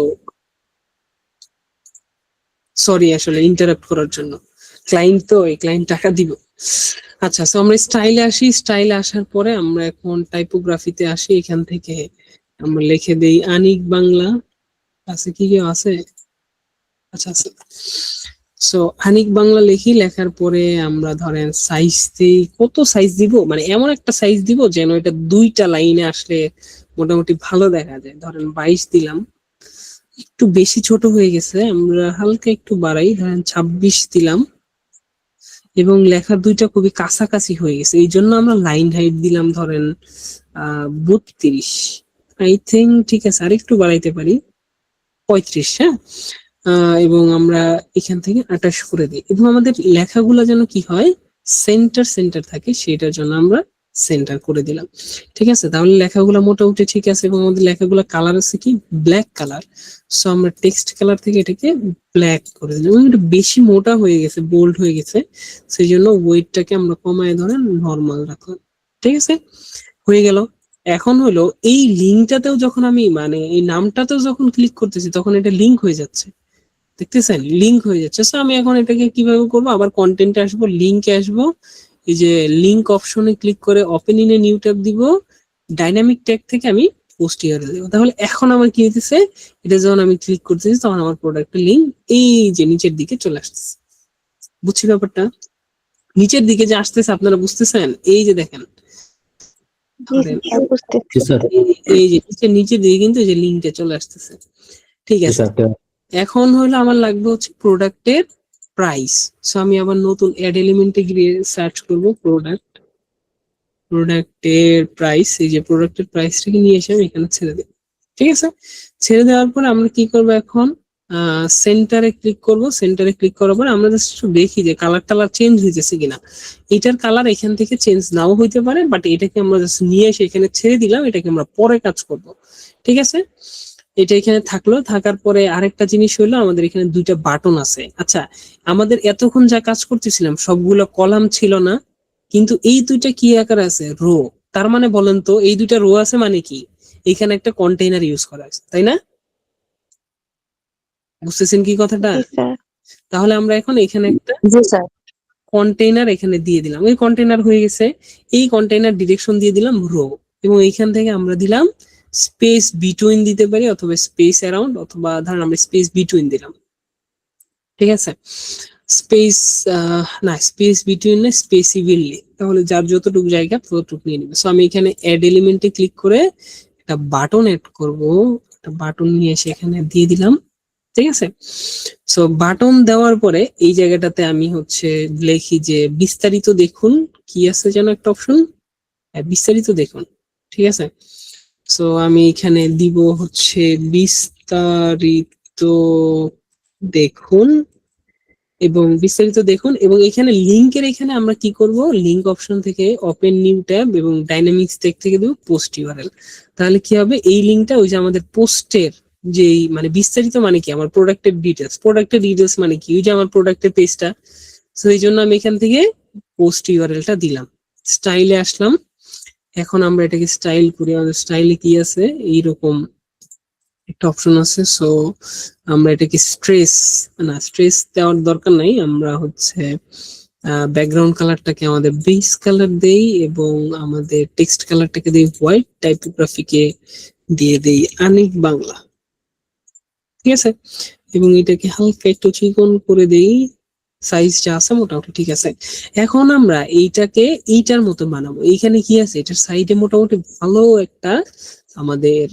সরি আসলে ইন্টারাপ্ট করার জন্য, ক্লায়েন্ট তো, এই ক্লায়েন্ট টাকা দিব। আচ্ছা, সো আমরা স্টাইলে আসি। স্টাইলে আসার পরে আমরা এখন টাইপোগ্রাফিতে আসি। এখান থেকে আমরা লিখে দেই আনিক বাংলা। আছে কি কেউ আছে? আচ্ছা আছে। সো আনিক বাংলা লিখি, লেখার পরে আমরা ধরেন সাইজ দিই। কত সাইজ দিব, মানে এমন একটা সাইজ দিব যেন এটা দুইটা লাইনে আসলে মোটামুটি ভালো দেখা যায়। ধরেন 22 দিলাম, একটু বেশি ছোট হয়ে গেছে, আমরা হালকা একটু বাড়াই, ধরেন 26 দিলাম। এবং লেখার দুইটা খুবই কাছাকাছি হয়ে গেছে, এই জন্য আমরা লাইন হাইট দিলাম ধরেন 32। আই থিঙ্ক ঠিক আছে, আর একটু বাড়াইতে পারি 35। হ্যাঁ, এবং আমরা এখান থেকে 28 করে দিই। এবং আমাদের লেখাগুলো যেন কি হয়, সেন্টার সেন্টার থাকে, সেটার জন্য আমরা সেন্টার করে দিলাম। ঠিক আছে, তাহলে লেখাগুলো মোটামুটি ঠিক আছে। এবং আমাদের লেখাগুলো কালার আছে কি, ব্ল্যাক কালার। সো আমরা টেক্সট কালার থেকে এটাকে ব্ল্যাক করে দিলাম। এবং এটা বেশি মোটা হয়ে গেছে, বোল্ড হয়ে গেছে, সেই জন্য ওয়েটটাকে আমরা কমায় ধরেন নর্মাল রাখলাম। ঠিক আছে, হয়ে গেল। এখন হলো এই লিঙ্কটাতেও যখন আমি, মানে এই নামটাতেও যখন ক্লিক করতেছি তখন এটা লিঙ্ক হয়ে যাচ্ছে, দেখতেছেন লিঙ্ক হয়ে যাচ্ছে। সো আমি এখন এটাকে কিভাবে করবো, আবার কন্টেন্টে আসবো, লিঙ্কে আসবো, এই যে লিঙ্ক অপশনে ক্লিক করে open in a new tab দিব, ডাইনামিক ট্যাগ থেকে আমি পোস্ট ইউআরএল দেব। তাহলে এখন আমার কি হইতেছে, এটা যখন আমি ক্লিক করতেছি তখন আমার প্রোডাক্টের লিঙ্ক এই যে নিচের দিকে চলে আসতেছে। বুঝছি ব্যাপারটা? নিচের দিকে যে আসতেছে আপনারা বুঝতেছেন, এই যে দেখেন এই যে নিচের দিকে কিন্তু এই যে লিঙ্কটা চলে আসতেছে। ঠিক আছে, এখন হলো আমার লাগবে হচ্ছে প্রোডাক্টের প্রাইস। সো আমি আবার নতুন অ্যাড এলিমেন্টে গিয়ে সার্চ করব প্রোডাক্টের প্রাইস। এই যে প্রোডাক্টের প্রাইসটাকে নিয়ে এসে আমি এখানে ছেড়ে দেব। ঠিক আছে, ছেড়ে দেওয়ার পরে আমরা কি করব, এখন সেন্টারে ক্লিক করব। সেন্টারে ক্লিক করার পরে আমরা জাস্ট একটু দেখি যে কালার টালার চেঞ্জ হইতেছে কিনা। এটার কালার এখান থেকে চেঞ্জ নাও হইতে পারে, বাট এটাকে আমরা জাস্ট নিয়ে এসে এখানে ছেড়ে দিলাম, এটাকে আমরা পরে কাজ করব। ঠিক আছে, এটা এখানে থাকলো। থাকার পরে আরেকটা জিনিস হলো আমাদের এখানে দুইটা বাটন আছে। আচ্ছা, আমাদের এতক্ষণ যা কাজ করতেছিলাম সবগুলো কলাম ছিল না, কিন্তু এই দুইটা কি আকার আছে, রো। তার মানে বলেন তো এই দুইটা রো আছে মানে কি, এখানে একটা কন্টেইনার ইউজ করা আছে, তাই না? বুঝতেছেন কি কথাটা? তাহলে আমরা এখন এখানে একটা কন্টেইনার এখানে দিয়ে দিলাম, এই কন্টেইনার হয়ে গেছে। এই কন্টেইনার ডিরেকশন দিয়ে দিলাম রো, এবং এইখান থেকে আমরা দিলাম স্পেস বিটুইন দিতে পারি, অথবা স্পেস অ্যারাউন্ড, অথবা ধরেন আমরা স্পেস বিটুইন দিলাম। ঠিক আছে, স্পেস না, স্পেস বিটুইন না, স্পেস ইভেনলি, তাহলে যার যতটুকু জায়গা ততটুকু নিয়ে নেবে। সো আমি এখানে অ্যাড এলিমেন্টে ক্লিক করে একটা বাটন অ্যাড করব, একটা বাটন নিয়ে এসে এখানে দিয়ে দিলাম। ঠিক আছে, সো বাটন দেওয়ার পরে এই জায়গাটাতে আমি হচ্ছে লিখি যে বিস্তারিত দেখুন, কি আছে যেন একটা অপশন, বিস্তারিত দেখুন। ঠিক আছে, সো আমি এখানে দিব হচ্ছে বিস্তারিত দেখুন এবং এখানে লিংকের এখানে আমরা কি করব, লিংক অপশন থেকে ওপেন নিউ ট্যাব এবং ডাইনামিক্স টেক থেকে দেব পোস্ট ইউআরএল। তাহলে কি হবে, এই লিংকটা ওই যে আমাদের পোস্টের যেই মানে বিস্তারিত মানে কি আমার প্রোডাক্টের ডিটেলস মানে কি ওই যে আমার প্রোডাক্টের পেজটা। সো এই জন্য আমি এখান থেকে পোস্ট ইউআরএলটা দিলাম। স্টাইলে আসলাম, এখন আমরা এটাকে স্টাইল করি। আমাদের স্টাইলে কি আছে, এইরকম একটা অপশন আছে। সো আমরা এটাকে স্ট্রেস দেওয়ার দরকার নাই, আমরা হচ্ছে ব্যাকগ্রাউন্ড কালারটাকে আমাদের বেস কালার দেই এবং আমাদের টেক্সট কালারটাকে দেই হোয়াইট, টাইপোগ্রাফিকে দিয়ে দেই আনিক বাংলা, ঠিক আছে। এবং এটাকে হালকা একটু চিকন করে দেই, সাইজ যা আছে মোটামুটি ঠিক আছে। এখন আমরা এইটাকে এইটার মতো বানাবো। এইখানে কি আছে, এটার সাইডে মোটামুটি ভালো একটা আমাদের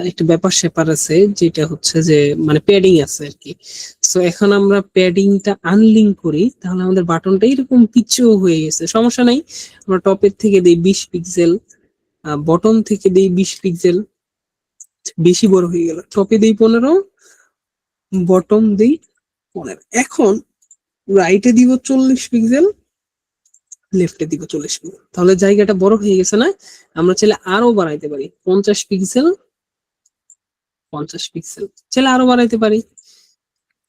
একটা ব্যাপার স্যাপার আছে, যেটা হচ্ছে যে মানে প্যাডিং আছে আর কি। সো এখন আমরা প্যাডিংটা আনলিঙ্ক করি, তাহলে আমাদের বাটনটা এরকম পিছু হয়ে গেছে, সমস্যা নাই। আমরা টপের থেকে দেই 20 পিক্সেল, বটম থেকে দেই 20 পিক্সেল, বেশি বড় হয়ে গেল। টপে দেই 15, বটম দেই 15। এখন রাইটে দিব 40 পিক্সেল, লেফটে দিব 40 পিক্সেল। তাহলে জায়গাটা বড় হয়ে গেছে না? আমরা চাইলে আরো বাড়াইতে পারি, 50 পিক্সেল চাইলে আরো বাড়াইতে পারি,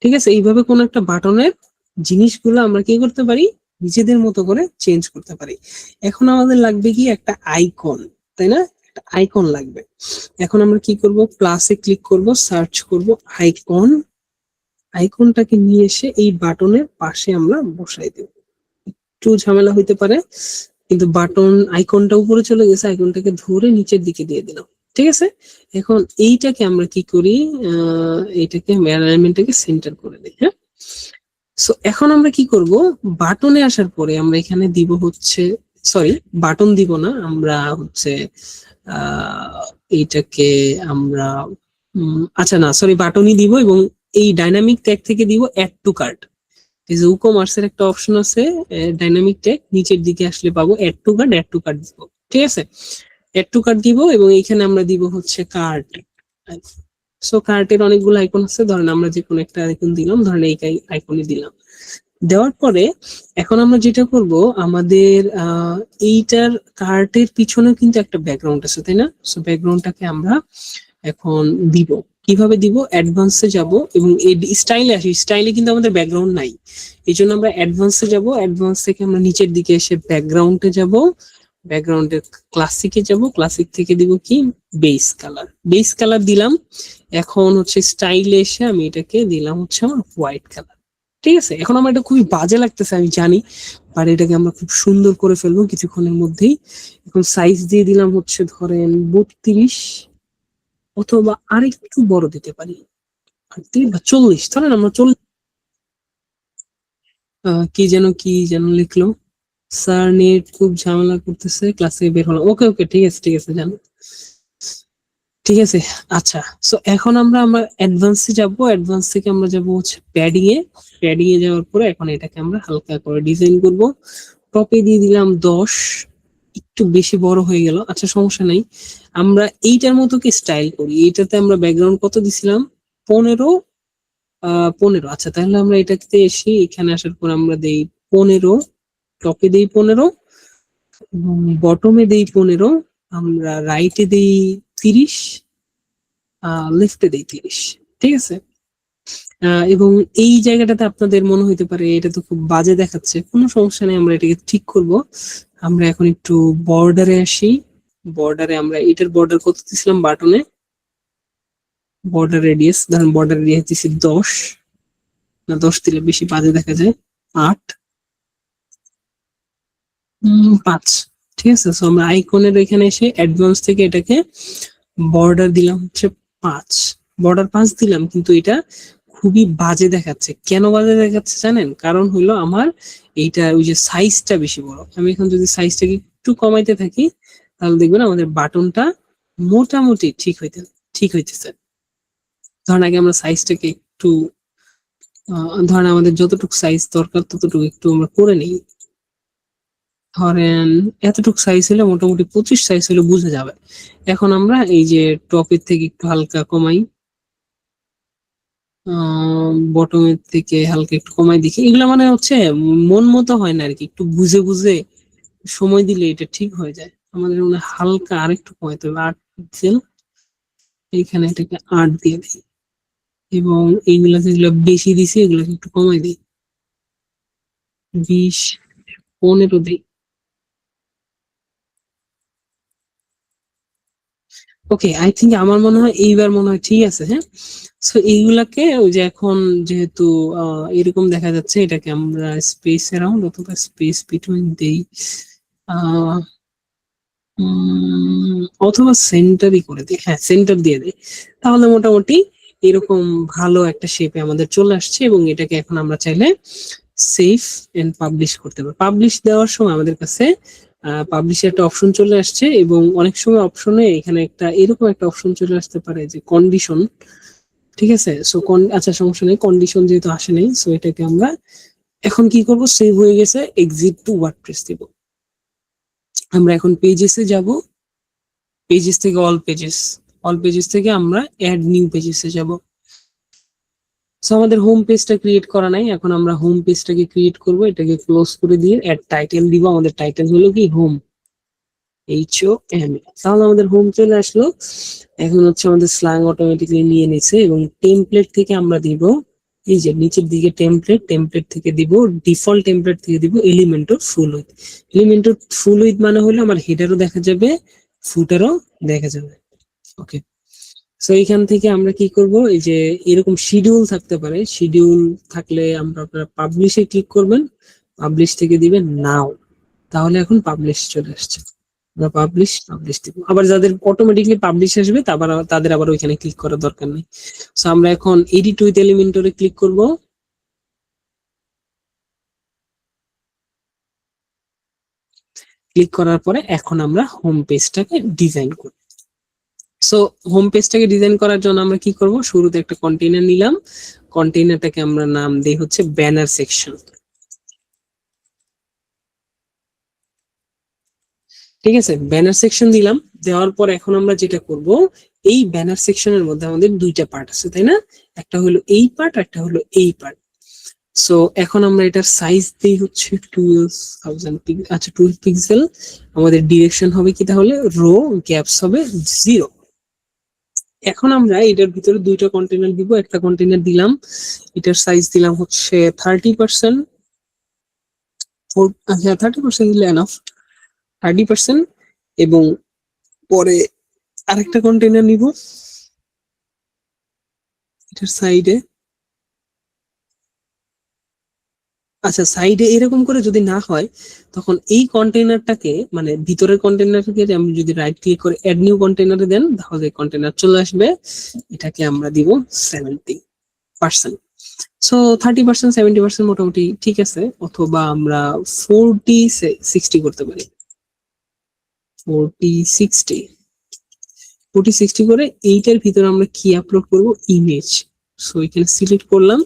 ঠিক আছে। এইভাবে কোন একটা বাটনের জিনিসগুলো আমরা কি করতে পারি, নিজেদের মতো করে চেঞ্জ করতে পারি। এখন আমাদের লাগবে কি একটা আইকন, তাই না? একটা আইকন লাগবে। এখন আমরা কি করব, প্লাসে ক্লিক করব, সার্চ করব আইকনটাকে নিয়ে এসে এই বাটনের পাশে আমরা বসাই দেব। একটু ঝামেলা হইতে পারে, কিন্তু বাটন আইকনটা উপরে চলে গেছে, আইকনটাকে ধরে নিচের দিকে দিয়ে দিলাম, ঠিক আছে। এখন এইটাকে আমরা কি করি, এইটাকে অ্যালাইনমেন্টটাকে সেন্টার করে দিই, হ্যাঁ। সো এখন আমরা কি করব, বাটনে আসার পরে আমরা এখানে দিব হচ্ছে, সরি বাটন দিব না, আমরা হচ্ছে এইটাকে আমরা আচ্ছা না সরি বাটনই দিব এবং এই ডাইনামিক ট্যাগ থেকে দিব অ্যাড টু কার্ট। এই যে ই-কমার্সের একটা অপশন আছে ডাইনামিক ট্যাগ, নিচের দিকে আসলে পাবো অ্যাড টু কার্ট দিব, ঠিক আছে। অ্যাড টু কার্ট দিব এবং এইখানে আমরা দিব হচ্ছে কার্ট। সো কার্টের অনেকগুলো আইকন আছে, ধরেন আমরা যে কোনো একটা আইকন দিলাম, ধরেন এই আইকনই দিলাম। দেওয়ার পরে এখন আমরা যেটা করব, আমাদের এইটার কার্টের পিছনেও কিন্তু একটা ব্যাকগ্রাউন্ড আছে, তাই না? সো ব্যাকগ্রাউন্ডটাকে আমরা এখন দিব। কিভাবে দিব, অ্যাডভান্সে যাব এবং এই স্টাইলে আসি। স্টাইলে কিন্তু আমাদের ব্যাকগ্রাউন্ড নাই, এই জন্য আমরা অ্যাডভান্সে যাব। অ্যাডভান্স থেকে আমরা নিচের দিকে এসে ব্যাকগ্রাউন্ডে যাব, ব্যাকগ্রাউন্ডের ক্লাসিকে যাব, ক্লাসিক থেকে দিব কি বেস কালার দিলাম। এখন হচ্ছে স্টাইলে এসে আমি এটাকে দিলাম হচ্ছে আমার হোয়াইট কালার, ঠিক আছে। এখন আমার এটা খুবই বাজে লাগতেছে আমি জানি, বাট এটাকে আমরা খুব সুন্দর করে ফেলবো কিছুক্ষণের মধ্যেই। এখন সাইজ দিয়ে দিলাম হচ্ছে ধরেন 32, অথবা আরেকটু বড় দিতে পারি 40, ধরেন আমরা 40। কি যেন লিখলো, স্যার নেট খুব ঝামেলা করতেছে, ক্লাসে বের হলাম। ওকে ঠিক আছে জানো, ঠিক আছে। আচ্ছা, সো এখন আমরা অ্যাডভান্সে যাব, অ্যাডভান্স থেকে আমরা যাব হচ্ছে প্যাডিং এ যাওয়ার পরে এখন এটাকে আমরা হালকা করে ডিজাইন করব। টপে দিয়ে দিলাম 10, একটু বেশি বড় হয়ে গেল, আচ্ছা সমস্যা নাই। আমরা এইটার মতো কি স্টাইল করি, এইটাতে আমরা ব্যাকগ্রাউন্ড কত দিছিলাম, 15। আচ্ছা তাহলে আমরা এটাতে এসে এখানে আসার পর আমরা দেই 15, টপে দেই 15, বটমে দেই 15, আমরা রাইটে দেই 30, লেফটে দেই 30, ঠিক আছে। এবং এই জায়গাটাতে আপনাদের মনে হইতে পারে এটা তো খুব বাজে দেখাচ্ছে, কোনো সমস্যা নেই, আমরা এটাকে ঠিক করব। আমরা এখন একটু বর্ডারে আসি। বর্ডারে আমরা এটার বর্ডার কত দিছিলাম, বাটনে বর্ডার রেডিয়াস, ধরেন বর্ডার রেডিয়াস দিছি 10, না 10 দিলে বেশি বাজে দেখা যায়, 8, 5, ঠিক আছে। সো আমরা আইকনের এখানে এসে অ্যাডভান্স থেকে এটাকে বর্ডার দিলাম হচ্ছে 5, বর্ডার 5 দিলাম, কিন্তু এটা খুবই বাজে দেখাচ্ছে। কেন বাজে দেখাচ্ছে জানেন? কারণ হইলো আমার এইটা ওই যে সাইজটা বেশি বড়। আমি এখন যদি সাইজটাকে একটু কমাইতে থাকি, তাহলে দেখবেন আমাদের বাটনটা মোটামুটি ঠিক হইতেছে। ধরেন আগে আমরা সাইজটাকে একটু ধরেন আমাদের যতটুকু সাইজ দরকার ততটুকু একটু আমরা করে নিই। ধরেন এতটুকু সাইজ হলে মোটামুটি 25 সাইজ হলে বুঝে যাবে। এখন আমরা এই যে টপের থেকে একটু হালকা কমাই, বটমের থেকে হালকা একটু কমাই দেখি। এগুলো মানে হচ্ছে মন মতো হয় না আর কি, একটু বুঝে বুঝে সময় দিলে এটা ঠিক হয়ে যায়। আমাদের মনে হয় হালকা আরেকটু কমাইতে হবে, 8 পিক্সেল, এইখানে এটাকে 8 দিয়ে দিই, এবং এইগুলা যেগুলো বেশি দিছি এগুলোকে একটু কমাই দিই, 20 15 দিই। ওকে, আই থিঙ্ক আমার মনে হয় এইবার মনে হয় ঠিক আছে। হ্যাঁ, সো এইগুলাকে ওই যে এখন যেহেতু এরকম দেখা যাচ্ছে, এটাকে আমরা স্পেস অ্যারাউন্ড অথবা স্পেস বিটুইন দেই, অথবা সেন্টারই করে দিই। হ্যাঁ, সেন্টার দিয়ে দিই, তাহলে মোটামুটি এরকম ভালো একটা শেপে আমাদের চলে আসছে। এবং এটাকে এখন আমরা চাইলে সেভ এন্ড পাবলিশ করতে পারি। পাবলিশ দেওয়ার সময় আমাদের কাছে পাবলিশের একটা অপশন চলে আসছে, এবং অনেক সময় অপশনে এখানে একটা এরকম একটা অপশন চলে আসতে পারে যে কন্ডিশন। ঠিক আছে, সো আচ্ছা সমস্যা নেই, কন্ডিশন যেহেতু আসে নাই, সো এটাকে আমরা এখন কি করব, সেভ হয়ে গেছে, এক্সিট টু ওয়ার্ডপ্রেস দিব। আমরা এখন পেজেসে যাব, পেজেস থেকে অল পেজেস থেকে আমরা অ্যাড নিউ পেজেসে যাব। সো আমাদের হোম পেজটা ক্রিয়েট করা নাই, এখন আমরা হোম পেজটাকে ক্রিয়েট করব। এটাকে ক্লোজ করে দিয়ে অ্যাড টাইটেল দিব। আমাদের টাইটেল হলো কি হোম, HOM। তাহলে আমাদের হোম চলে আসলো। এখন হচ্ছে আমাদের স্ল্যাং অটোমেটিক্যালি নিয়ে নিছে, এবং টেমপ্লেট থেকে আমরা দিব এই যে নিচের দিকে টেমপ্লেট থেকে দিব, ডিফল্ট টেমপ্লেট থেকে দিব Elementor full with. Elementor full with মানে হলো আমার হেডারও দেখা যাবে, ফুটারও দেখা যাবে। ওকে, সো এইখান থেকে আমরা কি করব, এই যে এরকম শিডিউল থাকতে পারে, শিডিউল থাকলে আমরা আপনারা পাবলিশে ক্লিক করবেন, পাবলিশ থেকে দিবেন নাও, তাহলে এখন পাবলিশ চলে আসছে। আমরা পাবলিশ দিব। আবার যাদের অটোমেটিকলি পাবলিশ আসবে তাদের আবার ওইখানে ক্লিক করার দরকার নেই। সো আমরা এখন এডিট উইথ এলিমেন্টরে ক্লিক করব। ক্লিক করার পরে এখন আমরা হোম পেজটাকে ডিজাইন করব। সো হোম পেজটাকে ডিজাইন করার জন্য আমরা কি করব, শুরুতে একটা কন্টেইনার নিলাম, কন্টেইনারটাকে আমরা নাম দেই হচ্ছে ব্যানার সেকশন। ঠিক আছে, ব্যানার সেকশন দিলাম। দেওয়ার পর এখন আমরা যেটা করব, এই ব্যানার সেকশনের মধ্যে আমাদের দুইটা পার্ট আছে, তাই না? একটা হলো এই পার্ট, একটা হলো এই পার্ট। সো এখন আমরা এটার সাইজ দেই হচ্ছে 12,000 পিক্সেল। আচ্ছা 12 পিক্সেল। আমাদের ডিরেকশন হবে কি তাহলে, রো গ্যাপস হবে 0। এখন আমরা এটার ভিতরে দুইটা কন্টেইনার দিব। একটা কন্টেইনার দিলাম, এটার সাইজ দিলাম হচ্ছে 30%। আচ্ছা 30% দিলে এনাফ, 30%। এবং পরে আরেকটা কন্টেইনার নিব, এটার সাইডে, আচ্ছা সাইডে এরকম করে যদি না হয়, তখন এই কন্টেইনারটাকে মানে ভিতরের কন্টেইনারটাকে আমি যদি রাইট ক্লিক করে অ্যাড নিউ কন্টেইনারে দেন, তাহলে কন্টেইনার চলে আসবে। এটাকে আমরা দিব 70%। সো 30% 70% মোটামুটি ঠিক আছে। অথবা আমরা 40-60 করতে পারি, 40-60 করে এইটার ভিতরে আমরা কি আপলোড করব, ইমেজ। সো এখানে সিলেক্ট করলাম,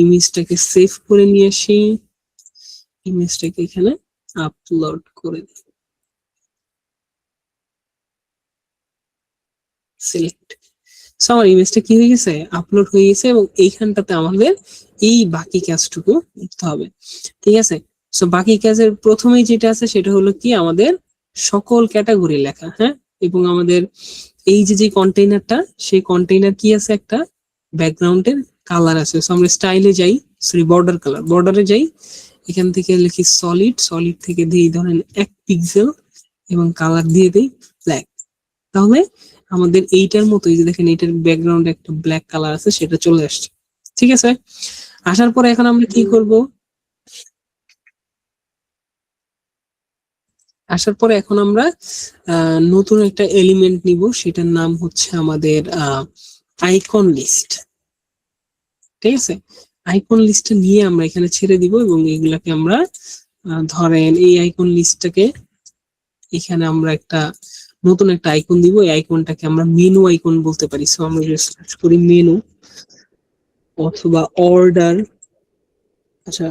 ইমেজটাকে সেভ করে নিয়ে আসি, ইমেজটাকে এখানে আপলোড করে দিই, সিলেক্ট। সো আমার ইমেজটা কি হয়ে গেছে, আপলোড হয়ে গেছে। এবং এইখানটাতে আমাদের এই বাকি কাজটুকু করতে হবে। ঠিক আছে, সো বাকি কাজের প্রথমেই যেটা আছে সেটা হলো কি, আমাদের সকল ক্যাটাগরি লেখা। হ্যাঁ, এবং আমাদের এই যে কন্টেইনারটা, সেই কন্টেইনার কি আছে, একটা ব্যাকগ্রাউন্ডের কালার আছে। সো আমরা স্টাইলে যাই, সরি বর্ডারে যাই, এখান থেকে লিখি সলিড, সলিড থেকে দিই ধরেন 1 পিক্সেল এবং কালার দিয়ে দিই ব্ল্যাক। তাহলে আমাদের এইটার মতো, এই যে দেখেন এইটার ব্যাকগ্রাউন্ডে একটা ব্ল্যাক কালার আছে, সেটা চলে আসছে। ঠিক আছে, আসার পরে এখন আমরা কি করব, আসার পরে এখন আমরা নতুন একটা এলিমেন্ট নিব, সেটার নাম হচ্ছে আমাদের আইকন লিস্ট। ঠিক আছে, আইকন লিস্টটা নিয়ে আমরা এখানে ছেড়ে দিব, এবং এইগুলাকে আমরা ধরেন এই আইকন লিস্টটাকে এখানে আমরা একটা নতুন একটা আইকন দিব। এই আইকনটাকে আমরা মেনু আইকন বলতে পারি। সো আমরা সার্চ করি মেনু অথবা অর্ডার। আচ্ছা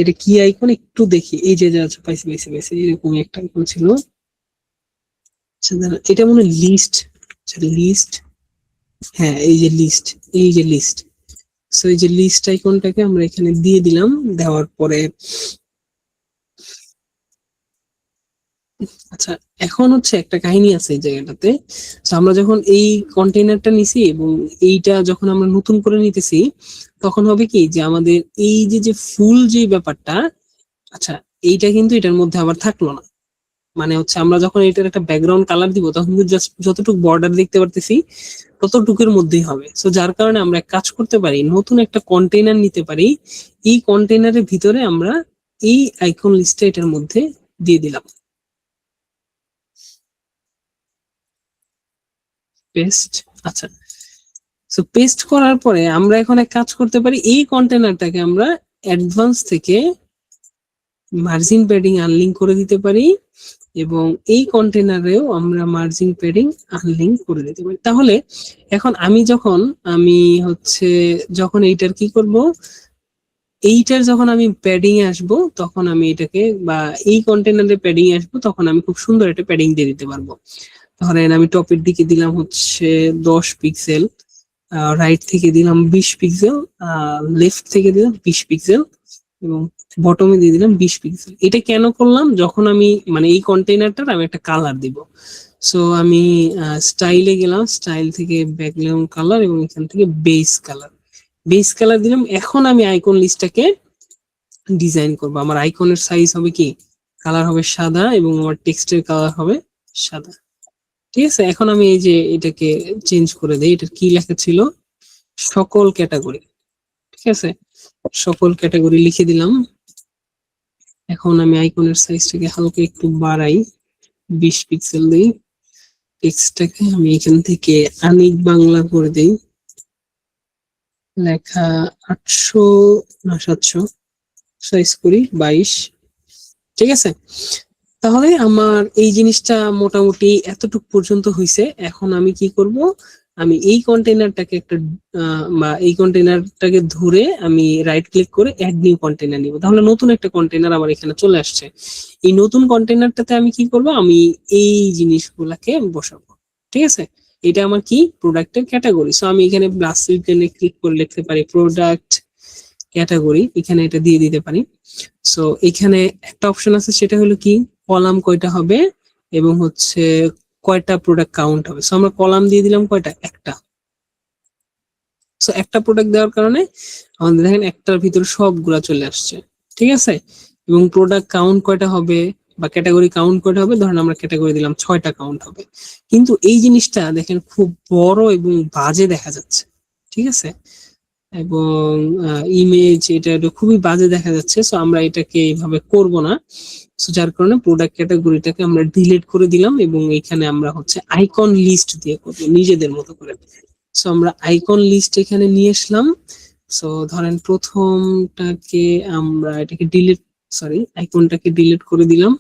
এটা কি আইকন একটু দেখি, এই যে যে আচ্ছা পাইছি পাইছি পাইছি, এরকম একটা আইকন ছিল। আচ্ছা দাঁড়ান, এটা মনে হয় লিস্ট। আচ্ছা লিস্ট, হ্যাঁ এই যে লিস্ট, এই যে লিস্ট। সো এই যে লিস্ট আইকনটাকে আমরা এখানে দিয়ে দিলাম, দেওয়ার পরে আচ্ছা এখন হচ্ছে একটা কাহিনী আছে এই জায়গাটাতে। তো আমরা যখন এই কন্টেইনারটা নিছি এবং এইটা যখন আমরা নতুন করে নিতেছি, তখন হবে কি যে আমাদের এই যে যে ফুল যে ব্যাপারটা, আচ্ছা এইটা কিন্তু এটার মধ্যে আবার থাকলো না। মানে হচ্ছে আমরা যখন এটার একটা ব্যাকগ্রাউন্ড কালার দিব, তখন কিন্তু জাস্ট যতটুকু বর্ডার দেখতে পারতেছি ততটুকুর মধ্যেই হবে। সো যার কারণে আমরা এক কাজ করতে পারি, নতুন একটা কন্টেইনার নিতে পারি। এই কন্টেইনারের ভিতরে আমরা এই আইকন লিস্টটা এটার মধ্যে দিয়ে দিলাম, পেস্ট। আচ্ছা, সো পেস্ট করার পরে আমরা এখন এক কাজ করতে পারি, এই কন্টেইনারটাকে আমরা অ্যাডভান্স থেকে মার্জিন প্যাডিং আনলিঙ্ক করে দিতে পারি এবং এই কন্টেইনারেও আমরা মার্জিন প্যাডিং আনলিঙ্ক করে দিতে পারি। তাহলে এখন আমি যখন এইটার কি করব, এইটার যখন আমি প্যাডিং এ আসবো, তখন আমি এটাকে বা এই কন্টেইনারে প্যাডিং এ আসবো, তখন আমি খুব সুন্দর একটা প্যাডিং দিয়ে দিতে পারবো। ধরেন আমি টপের দিকে দিলাম হচ্ছে 10 পিক্সেল, রাইট থেকে দিলাম 20 পিক্সেল, লেফট থেকে দিলাম 20 পিক্সেল এবং বটমে দিয়ে দিলাম 20 পিক্সেল। এটা কেন করলাম, যখন আমি মানে এই কন্টেইনারটার আমি একটা কালার দিব। সো আমি স্টাইলে গেলাম, স্টাইল থেকে ব্যাকগ্রাউন্ড কালার এবং এখান থেকে বেস কালার দিলাম। এখন আমি আইকন লিস্টটাকে ডিজাইন করব। আমার আইকনের সাইজ হবে কি, কালার হবে সাদা এবং আমার টেক্সটের কালার হবে সাদা। ঠিক আছে, এখন আমি এই যে এটাকে চেঞ্জ করে দেই। এটা কি লেখা ছিল, সকল ক্যাটাগরি। ঠিক আছে, সকল ক্যাটাগরি লিখে দিলাম। এখন আমি আইকনের সাইজটাকে হালকা একটু বাড়াই, 20 পিক্সেল দিই। টেক্সটটাকে আমি এখান থেকে আনিক বাংলা করে দেই, লেখা 800 না 700, সাইজ করি 22। ঠিক আছে, তাহলে আমার এই জিনিসটা মোটামুটি এতটুকু পর্যন্ত হয়েছে। এখন আমি কি করব, আমি এই কন্টেইনারটাকে এই কন্টেইনারটাকে ধরে আমি রাইট ক্লিক করে অ্যাড নিউ কন্টেইনার নিব। তাহলে নতুন একটা কন্টেইনার আমার এখানে চলে আসছে। এই নতুন কন্টেইনারটাতে আমি কি করব, আমি এই জিনিসগুলাকে বসাবো। ঠিক আছে, এটা আমার কি, প্রোডাক্টের ক্যাটাগরি। সো আমি এখানে প্লাস আইকনে ক্লিক করে লিখতে পারি প্রোডাক্ট ক্যাটাগরি, এখানে এটা দিয়ে দিতে পারি। সো এখানে একটা অপশন আছে, সেটা হলো কি, কলাম কয়টা হবে এবং হচ্ছে কয়টা প্রোডাক্ট কাউন্ট হবে। সো আমরা কলাম দিয়ে দিলাম কয়টা, একটা। সো একটা প্রোডাক্ট দেওয়ার কারণে আমাদের দেখেন একটার ভিতরে সবগুলা চলে আসছে। ঠিক আছে, এবং প্রোডাক্ট কাউন্ট কয়টা হবে বা ক্যাটাগরি কাউন্ট কয়টা হবে, ধরেন আমরা ক্যাটাগরি দিলাম 6টা কাউন্ট হবে। কিন্তু এই জিনিসটা দেখেন খুব বড় এবং বাজে দেখা যাচ্ছে। ঠিক আছে, এবং ইমেজ এটা খুবই বাজে দেখা যাচ্ছে। সো আমরা এটাকে এইভাবে করব না। সো যার কারণে প্রোডাক্ট ক্যাটাগরিটাকে আমরা ডিলিট করে দিলাম এবং এখানে আমরা হচ্ছে আইকন লিস্ট দিয়ে করব নিজেদের মতো করে। সো আমরা আইকন লিস্ট এখানে নিয়ে আসলাম। সো ধরেন প্রথমটাকে আমরা এটাকে আইকনটাকে ডিলিট করে দিলাম।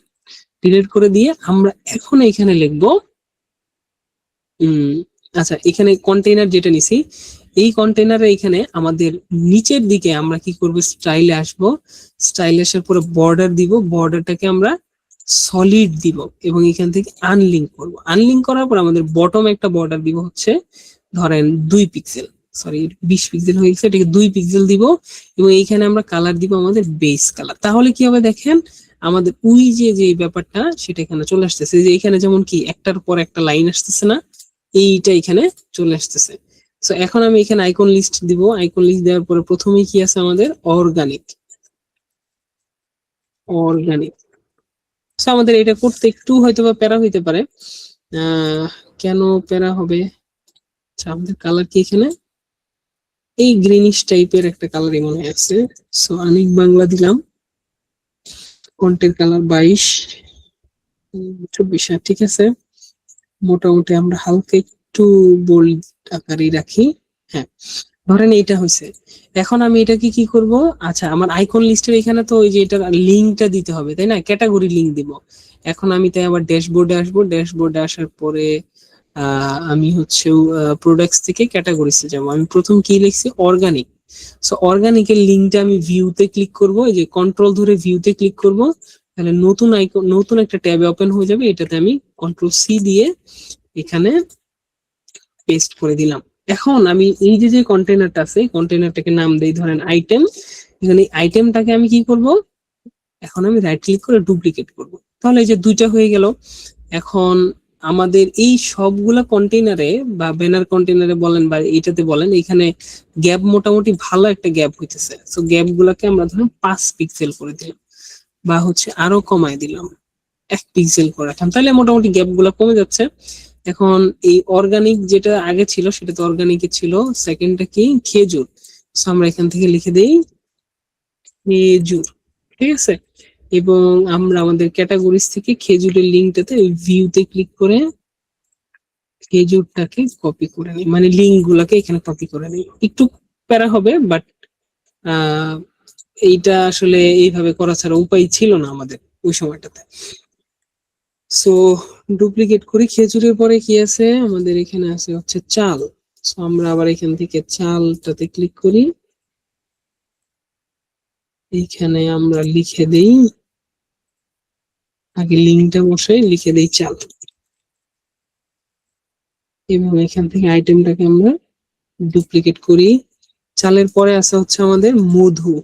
ডিলিট করে দিয়ে আমরা এখন এখানে লিখবো আচ্ছা, এখানে কন্টেইনার যেটা নিছি, এই কন্টেইনারে এখানে আমাদের নিচের দিকে আমরা কি করব, স্টাইলে আসব। স্টাইলে আসার পরে বর্ডার দিব, বর্ডারটাকে আমরা সলিড দিব এবং এখান থেকে আনলিঙ্ক করব। আনলিঙ্ক করার পর আমাদের বটম একটা বর্ডার দিব হচ্ছে ধরেন 2 পিক্সেল, 20 পিক্সেল হয়ে গেছে, এটাকে 2 পিক্সেল দিব এবং এইখানে আমরা কালার দিব আমাদের বেস কালার। তাহলে কি হবে দেখেন, আমাদের ওই যে ব্যাপারটা সেটা এখানে চলে আসতেছে। যে এখানে যেমন কি একটার পর একটা লাইন আসতেছে না, এইটা এখানে চলে আসতেছে। সো এখন আমি এখানে আইকন লিস্ট দিব। আইকন লিস্ট দেওয়ার পরে প্রথমেই কি আছে আমাদের, অর্গানিক। সো আমাদের এটা করতে একটু হয়তো বা প্যারা হইতে পারে। কেন প্যারা হবে, আচ্ছা আমাদের কালার কি এখানে এই গ্রিনিশ টাইপের একটা কালারই মনে আছে। সো আনিক বাংলা দিলাম, ফন্টের কালার 22 24। ঠিক আছে, মোটামুটি আমরা হালকা একটু বোল্ড আকারে রাখি। হ্যাঁ, ধরেন এইটা হয়েছে। এখন আমি এটাকে কি করব, আচ্ছা আমার আইকন লিস্টের এখানে তো ওই যে এটার লিঙ্কটা দিতে হবে, তাই না, ক্যাটাগরি লিঙ্ক দিব। এখন আমি তাই আবার ড্যাশবোর্ডে আসবো। ড্যাশবোর্ডে আসার পরে আমি হচ্ছে প্রোডাক্টস থেকে ক্যাটাগরিতে যাবো। আমি প্রথম কি লিখছি, অর্গানিক। সো অর্গানিকের লিঙ্কটা আমি ভিউতে ক্লিক করব, এই যে কন্ট্রোল ধরে ভিউতে ক্লিক করব, তাহলে নতুন আইকন, নতুন একটা ট্যাবে ওপেন হয়ে যাবে। এটাতে আমি কন্ট্রোল সি দিয়ে এখানে পেস্ট করে দিলাম। এখন আমি এই যে যে কন্টেনারটা আছে, কন্টেনারটাকে নাম দেই ধরেন আইটেম। এখানে আইটেমটাকে আমি কি করব, এখন আমি রাইট ক্লিক করে ডুপ্লিকেট করব। তাহলে এই যে দুইটা হয়ে গেল। এখন আমাদের এই সবগুলা কন্টেইনারে বা ব্যানার কন্টেইনারে বলেন বা এইটাতে বলেন, এখানে গ্যাপ মোটামুটি ভালো একটা গ্যাপ হইতেছে। সো গ্যাপ গুলাকে আমরা ধরুন 5 পিক্সেল করে দিলাম, বা হচ্ছে আরো কমায় দিলাম 1 পিক্সেল করে রাখলাম, তাহলে মোটামুটি গ্যাপ গুলা কমে যাচ্ছে। এখন এই অর্গানিক যেটা আগে ছিল সেটা তো অর্গানিক ছিল, সেকেন্ডটা কি খেজুর। সো আমরা এখান থেকে লিখে দেই খেজুর, ঠিক আছে। এবং আমরা আমাদের ক্যাটাগরিজ থেকে খেজুরের লিঙ্কটাতে ভিউতে ক্লিক করে খেজুরটাকে কপি করে নিই, মানে লিঙ্ক গুলাকে এখানে কপি করে নিই। একটু প্যারা হবে, বাট এইটা আসলে এইভাবে করা ছাড়া উপায় ছিল না আমাদের ওই সময়টাতে। সো ডুপ্লিকেট করি। খেজুরের পরে কি আছে আমাদের, এখানে আছে হচ্ছে চাল। সো আমরা আবার এখান থেকে চালটাতে ক্লিক করি, এইখানে আমরা লিখে দেই, আগে লিঙ্কটা বসাই, লিখে দেই চাল, এবং এখান থেকে আইটেমটাকে আমরা ডুপ্লিকেট করি। চালের পরে আছে হচ্ছে আমাদের মধু।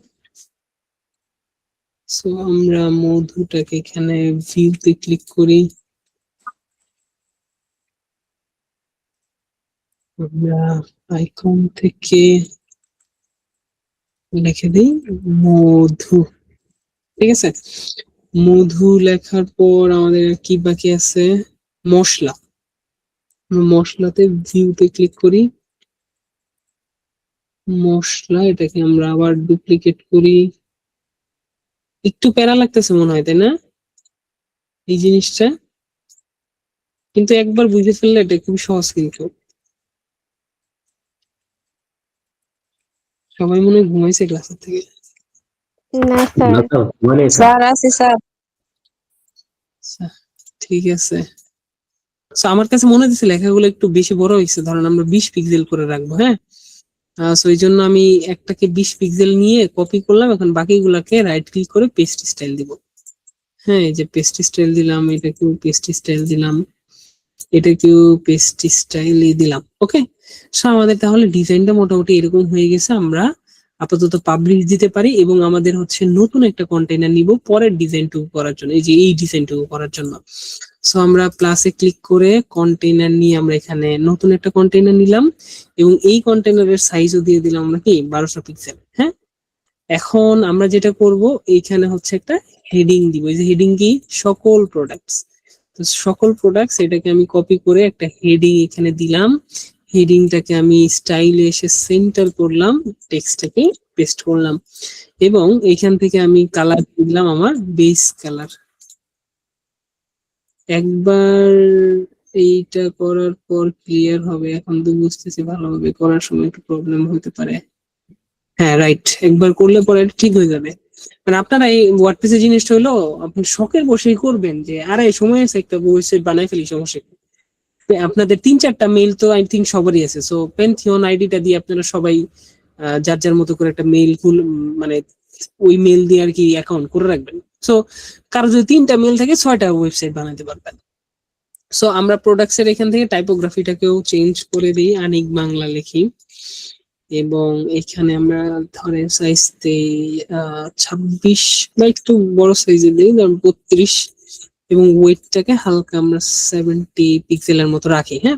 সো আমরা মধুটাকে এখানে ভিউতে ক্লিক করি, আমরা আইকন থেকে লিখে দিই মধু, ঠিক আছে। মধু লেখার পর আমাদের কি বাকি আছে, মশলা। মশলাতে ভিউতে ক্লিক করি, মশলা, এটাকে আমরা আবার ডুপ্লিকেট করি। একটু প্যারা লাগতেছে মনে হয়, তাই না এই জিনিসটা? কিন্তু একবার বুঝে ফেললে এটা খুব সহজ। কিন্তু সবাই মনে হয় ঘুমাইছে ক্লাসের থেকে। না স্যার, না স্যার মানে স্যার আছে স্যার। আচ্ছা, ঠিক আছে। So, আমার কাছে মনে হচ্ছে লেখাগুলো একটু বেশি বড় হয়েছে, ধরেন আমরা 20 পিক্সেল করে রাখবো, হ্যাঁ। সো এই জন্য আমি একটাকে 20 পিক্সেল নিয়ে কপি করলাম, এখন বাকিগুলাকে রাইট ক্লিক করে পেস্ট স্টাইল দিব। হ্যাঁ, এই যে পেস্ট স্টাইল দিলাম, এটাকেও পেস্ট স্টাইল দিলাম, এটাকেও পেস্ট স্টাইলই দিলাম। ওকে, সো আমাদের তাহলে ডিজাইনটা মোটামুটি এরকম হয়ে গেছে। আমরা আপাতত পাবলিশ দিতে পারি, এবং আমাদের হচ্ছে নতুন একটা কন্টেইনার নিব পরের ডিজাইনটুকু করার জন্য, এই যে এই ডিজাইনটুকু করার জন্য। সো আমরা প্লাসে ক্লিক করে কন্টেইনার নিয়ে আমরা এখানে নতুন একটা কন্টেইনার নিলাম, এবং এই কন্টেইনারের সাইজও দিয়ে দিলাম আমরা কি 1200 পিক্সেল। হ্যাঁ, এখন আমরা যেটা করব, এইখানে হচ্ছে একটা হেডিং দিব। এই যে হেডিং কি, সকল প্রোডাক্টস। তো সকল প্রোডাক্টস, এটাকে আমি কপি করে একটা হেডিং এখানে দিলাম। হেডিংটাকে আমি স্টাইলে এসে সেন্টার করলাম, টেক্সটটাকে পেস্ট করলাম, এবং এইখান থেকে আমি কালার দিলাম আমার বেস কালার। একবার এইটা করার পর ক্লিয়ার হবে, এখন তো বুঝতেছি ভালোভাবে করার সময় একটু প্রবলেম হতে পারে। হ্যাঁ রাইট, একবার করলে পরে এটা ঠিক হয়ে যাবে। মানে আপনারা এই ওয়ার্ডপ্রেসের জিনিসটা হলো আপনি শখের বসেই করবেন, যে আরে সময় আছে একটা ওয়েবসাইট বানাই ফেলি, সমস্যা কি? আপনাদের 3-4টা মেইল তো আই থিঙ্ক সবারই আছে। সো পেন্থিয়ন আইডিটা দিয়ে আপনারা সবাই যার যার মতো করে একটা মেইল মানে ওই মেইল দিয়ে আর কি অ্যাকাউন্ট করে রাখবেন। সো কারো যদি 3টা মেইল থাকে 6টা ওয়েবসাইট বানাতে পারবেন। সো আমরা প্রোডাক্টস এর এখান থেকে টাইপোগ্রাফিটাকেও চেঞ্জ করে দিই, আনিক বাংলা লিখি, এবং এখানে আমরা ধরে সাইজ দেই 26 বা একটু বড় সাইজে দিই, ধরুন 32, এবং ওয়েটটাকে হালকা আমরা 70 পিক্সেলের মতো রাখি। হ্যাঁ,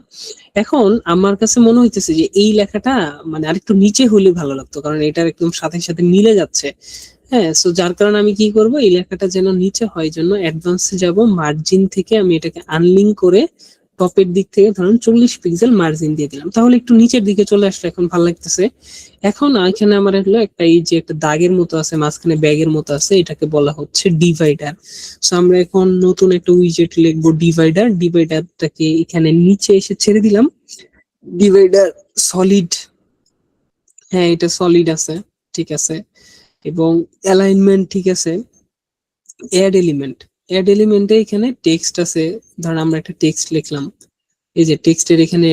এখন আমার কাছে মনে হইতেছে যে এই লেখাটা মানে আরেকটু নিচে হলে ভালো লাগতো, কারণ এটার একদম সাথে সাথে মিলে যাচ্ছে। হ্যাঁ, সো যার কারণে আমি কি করব, এই লেখাটা যেন নিচে হয় জন্য অ্যাডভান্সে যাব, মার্জিন থেকে আমি এটাকে আনলিঙ্ক করে টপের দিক থেকে ধরুন 40 পিক্সেল মার্জিন দিয়ে দিলাম, তাহলে একটু নিচের দিকে চলে আসলে এখন ভালো লাগতেছে। এখন এখানে আমার হলো একটা এই যে একটা দাগের মতো আছে, মাঝখানে ব্যাগের মতো আছে, এটাকে বলা হচ্ছে ডিভাইডার। সো আমরা এখন নতুন একটা উইজেট লিখবো ডিভাইডার। ডিভাইডারটাকে এখানে নিচে এসে ছেড়ে দিলাম, ডিভাইডার সলিড। হ্যাঁ, এটা সলিড আছে, ঠিক আছে, এবং অ্যালাইনমেন্ট ঠিক আছে। অ্যাড এলিমেন্টে এখানে টেক্সট আছে, ধরুন আমরা একটা টেক্সট লিখলাম, এই যে টেক্সটের এখানে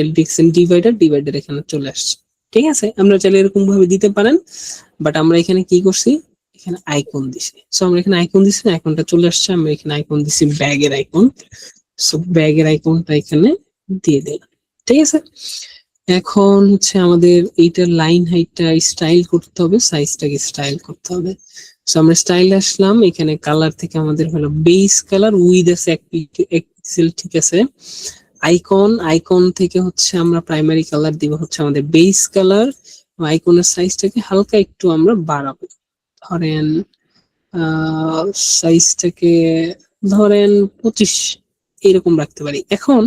ডিভাইডার এখানে চলে আসছে, ঠিক আছে, আমরা চাইলে এরকম ভাবে দিতে পারেন, বাট আমরা এখানে কি করছি, এখানে আইকন দিছি। সো আমরা এখানে আইকন দিছি, আইকনটা চলে আসছে, আমরা এখানে আইকন দিছি ব্যাগের আইকন। সো ব্যাগের আইকনটা এখানে দিয়ে দিলাম, ঠিক আছে। এখন হচ্ছে আমাদের এইটার লাইন হাইটটা স্টাইল করতে হবে, সাইজটাকে স্টাইল করতে হবে। সো আমরা স্টাইল আসলাম, এখানে কালার থেকে আমাদের হলো বেস কালার উইথ আছে 1 পিক্সেল, ঠিক আছে। আইকন থেকে হচ্ছে আমরা প্রাইমারি কালার দিব হচ্ছে আমাদের বেস কালার, আইকনের সাইজটাকে হালকা একটু আমরা বাড়াবো, ধরেন সাইজটাকে ধরেন 25 এরকম রাখতে পারি। এখন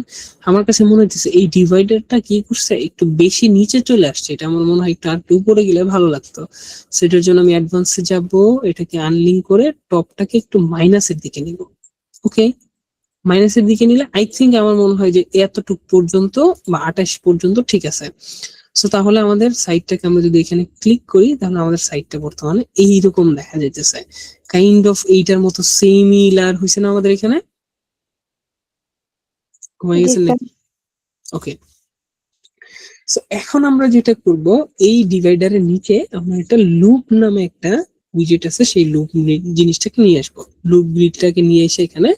আমার কাছে মনে হচ্ছে এই ডিভাইডারটা কি করছে, একটু বেশি নিচে চলে আসছে, এটা আমার মনে হয় একটু আর উপরে গেলে ভালো লাগতো। সেটার জন্য আমি অ্যাডভান্সে যাব, এটাকে আনলিঙ্ক করে টপটাকে একটু মাইনাসের দিকে নিব। ওকে, মাইনাসের দিকে নিলে আই থিঙ্ক আমার মনে হয় যে এতটুকু পর্যন্ত বা 28 পর্যন্ত ঠিক আছে। সো তাহলে আমাদের সাইটটাকে আমরা যদি এখানে ক্লিক করি, তাহলে আমাদের সাইটটা বর্তমানে এইরকম দেখা যাইতেছে, কাইন্ড অফ এইটার মতো সিমিলার হয়েছে না আমাদের এখানে, কমে গেছে নাকি? ওকে, সো এখন আমরা যেটা করব, এই ডিভাইডারের নিচে আমরা একটা লুপ নামে একটা উইজেট আছে, সেই লুপ জিনিসটাকে নিয়ে আসবো। লুপ গ্রিডটাকে নিয়ে এসে এখানে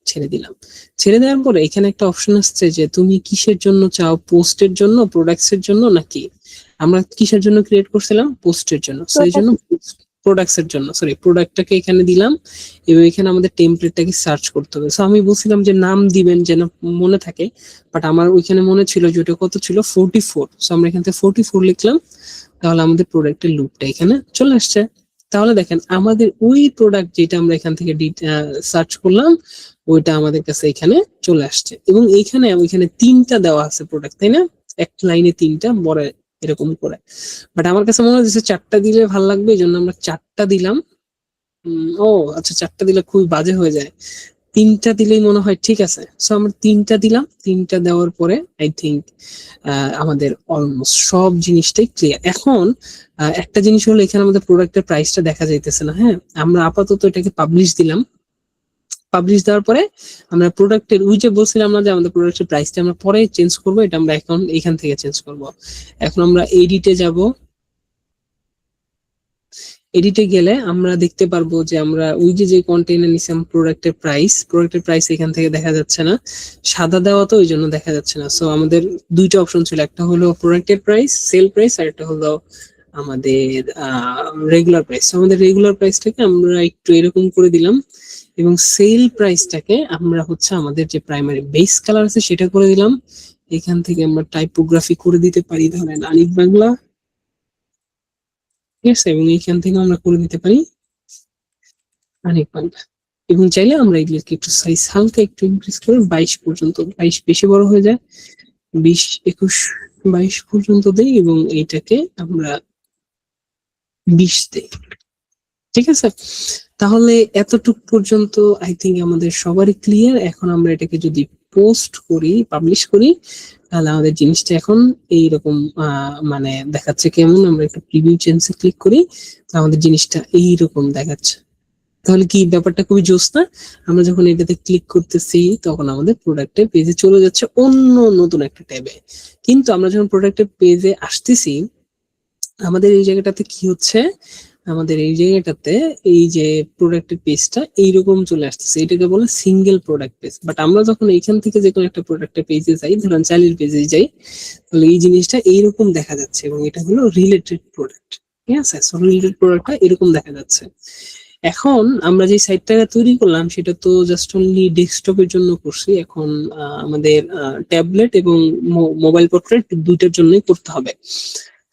ছেড়ে দিলাম। ছেড়ে দেওয়ার পরে এখানে একটা অপশন আসছে যে তুমি কিসের জন্য চাও, পোস্টের জন্য, প্রোডাক্টস এর জন্য, নাকি আমরা কিসের জন্য ক্রিয়েট করছিলাম, পোস্টের জন্য। সো এই জন্য প্রোডাক্টস এর জন্য, সরি প্রোডাক্টটাকে এখানে দিলাম এবং এখানে আমাদের টেমপ্লেটটাকে সার্চ করতে হবে। সো আমি বলছিলাম যে নাম দিবেন যেন মনে থাকে, বাট আমার ওইখানে মনে ছিল যে ওটা কত ছিল 44। সো আমরা এখান থেকে 44 লিখলাম, তাহলে আমাদের প্রোডাক্টের লুপটা এখানে চলে আসছে। তাহলে দেখেন আমাদের ওই প্রোডাক্ট যেটা আমরা এখান থেকে সার্চ করলাম ওইটা আমাদের কাছে এখানে চলে আসছে, এবং এইখানে ওইখানে 3টা দেওয়া আছে প্রোডাক্ট, তাই না, এক লাইনে 3টা বড় এরকম করে। বাট আমার কাছে মনে হচ্ছে 4টা দিলে ভালো লাগবে, এই জন্য আমরা 4টা দিলাম। ও আচ্ছা, 4টা দিলে খুবই বাজে হয়ে যায়, 3টা দিলেই মনে হয় ঠিক আছে। সো আমরা 3টা দিলাম, 3টা দেওয়ার পরে আই থিঙ্ক আমাদের অলমোস্ট সব জিনিসটাই ক্লিয়ার। এখন একটা জিনিস হলো এখানে আমাদের প্রোডাক্টের প্রাইসটা দেখা যাইতেছে না। হ্যাঁ, আমরা আপাতত এটাকে পাবলিশ দিলাম। পাবলিশ দেওয়ার পরে আমরা প্রোডাক্টের ওই যে বলছিলাম না যে আমাদের প্রোডাক্টের প্রাইসটা আমরা পরে চেঞ্জ করব, এটা আমরা এখন এখান থেকে চেঞ্জ করব। এখন আমরা এডিটে যাব, এডিটে গেলে আমরা দেখতে পারবো যে আমরা ওই যে কন্টেইনার নিছিলাম প্রোডাক্টের প্রাইস এখান থেকে দেখা যাচ্ছে না, সাদা দেওয়া তো ওই জন্য দেখা যাচ্ছে না। সো আমাদের দুইটা অপশন ছিল, একটা হলো প্রোডাক্টের প্রাইস, সেল প্রাইস, আর একটা হলো আমাদের রেগুলার প্রাইস। আমাদের রেগুলার প্রাইসটাকে আমরা একটু এরকম করে দিলাম, এবং সেল প্রাইসটাকে আমরা হচ্ছে আমাদের যে প্রাইমারি বেস কালার আছে সেটা করে দিলাম। এখান থেকে আমরা টাইপোগ্রাফি করে দিতে পারি, ধরেন আলিফ বাংলা, ঠিক আছে, এবং এইখান থেকে আমরা করে দিতে পারি আলিফ বাংলা। এবং চাইলে আমরা এগুলোকে একটু সাইজ হালকা একটু ইনক্রিজ করে 22 পর্যন্ত, 22 বেশি বড় হয়ে যায়, 20, 21, 22 পর্যন্ত দেই, এবং এইটাকে আমরা 20 দেই, ঠিক আছে। তাহলে এতটুক পর্যন্ত আই থিঙ্ক আমাদের সবারই ক্লিয়ার। এখন আমরা এটাকে যদি পোস্ট করি, পাবলিশ করি, তাহলে আমাদের জিনিসটা এখন এইরকম মানে দেখাচ্ছে কেমন। আমরা একটু প্রিভিউ চেঞ্জে ক্লিক করি, আমাদের জিনিসটা এইরকম দেখাচ্ছে। তাহলে কি ব্যাপারটা খুবই জোস না? আমরা যখন এটাতে ক্লিক করতেছি তখন আমাদের প্রোডাক্টের পেজে চলে যাচ্ছে অন্য নতুন একটা ট্যাবে। কিন্তু আমরা যখন প্রোডাক্টের পেজে আসতেছি, আমাদের এই জায়গাটাতে কি হচ্ছে, আমাদের এই জায়গাটাতে এই যে প্রোডাক্টের পেজটা এইরকম চলে আসতেছে, এটাকে বলে সিঙ্গেল প্রোডাক্ট পেজ। বাট আমরা যখন এইখান থেকে যে কোনো একটা প্রোডাক্টের পেজে যাই, ধরেন চাইলের পেজে যাই, তাহলে এই জিনিসটা এইরকম দেখা যাচ্ছে, এবং এটা হলো রিলেটেড প্রোডাক্ট, ঠিক আছে। সো রিলেটেড প্রোডাক্টটা এরকম দেখা যাচ্ছে। এখন আমরা যে সাইটটা তৈরি করলাম সেটা তো জাস্ট অনলি ডেস্কটপের জন্য করছি। এখন আমাদের ট্যাবলেট এবং মোবাইল পোর্ট্রেট দুইটার জন্যই করতে হবে।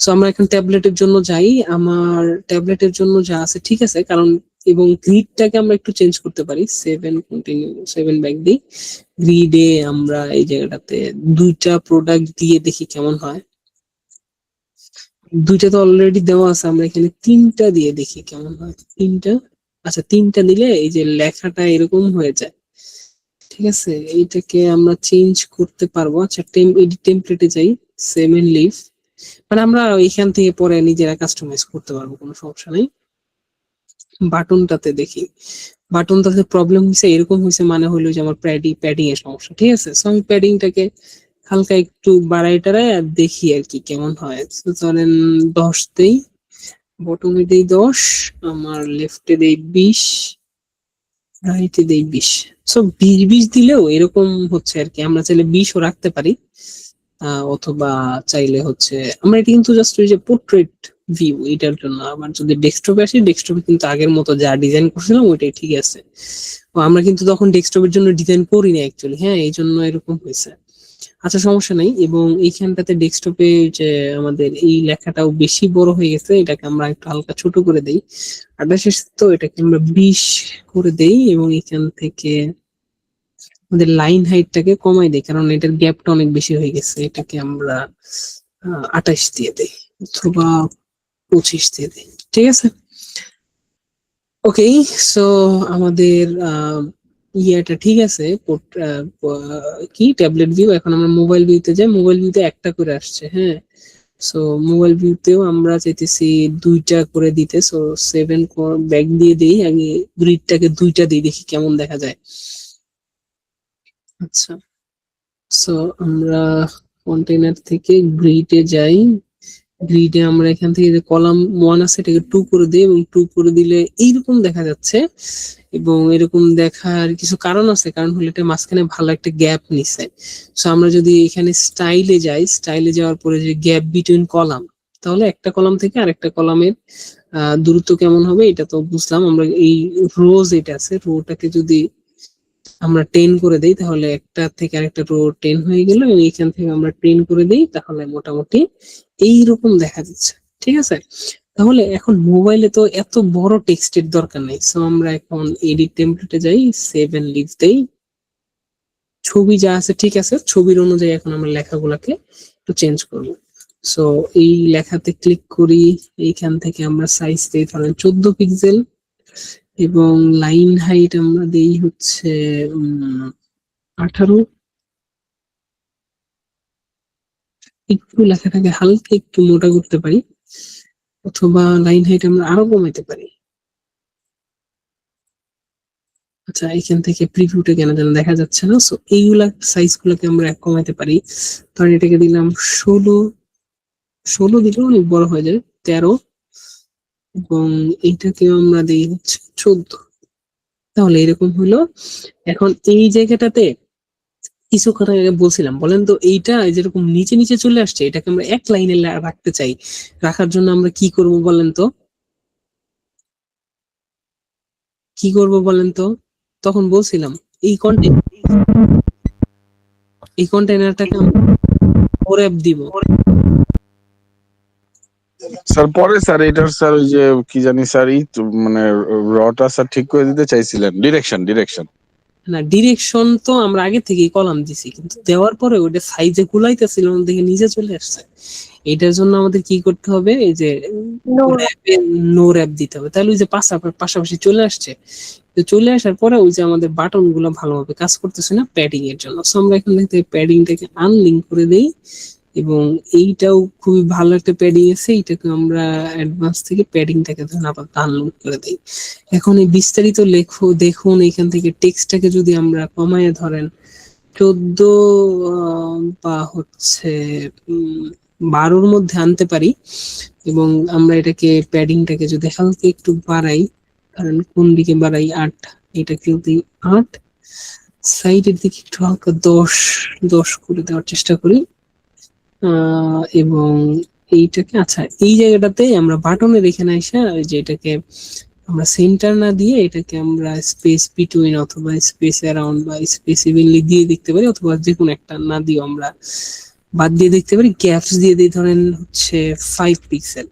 সো আমরা এখন ট্যাবলেটের জন্য যাই, আমার ট্যাবলেটের জন্য যা আছে ঠিক আছে, কারণ এবং গ্রিডটাকে আমরা একটু চেঞ্জ করতে পারি, 7 ব্যাক দিই। গ্রিডে আমরা এই জায়গাটাতে দুইটা প্রোডাক্ট দিয়ে দেখি কেমন হয়। দুইটা তো অলরেডি দেওয়া আছে, আমরা এখানে 3টা দিয়ে দেখি কেমন হয়। 3টা, আচ্ছা 3টা দিলে এই যে লেখাটা এরকম হয়ে যায়, ঠিক আছে। এইটাকে আমরা চেঞ্জ করতে পারবো। আচ্ছা এডিট টেমপ্লেটে যাই, 7 লিভ, মানে আমরা এখান থেকে পরে নিজেরা কাস্টমাইজ করতে পারবো, কোনো সমস্যা নেই। বাটনটাতে দেখি, বাটনটাতে প্রবলেম হয়েছে, এরকম হয়েছে, মানে হলো যে আমার প্যাডিং এর সমস্যা, ঠিক আছে। সো আমি প্যাডিংটাকে হালকা একটু বাড়াই টাড়াই আর দেখি আর কি কেমন হয়। তো ধরেন 10 দেই, বটমে দেই 10, আমার লেফটে দেই 20, রাইটে দেই 20। সো 20 দিলেও এরকম হচ্ছে আর কি। আমরা চাইলে 20ও রাখতে পারি, অথবা চাইলে হচ্ছে আমরা এটা কিন্তু জাস্ট ওই যে পোর্ট্রেট ভিউ এটার জন্য। আবার যদি ডেস্কটপে আসি, ডেস্কটপে কিন্তু আগের মতো যা ডিজাইন করছিলাম ওইটাই ঠিক আছে। আমরা কিন্তু তখন ডেস্কটপের জন্য ডিজাইন করি না অ্যাকচুয়ালি, হ্যাঁ এই জন্য এরকম হয়েছে। আচ্ছা সমস্যা নাই। এবং এইখানটাতে ডেস্কটপে যে আমাদের এই লেখাটাও বেশি বড় হয়ে গেছে, এটাকে আমরা একটু হালকা ছোট করে দেই। 28 তো এটাকে আমরা 20 করে দেই, এবং এখান থেকে আমাদের লাইন হাইটটাকে কমাই দেই, কারণ এটার গ্যাপটা অনেক বেশি হয়ে গেছে। এটাকে আমরা 28 দিয়ে দেই, অথবা 25 দিয়ে দেই। ঠিক আছে, ওকে। সো আমাদের ইয়েটা ঠিক আছে, কি ট্যাবলেট ভিউ। এখন আমরা মোবাইল ভিউতে যাই। মোবাইল ভিউতে একটা করে আসছে, হ্যাঁ। সো মোবাইল ভিউতেও আমরা চাইতেছি 2টা করে দিতে। সো 7 ব্যাক দিয়ে দেই, আগে গ্রিডটাকে 2টা দিই, দেখি কেমন দেখা যায়। আচ্ছা, সো আমরা কন্টেইনার থেকে গ্রিডে যাই। গ্রিডে আমরা এখান থেকে যে কলাম 1 আছে এটাকে 2 করে দিই, এবং 2 করে দিলে এইরকম দেখা যাচ্ছে। এবং এরকম দেখার কিছু কারণ আছে, কারণ হলো এটা মাঝখানে ভালো একটা গ্যাপ নিছে। সো আমরা যদি এখানে স্টাইলে যাই, স্টাইলে যাওয়ার পরে যে গ্যাপ বিটুইন কলাম, তাহলে একটা কলাম থেকে আরেকটা কলামের দূরত্ব কেমন হবে এটা তো বুঝলাম। আমরা এই রোজ এটা আছে, রোটাকে যদি আমরা 10 করে দেই, তাহলে একটা থেকে আরেকটা রো 10 হয়ে গেল, এবং এইখান থেকে আমরা 10 করে দেই, তাহলে মোটামুটি এইরকম দেখা যাচ্ছে। ঠিক আছে, তাহলে এখন মোবাইলে তো এত বড় টেক্সটের দরকার নেই। সো আমরা এখন এডিট টেমপ্লেটে যাই, 7 লিখে দেই। ছবি যা আছে ঠিক আছে, ছবির অনুযায়ী এখন আমরা লেখাগুলোকে একটু চেঞ্জ করব। সো এই লেখাতে ক্লিক করি, এইখান থেকে আমরা সাইজ দেই ধরেন 14 পিক্সেল, এবং লাইন হাইট আমরা দেই হচ্ছে 18। একটু লেখাটাকে হালকা একটু মোটা করতে পারি, অথবা লাইন হাইট আমরা আরো কমাইতে পারি। আচ্ছা, এখান থেকে প্রিভিউটা কেন যেন দেখা যাচ্ছে না। সো এইগুলা সাইজ গুলোকে আমরা কমাইতে পারি। ধরেন এটাকে দিলাম 16 দিলে অনেক বড় হয়ে যাবে, 13, এবং এইটাকে আমরা দিই হচ্ছে 14। তাহলে এরকম হলো। এখন এই জায়গাটাতে কিছুক্ষণ আগে বলছিলাম, বলেন তো এইটা যেরকম নিচে নিচে চলে আসছে, এটাকে আমরা এক লাইনে রাখতে চাই। রাখার জন্য আমরা কি করব বলেন তো, কি করব বলেন তো? তখন বলছিলাম এই কন্টেইনারটাকে আমরা ওর‍্যাপ দিব। স্যার পরে স্যার এটার স্যার ওই যে কি জানি স্যার মানে রটা স্যার ঠিক করে দিতে চাইছিলেন, ডিরেকশন। না, ডিরেকশন তো আমরা আগে থেকেই কলাম দিছি, কিন্তু দেওয়ার পরে ওটা সাইজে গুলাইতেছিল না দেখে নিচে চলে আসছে। এটার জন্য আমাদের কি করতে হবে, এই যে নো র‍্যাপ দিতে হবে, তাহলে ওই যে পাশাপাশি চলে আসছে। তো চলে আসার পরে ওই যে আমাদের বাটন গুলো ভালোভাবে কাজ করতেছে না প্যাডিং এর জন্য। সো আমরা এখান থেকে প্যাডিংটাকে আনলিঙ্ক করে দেই, এবং এইটাও খুবই ভালো একটা প্যাডিং আছে, এইটাকে আমরা অ্যাডভান্স থেকে প্যাডিংটাকে ধরেন আবার ডাউনলোড করে দেই। এখন এই বিস্তারিত দেখুন, এখান থেকে টেক্সটটাকে যদি আমরা কমায় ধরেন 14 বা হচ্ছে 12-র মধ্যে আনতে পারি, এবং আমরা এটাকে প্যাডিংটাকে যদি হালকা একটু বাড়াই, কারণ কোন দিকে বাড়াই, 8, এটাকে দিই 8, সাইডের দিকে একটু হালকা 10 করে দেওয়ার চেষ্টা করি। এবং এইটাকে আচ্ছা এই জায়গাটাতে আমরা বাটনের এখানে এসে যে এটাকে আমরা সেন্টার না দিয়ে এটাকে আমরা স্পেস বিটুইন অথবা স্পেস অ্যারাউন্ড বা স্পেস ইভেনলি দিয়ে দেখতে পারি, অথবা যে কোনো একটা না দিয়ে আমরা বাদ দিয়ে দেখতে পারি। গ্যাপস দিয়ে দিই ধরেন হচ্ছে 5 পিক্সেল,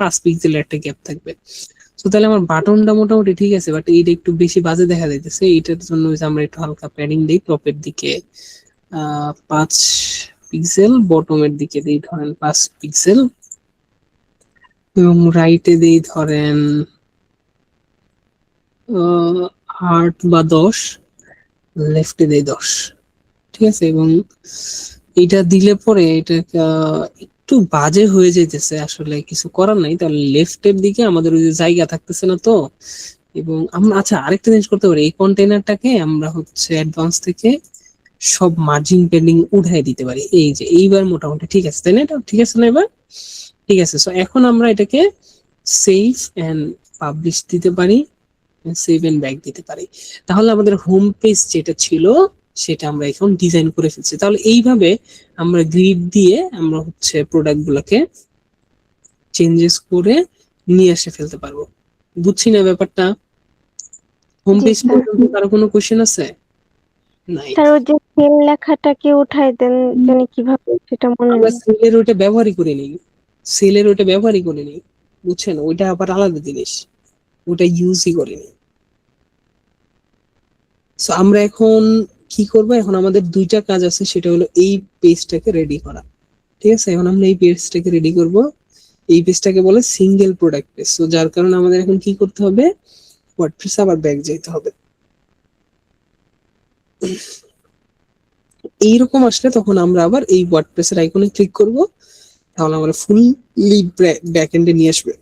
5 পিক্সেলের একটা গ্যাপ থাকবে। তো তাহলে আমার বাটনটা মোটামুটি ঠিক আছে, বাট এইটা একটু বেশি বাজে দেখা যাইতেছে। এইটার জন্য আমরা একটু হালকা প্যাডিং দিই, টপের দিকে 5 পিক্সেল, বটমের দিকে দিই ধরেন 5 পিক্সেল, এবং রাইটে দিই ধরেন 8 বা 10, লেফটে দিই 10। ঠিক আছে, এবং এইটা দিলে পরে এটা একটু বাজে হয়ে যাইতেছে, আসলে কিছু করার নাই। তাহলে লেফটের দিকে আমাদের ওই যে জায়গা থাকতেছে না তো। এবং আমরা আচ্ছা আরেকটা জিনিস করতে পারি, এই কন্টেইনারটাকে আমরা হচ্ছে অ্যাডভান্স থেকে সব মার্জিন পেন্ডিং উঠাই দিতে পারি। এই যে এইবার মোটামুটি ঠিক আছে, তাই না? এটা ঠিক আছে না এবার? ঠিক আছে। সো এখন আমরা এটাকে সেভ এন্ড পাবলিশ দিতে পারি, সেভ এন্ড ব্যাক দিতে পারি। তাহলে আমাদের হোম পেজ যেটা ছিল সেটা আমরা এখন ডিজাইন করে ফেলছি। তাহলে এইভাবে আমরা গ্রিড দিয়ে আমরা হচ্ছে প্রোডাক্ট গুলোকে চেঞ্জেস করে নিয়ে এসে ফেলতে পারবো। বুঝছি না ব্যাপারটা? হোম জি পেজ স্যার। পর্যন্ত কারো কোনো কোশ্চেন আছে? নাই। স্যার ওই যে সেল লেখাটাকে উঠাই দেন জানি কিভাবে, সেটা মনে আমরা নেই। সেলের ওইটা ব্যবহারই করে নিই, সেলের ওইটা ব্যবহারই করে নিই, বুঝছেন? ওইটা আবার আলাদা জিনিস, ওটা ইউজই করিনি। সো আমরা এখন কি করব, এখন আমাদের দুইটা কাজ আছে, সেটা হলো এই পেজটাকে রেডি করা। ঠিক আছে, এখন আমরা এই পেজটাকে রেডি করব। এই পেজটাকে বলে সিঙ্গেল প্রোডাক্ট পেজ। সো যার কারণে আমাদের এখন কি করতে হবে, ওয়ার্ডপ্রেসে আবার ব্যাক যেতে হবে। এইরকম আসলে তখন আমরা আবার এই ওয়ার্ডপ্রেসের আইকনে ক্লিক করব, তাহলে আমরা ফুললি ব্যাকএন্ডে নিয়ে আসবে।